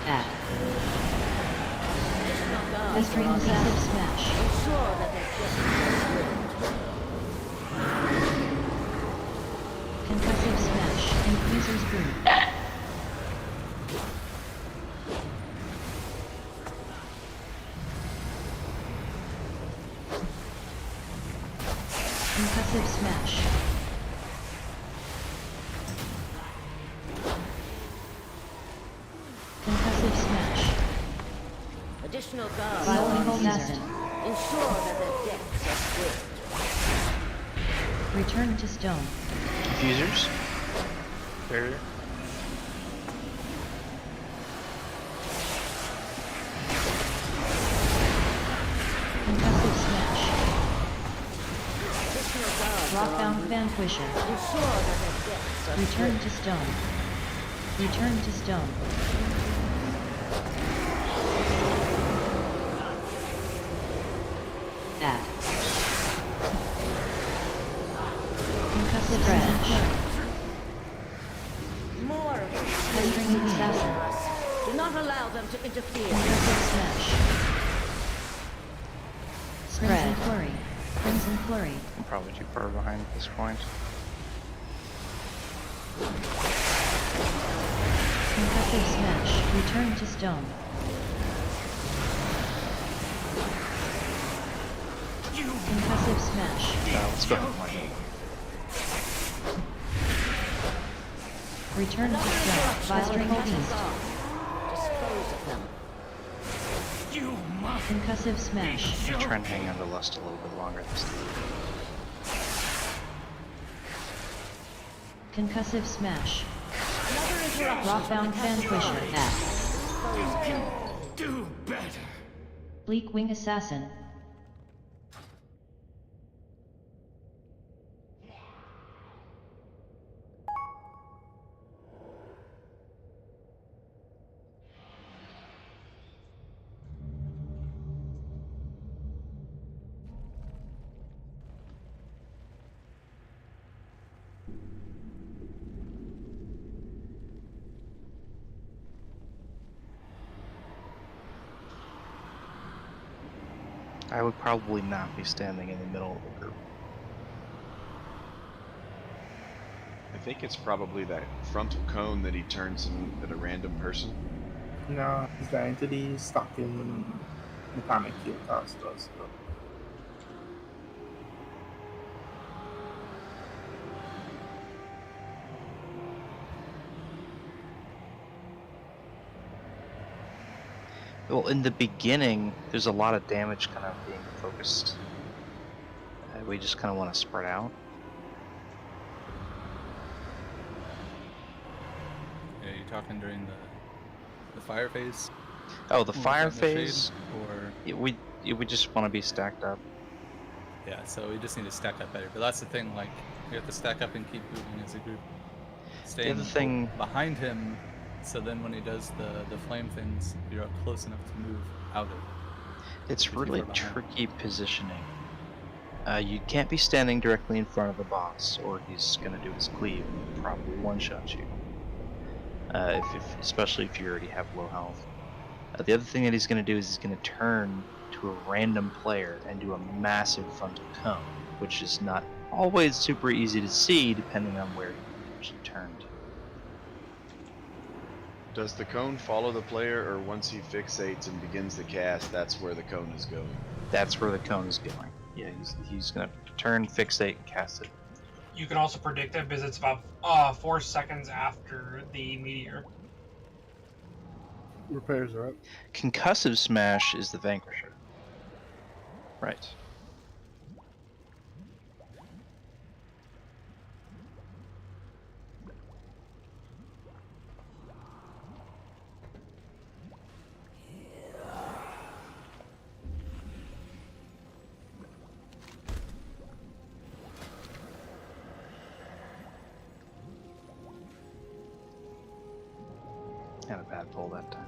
Add. Additional guards Pestering are en route. Concussive Smash. Ensure that their deaths are swift. Concussive Smash. Infuser's Boom. Concussive Smash. Concussive Smash. Additional guards Violent are en route. Assassin. Ensure that their deaths are swift. Return to stone. Infusers. Barrier. Concussive Smash. Additional guards are en Rockbound route. Vanquisher. Ensure that their deaths are Return swift. to stone. Return to stone. Add. Concussive Smash. More of those Pestering Assassin. not allow them to interfere. Concussive smash. Crimson flurry. Crimson flurry. I'm probably too far behind at this point. Concussive smash. Return to stone. Concussive smash. Let's go ahead, Michael. Return to stone. Violent beast. Dispose of them. Concussive smash. I'm gonna try and hang on to Lust a little bit longer this time. Concussive smash. Another interruption. Rockbound vanquisher. Do better. Bleak wing assassin. I would probably not be standing in the middle of the group. I think it's probably that frontal cone that he turns in at a random person. No, he's going to be stuck in the panic kill caster. So. Well, in the beginning, there's a lot of damage kind of being focused. We just kind of want to spread out. Yeah, you talking during the fire phase? Oh, the fire Like the shade, phase? or We just want to be stacked up. yeah, so we just need to stack up better. But that's the thing, like we have to stack up and keep moving as a group. Staying other thing- behind him, so then when he does the flame things, you're up close enough to move out of it. It's Keep really her behind. tricky positioning. You can't be standing directly in front of the boss, or he's going to do his cleave and probably one-shot you. Especially if you already have low health. The other thing that he's going to do is he's going to turn to a random player and do a massive frontal cone, which is not always super easy to see depending on where he actually turned. Does the cone follow the player, or once he fixates and begins the cast, that's where the cone is going? That's where the cone is going. Yeah, he's going to turn, fixate, and cast it. You can also predict it because it's about 4 seconds after the meteor. Repairs are up. Concussive Smash is the Vanquisher. Right. Had a bad pull that time.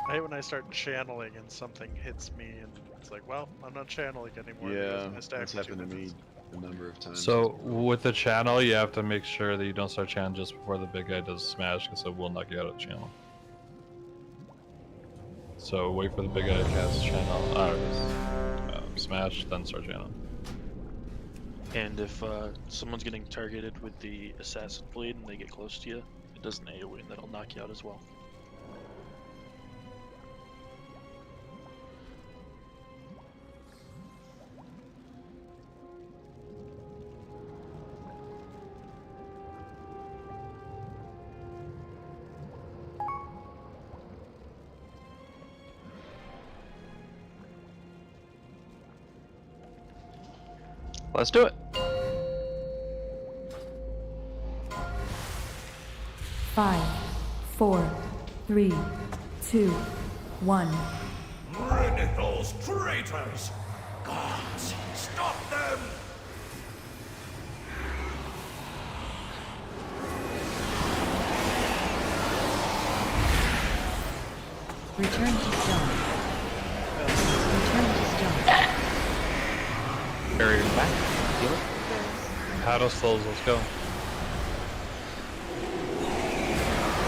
I hate when I start channeling and something hits me and it's like, well, I'm not channeling anymore. Yeah, because I stacked that's happened to 2 me minutes. a number of times. So with the channel, you have to make sure that you don't start channeling just before the big guy does smash, because it will knock you out of the channel. So wait for the big guy to cast channel, smash, then start channeling. And if someone's getting targeted with the assassin blade and they get close to you, it does an AoE and that'll knock you out as well. Let's do it. 5, 4, 3, 2, 1. Renegals, traitors! Gods, stop them! Return to stone. Return to stone. Barrier back. Heal it. Pedestals, let's go.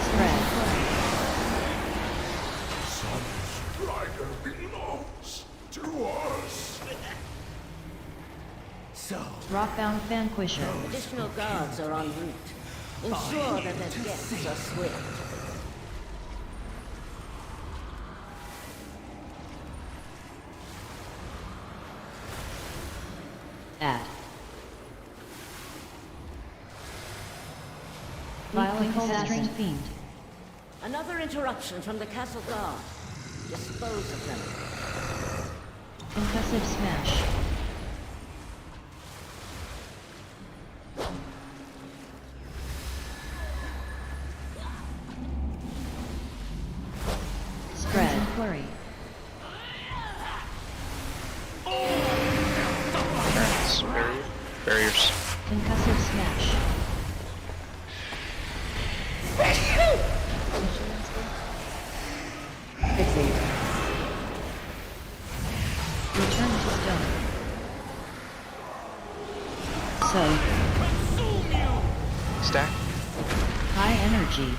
Spread. Strider belongs to us. So, Rockbound Vanquisher. Additional guards are en route. Ensure that their deaths are swift. Add. Violent Coldstream Fiend. Another interruption from the castle guard. Dispose of them. Concussive Smash. Spread. Flurry. Barriers. Concussive Smash. Return to stone. So. Stack. High energy.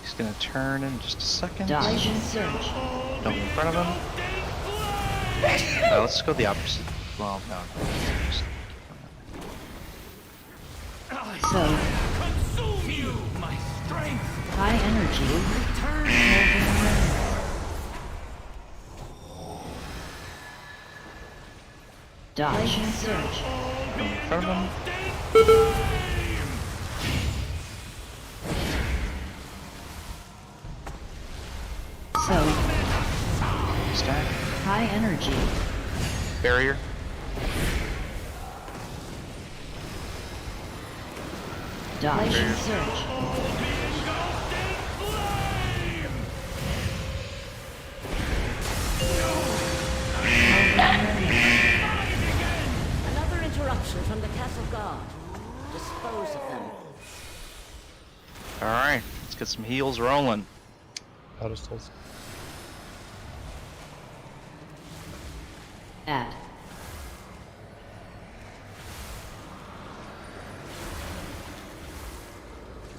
He's gonna turn in just a second. Dodge and surge. Don't in front of him. Let's go the opposite. Well, no. So. consume you, my strength. High energy. Return. Dodge and surge. Don't in front of him. So. Stack. High energy. Barrier. Dodge and surge. Another interruption from the castle guard. Dispose of them. Alright, let's get some heals rolling. Pedestals. Add.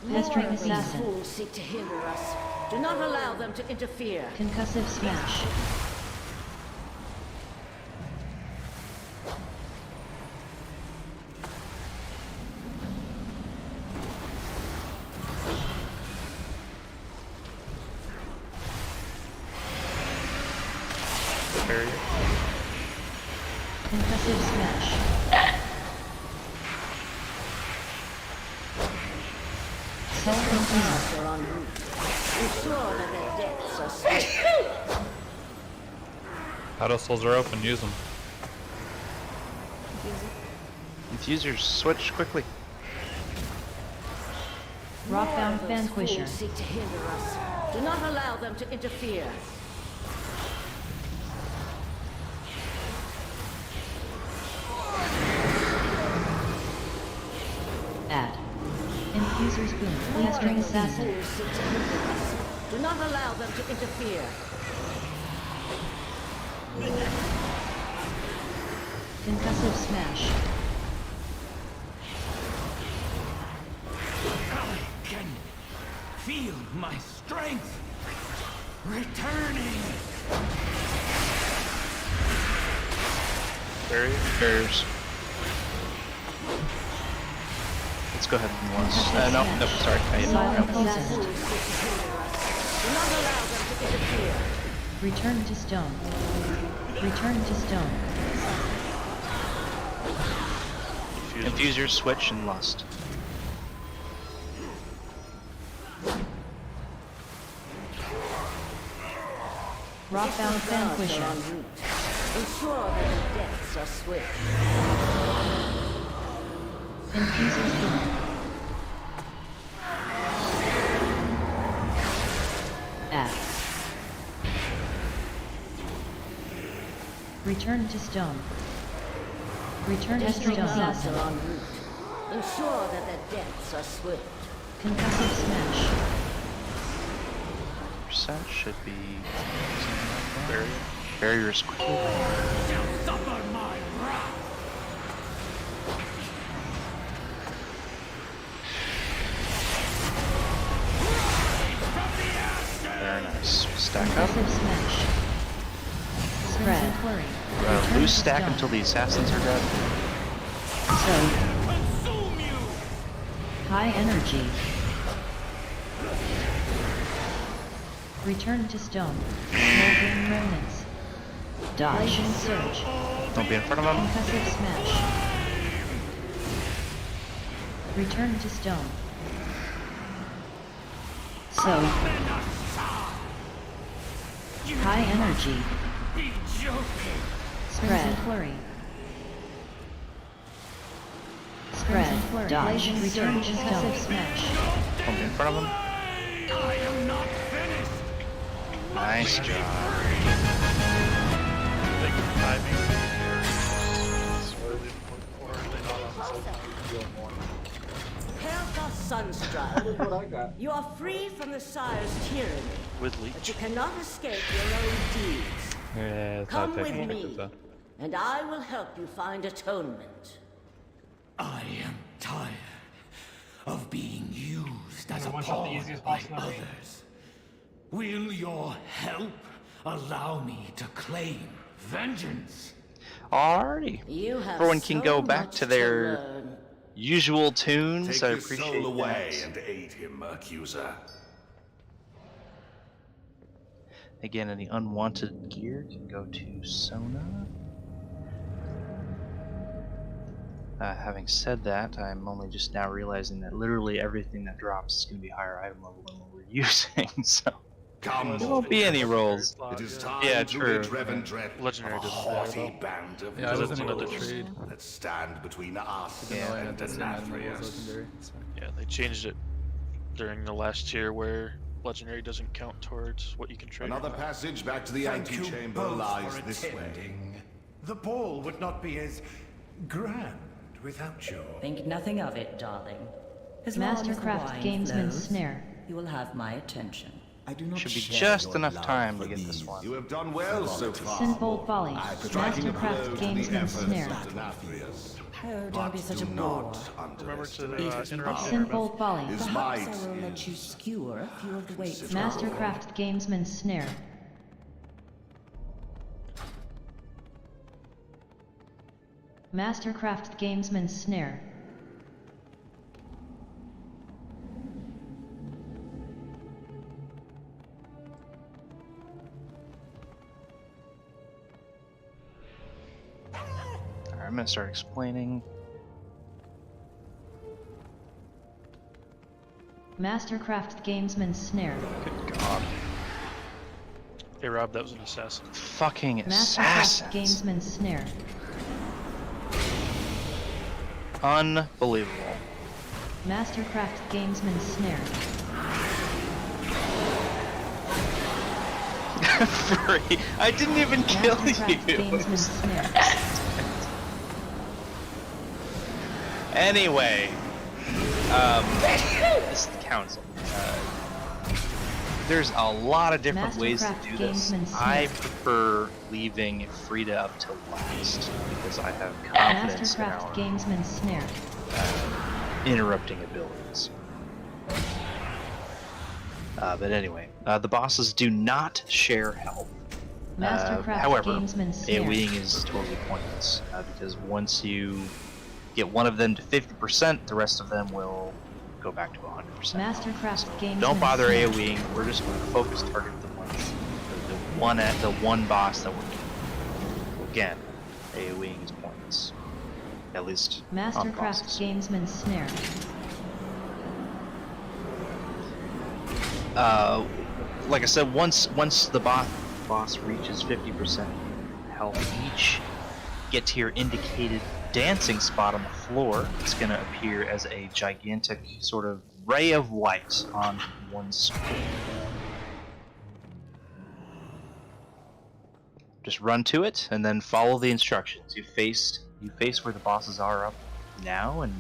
Pestering More of these Assassin. fools seek to hinder us. Do not allow them to interfere. Concussive Smash. Barrier. Concussive Smash. Guards are en route. Ensure that their deaths are swift. Pedestals are open, use them. Infusers, switch quickly. Rockbound Those Vanquisher. fools seek to hinder us. Do not allow them to interfere. Add. Infuser's Boom. Pestering Assassin. Fools seek to hinder us. Do not allow them to interfere. Concussive Smash. I can feel my strength returning. Barriers. Let's go ahead and once. No, sorry. Silent Fools Potent. seek to hinder us. Do not allow them to interfere. Return to stone. Return to stone. Infusers, switch, and lust. Rockbound Additional guards are Vanquisher. en route. Ensure that their deaths are swift. Infuser's Boom. Add. Return to stone. Return to Additional stone. guards Assassin. are en route. Ensure that their deaths are swift. Concussive Smash. Percent should be barrier. Barriers quickly. Suffer my wrath. Very nice. Stack up. Concussive smash. Spread. Flurry. Loose stack until the assassins are dead. So. High energy. Return to stone. Smoldering remnants. Dodge. Blazing surge. Don't be in front of them. Concussive smash. Return to stone. So. High energy. Spread. Flurry. Spread. Dodge. Return to stone. Smash. Don't be in front of them. I am not finished. Nice job. Thank you for timing. Or are they not on the same? Helga Sunstrike. You are free from the Sire's tyranny, With Leech. but you cannot escape your own deeds. Yeah, it's Come not with taking me, and I will help you find atonement. I am tired of being used as a one shot the pawn easiest by boss in the game. others. Will your help allow me to claim vengeance? Alrighty. You have Everyone can so go back much to their learn. usual tunes. Take I your appreciate soul away that. and aid him, accuser. Again, any unwanted gear can go to Sona. Having said that, I'm only just now realizing that literally everything that drops is going to be higher item level than what we're using, so Come, there won't be any rolls. It is time Yeah, to true. rid Revendreth Legendary of a doesn't matter, haughty though. band of Yeah, it doesn't another nobles trade. that stand between us Yeah, and the Nathrius. Yeah, they changed it during the last tier where legendary doesn't count towards what you can trade. Another passage back to the Thank you antechamber both lies for this way. attending. The ball would not be as grand without you. Think nothing of it, darling. As long as the Mastercraft wine Gamesman flows, Snare. you will have my attention. I do not Should be share just your enough love time for to get this these. one. You have done well so far. Sinful Folly. Striking a blow Mastercraft to the Gamesman efforts Snare. of the Nathrius. Oh, But don't be such do a bore. not Remember to underestimate interrupt his Sinful power. Folly. His Perhaps might I will let you is skewer a few of the weights. Mastercraft Gamesman Snare. Mastercraft Gamesman Snare. Alright, I'm gonna start explaining. Mastercraft Gamesman Snare. Good God. Hey Rob, that was an assassin. Fucking Mastercraft assassins. Gamesman Snare. Unbelievable. Mastercraft Gamesman Snare. Free. I didn't even kill Mastercraft you. Gamesman Snare. Anyway, this is the council. There's a lot of different ways to do this. Gamesman Snare. I prefer leaving Frida up till last because I have confidence in Mastercraft our Gamesman Snare. interrupting abilities. But anyway, the bosses do not share health. Mastercraft However, Gamesman Snare. AoEing is totally pointless because once you get one of them to 50%, the rest of them will go back to 100%. Mastercraft Gamesman Don't bother Snare. AoEing. We're just going to focus target the one boss that we're doing. Again, AoEing is pointless. At least on Mastercraft bosses. Gamesman Snare. Like I said, once the boss reaches 50% health each, get to your indicated dancing spot on the floor, it's going to appear as a gigantic sort of ray of light on one screen. Just run to it and then follow the instructions. You face where the bosses are up now and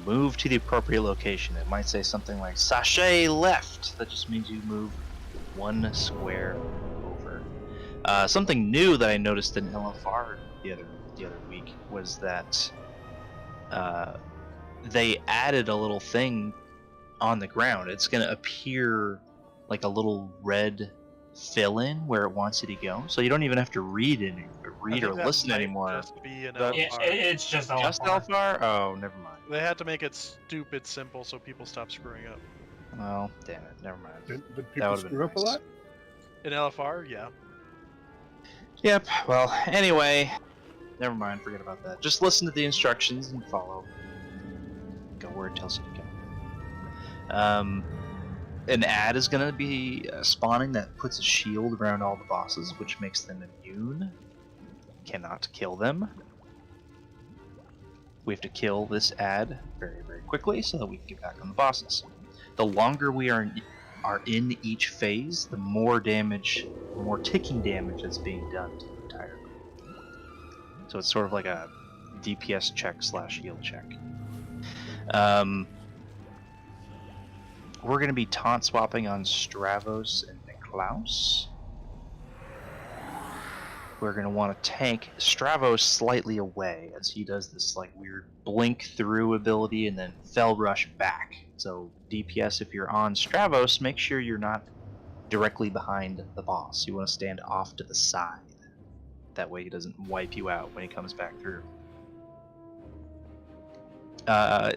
move to the appropriate location. It might say something like sachet left. That just means you move one square over. Something new that I noticed in LFR the other week was that they added a little thing on the ground. It's going to appear like a little red fill-in where it wants you to go, so you don't even have to read or listen anymore. Just be an Yeah, LFR. it's just LFR. Just LFR? Oh, never mind. They had to make it stupid simple so people stop screwing up. Well, damn it, never mind. Did That people would've been screw up a nice. lot? In LFR, yeah. Yep, well, anyway, never mind, forget about that. Just listen to the instructions and follow. Go where it tells you to go. An ad is going to be spawning that puts a shield around all the bosses, which makes them immune. Cannot kill them. We have to kill this ad very, very quickly so that we can get back on the bosses. The longer we are in each phase, the more damage, the more ticking damage that's being done to the entire group. So it's sort of like a DPS check / heal check. We're going to be taunt swapping on Stravos and Niklaus. We're going to want to tank Stravos slightly away as he does this like weird blink through ability and then fell rush back. So DPS, if you're on Stravos, make sure you're not directly behind the boss. You want to stand off to the side. That way he doesn't wipe you out when he comes back through.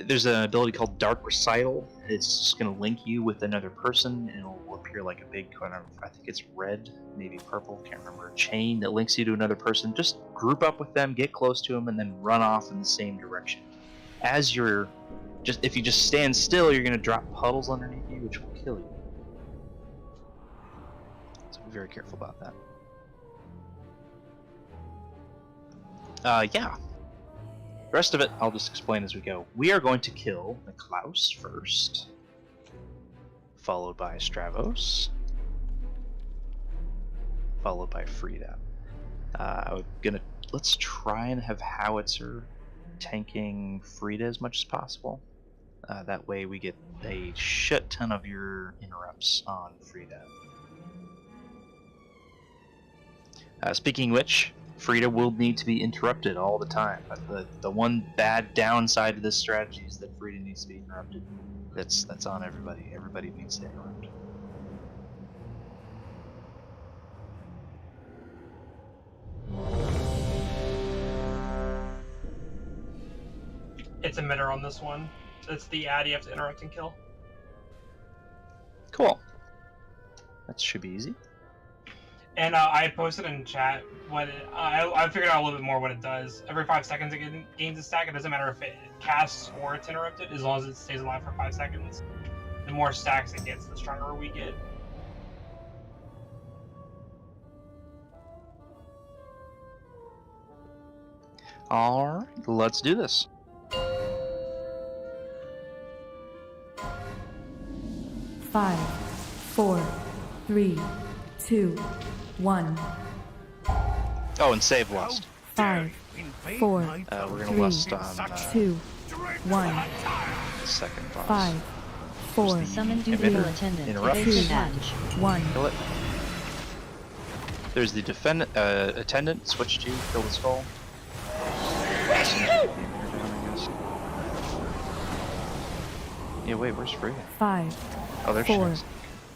There's an ability called Dark Recital. It's just going to link you with another person, and it'll appear like a big kind of, I think it's red, maybe purple, can't remember, chain that links you to another person. Just group up with them, get close to them, and then run off in the same direction. As you're, if you just stand still, you're going to drop puddles underneath you, which will kill you. So be very careful about that. Yeah. The rest of it, I'll just explain as we go. We are going to kill Niklaus first, followed by Stravos, followed by Frida. Let's try and have Howitzer tanking Frida as much as possible. That way we get a shit ton of your interrupts on Frida. Speaking of which, Frida will need to be interrupted all the time. The one bad downside to this strategy is that Frida needs to be interrupted. That's on everybody. Everybody needs to interrupt. It's emitter on this one. It's the ad you have to interrupt and kill. Cool. That should be easy. And I posted in chat what I figured out a little bit more what it does. Every 5 seconds it gains a stack. It doesn't matter if it casts or it's interrupted, as long as it stays alive for 5 seconds. The more stacks it gets, the stronger we get. Alright, let's do this. Five, 4, 3, 2, 1. Oh, and save lust. 5, 4, We're gonna 3, lust on 2, 1. the second boss. 5, 4, Summon emitter. dutiful attendant. Interrupt. Evasive 2, lunge. 1. Kill it. There's the attendant. Switch to kill the skull. Yeah, wait, where's Frida? 5, Oh, there she 4, is.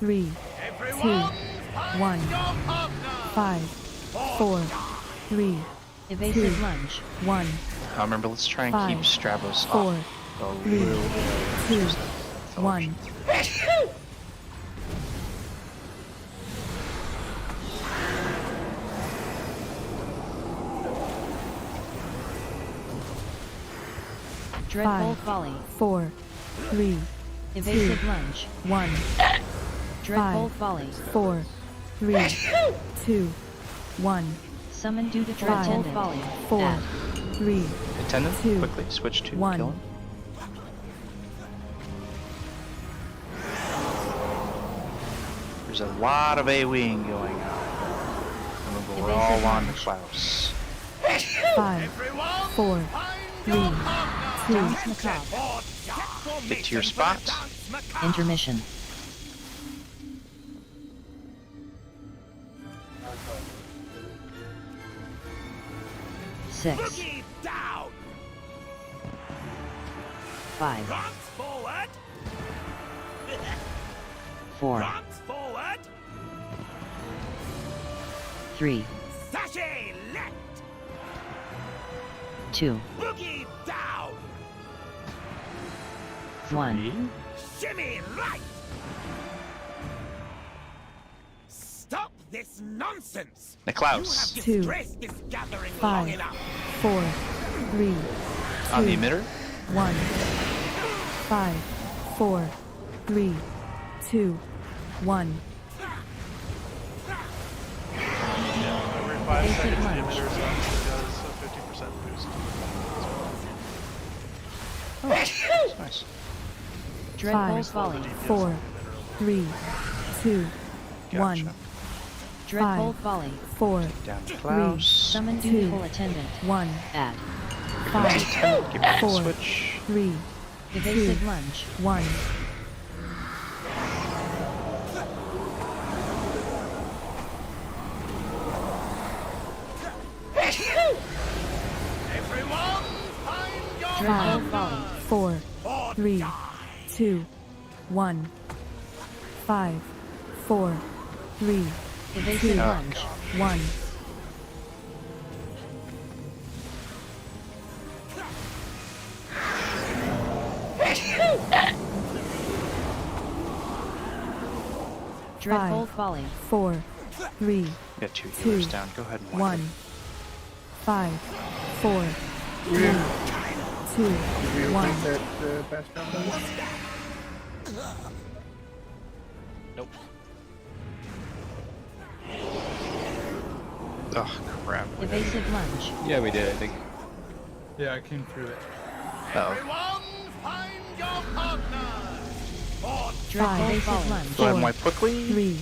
3, 2, 1. 5, 4, 3, Evasive 2, lunge. 1. Remember, let's try and 5, keep Stravos 4, off. A 3, little bit. 2, 1. Dreadbolt 5, volley. 4, 3, Evasive 2, lunge. 1. Dreadbolt 5, volley. 4, 3, 2, 1. Summon dutiful 5, attendant. Volley. 4, Add. 3, Attendant, 2, quickly switch to 1. kill him. There's a lot of AoEing going on. Remember, we're all on the Klaus. 5, 4, 3, 2, Dance macabre. Get to your spot. Intermission. 6, Boogie down. 5, Prompt forward. 4, Prompt forward. 3, Sashay left. 2, Boogie down. 1. Shimmy right. Stop this nonsense. Niklaus. You have 2, disgraced this gathering long 5, enough. 4, 3, On the 2, emitter? 1. 5, 4, 3, 2, 1. Every 5 Basic seconds, the lunge. emitter actually does a 50% boost. Oh, that's nice. Dreadbolt 5, volley. 4, 3, 2, 1. Gotcha. Dreadbolt 5, volley. 4, Down to 3, Klaus. Summon 2, dutiful attendant. 1. Add. 5, Give me the 4, switch. 3, 2, Evasive lunge. 1. Everyone, find your Dreadbolt partner. volley. 4, 3, 2, 1. 5, 4, 3, Evasive 2, lunge. 1. Dreadbolt 5, volley. 4, 3, Got 2 2, healers down. Go ahead and wipe 1. it. 5, 4, 3, 2, Did you 1. think that pass down does? Nope. Oh, crap. Evasive lunge. Yeah, we did, I think. Yeah, I came through it. Uh-oh. Everyone, find your partner. Dreadbolt Five, volley. Go ahead and wipe quickly. 3,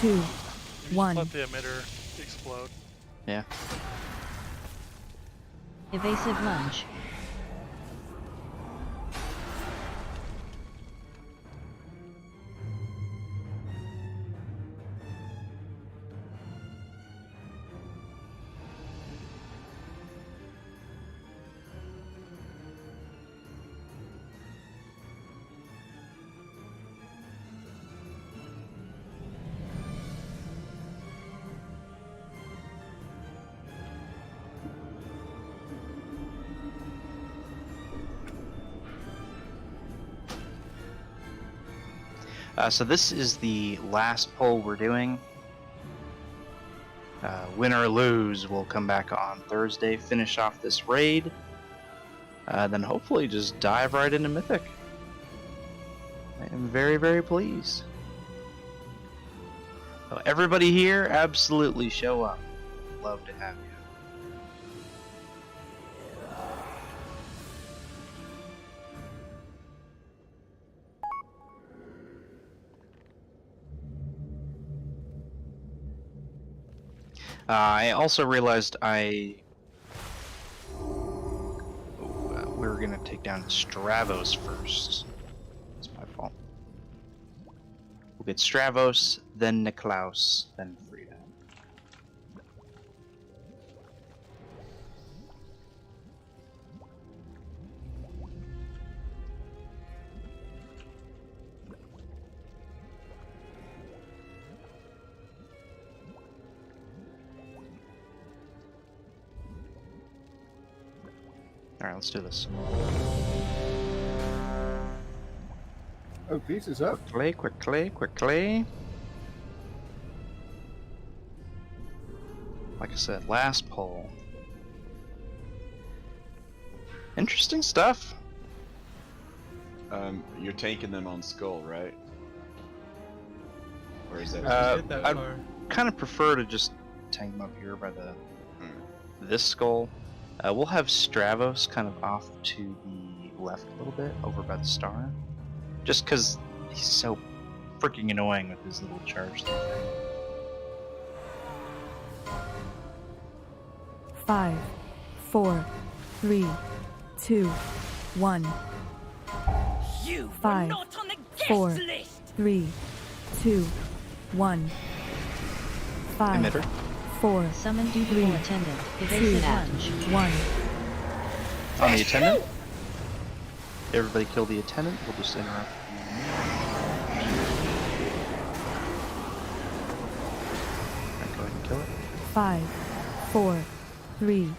2, You just 1. let the emitter explode. Yeah. Evasive lunge. So this is the last poll we're doing. Win or lose, we'll come back on Thursday, finish off this raid, then hopefully just dive right into Mythic. I am very, very pleased. So everybody here, absolutely show up. Love to have you. I also realized we were gonna take down Stravos first. It's my fault. We'll get Stravos, then Niklaus, then Frida. Alright, let's do this. Oh, peace is up. Quickly. Like I said, last poll. Interesting stuff. You're taking them on Skull, right? Or is that? I'd kind of prefer to just tank them up here by the this skull. We'll have Stravos kind of off to the left a little bit, over by the star. Just because he's so freaking annoying with his little charge thing. 5, 4, 3, 2, 1. You 5, 4, 3, 2, 1. 5, Emitter. 4, Summon dutiful attendant. 2, Evasive lunge. 1. On the attendant. Everybody kill the attendant. We'll just interrupt. Alright, go ahead and kill it. 5, 4, 3,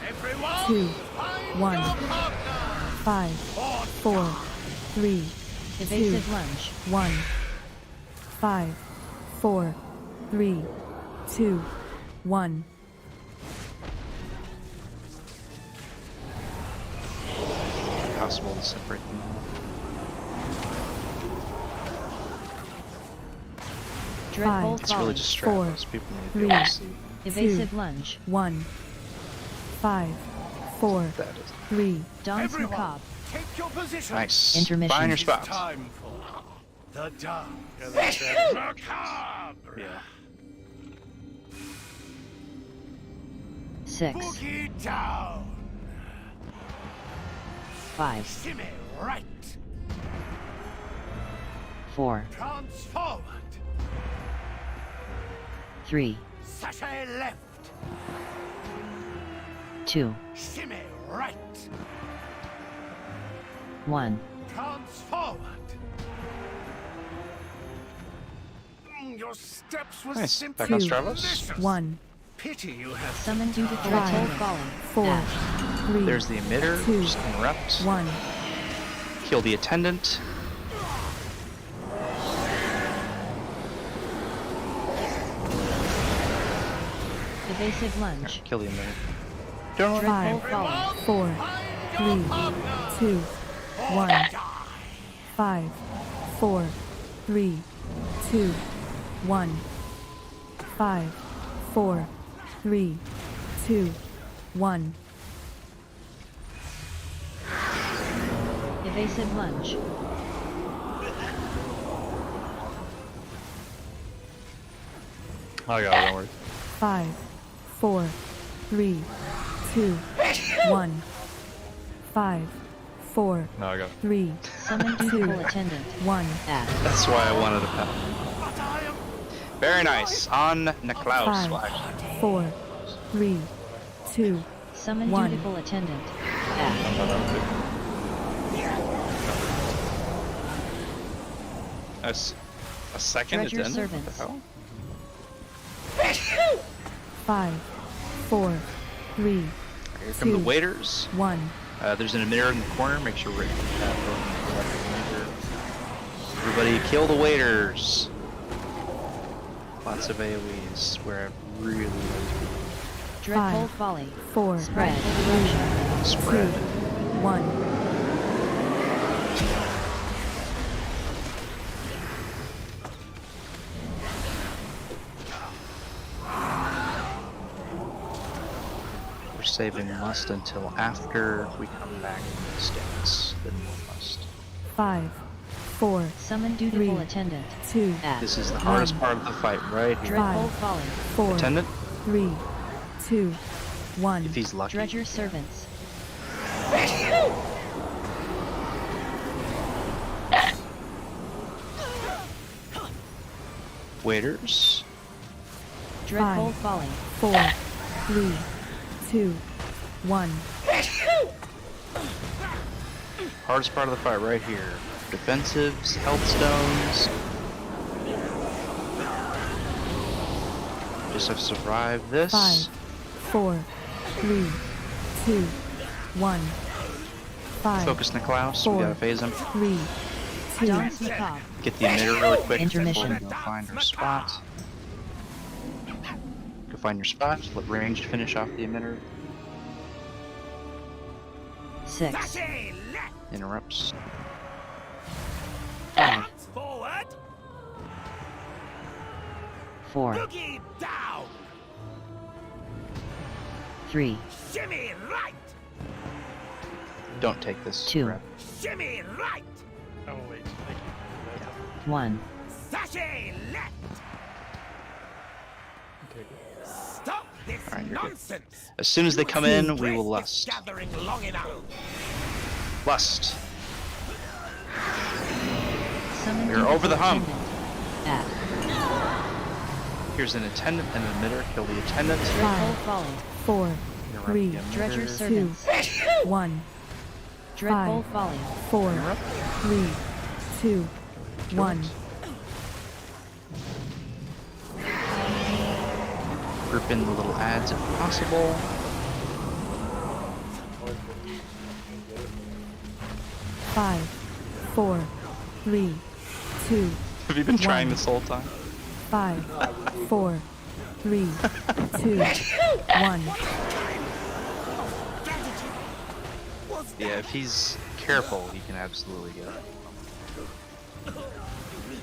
2, 1. 5, 4, 3, Evasive 2, lunge. 1. 5, 4, 3, 2, 1. Impossible to separate them all. Dreadbolt It's really volley. just 4, strapless. People need to be able to see. Evasive 2, lunge. 1. 5, 4, That is 3, Dance macabre. Take your position. nice. Intermission. Find your It's spots. time for the dance. Yeah, that's right. Macabre. Yeah. 6, Boogie down. 5, Shimmy right. 4, Prance forward. 3, Sashay left. 2, Shimmy right. 1. Prance forward. Your steps were Nice. simply Back on 2, Stravos. 1. Pity you have Summon dutiful Five, attendant. Volley. 4, Dash. 3, There's the emitter. 2, Just interrupt. 1. Kill the attendant. Evasive lunge. Kill the emitter. Don't worry. 5, Volley. 4, 3, 2, 1. 5, 4, 3, 2, 1. 5, 4, 3, 2, 1. Evasive lunge. I got it, don't worry. 5, 4, 3, 2, 1. 5, 4, No, I got it. 3, Summon 2, dutiful attendant. 1. Dash. That's why I wanted a pet. Very nice. On Niklaus. 5, 4, 3, 2, Summon 1. dutiful attendant. Dash. A second Dredger attendant? What the servants. hell? 5, 4, 3, Here come the 2, waiters. 1. There's an emitter in the corner. Make sure we're everybody kill the waiters. Lots of AoEs where I really like Dreadbolt 5, volley. 4, Spread. 3, spread. 2, 1. We're saving must until after we come back from the stance. Then we'll must. 5, 4, Summon dutiful 3, attendant. 2, Dash. This is the hardest part of the fight, right here. Dreadbolt volley. 4, Attendant, 3, 2, 1. if he's lucky. Dredger servants. Waiters. Dreadbolt volley. 4, 3, 2, 1. Hardest part of the fight right here. Defensives, health stones. Just have to survive this. 5, 4, 3, 2, 1. 5, Focus Niklaus. We 4, gotta phase him. 3, 2, Dance macabre. Get the emitter really quick Intermission. before we go find our spot. Go find your spot. Let ranged finish off the emitter. 6, Interrupts. 5, Forward. 4, Boogie down. 3, Shimmy right. Don't take this. 2, Rep. Shimmy right. Oh wait, thank you. 1. Sashay left. Stop this Alright, you're good. nonsense. As soon as they come in, we will Grace this lust. gathering long enough. Lust. Summon We're over the hump. attendant. Dash. Here's an attendant and an emitter. Kill the attendant. Dreadful Folly. 4, 3, Dredger 2, Servants. 1. Dreadful 5, Folly. 4, 3, 2, 1. Group in the little ads if possible. Five, 4, 3, 2. Have you been trying 1. this whole time? 5, 4, 3, 2, 1. Yeah, if he's careful, he can absolutely get it.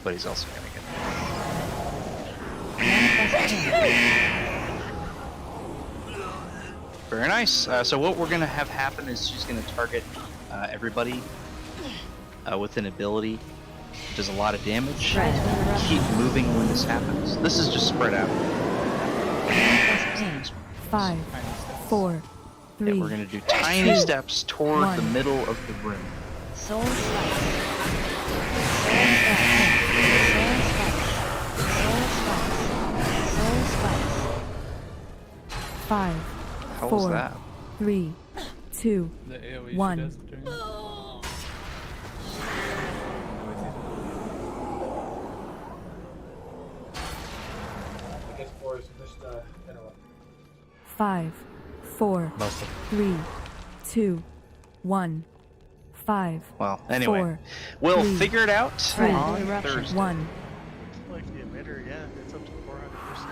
But he's also gonna get it. Very nice. So what we're gonna have happen is she's gonna target everybody with an ability, which does a lot of damage. Keep moving when this happens. This is just spread out. 5, 4, 3. Yeah, we're gonna do tiny 2, steps toward 1. the middle of the room. Soul Spikes. Soul Spikes. 5, How was 4, that? 3, 2, The AoE she 1. does during I guess Boris missed interrupt. 5, 4, 3, 2, 1. 5. Well, anyway, 4, we'll 3, figure it out 2, on Thursday. 1. Like the emitter, yeah, it's up to 400%.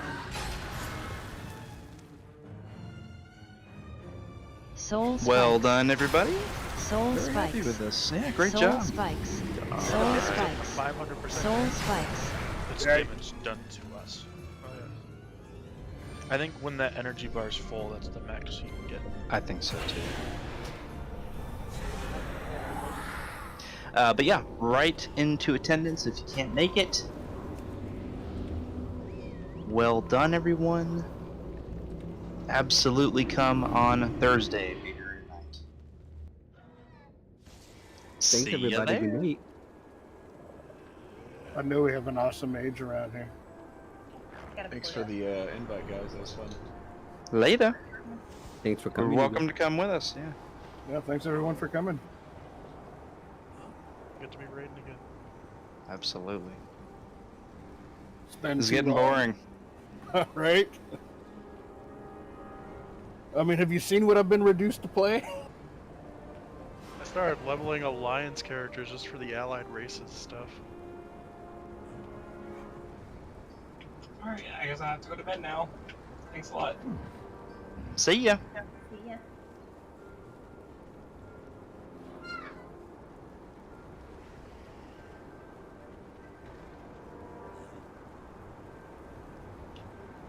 Soul Spikes. Well done, everybody. Soul Very Spikes. happy with this. Yeah, great Soul job. Spikes. Soul Spikes. 500%. Soul Spikes. It's Right. damage done to us. I think when that energy bar is full, that's the max you can get. I think so too. But yeah, right into attendance if you can't make it. Well done, everyone. Absolutely come on Thursday, Peter and night. Thanks everybody. Good night. I know we have an awesome mage around here. Thanks for the invite, guys. That was fun. Later. Thanks for You're coming. welcome to come with us. Yeah. Yeah, thanks everyone for coming. Get to be raiding again. Absolutely. It's been This is too getting long. boring. Right? I mean, have you seen what I've been reduced to play? I started leveling alliance characters just for the allied races stuff. Alright, I guess I have to go to bed now. Thanks a lot. See ya.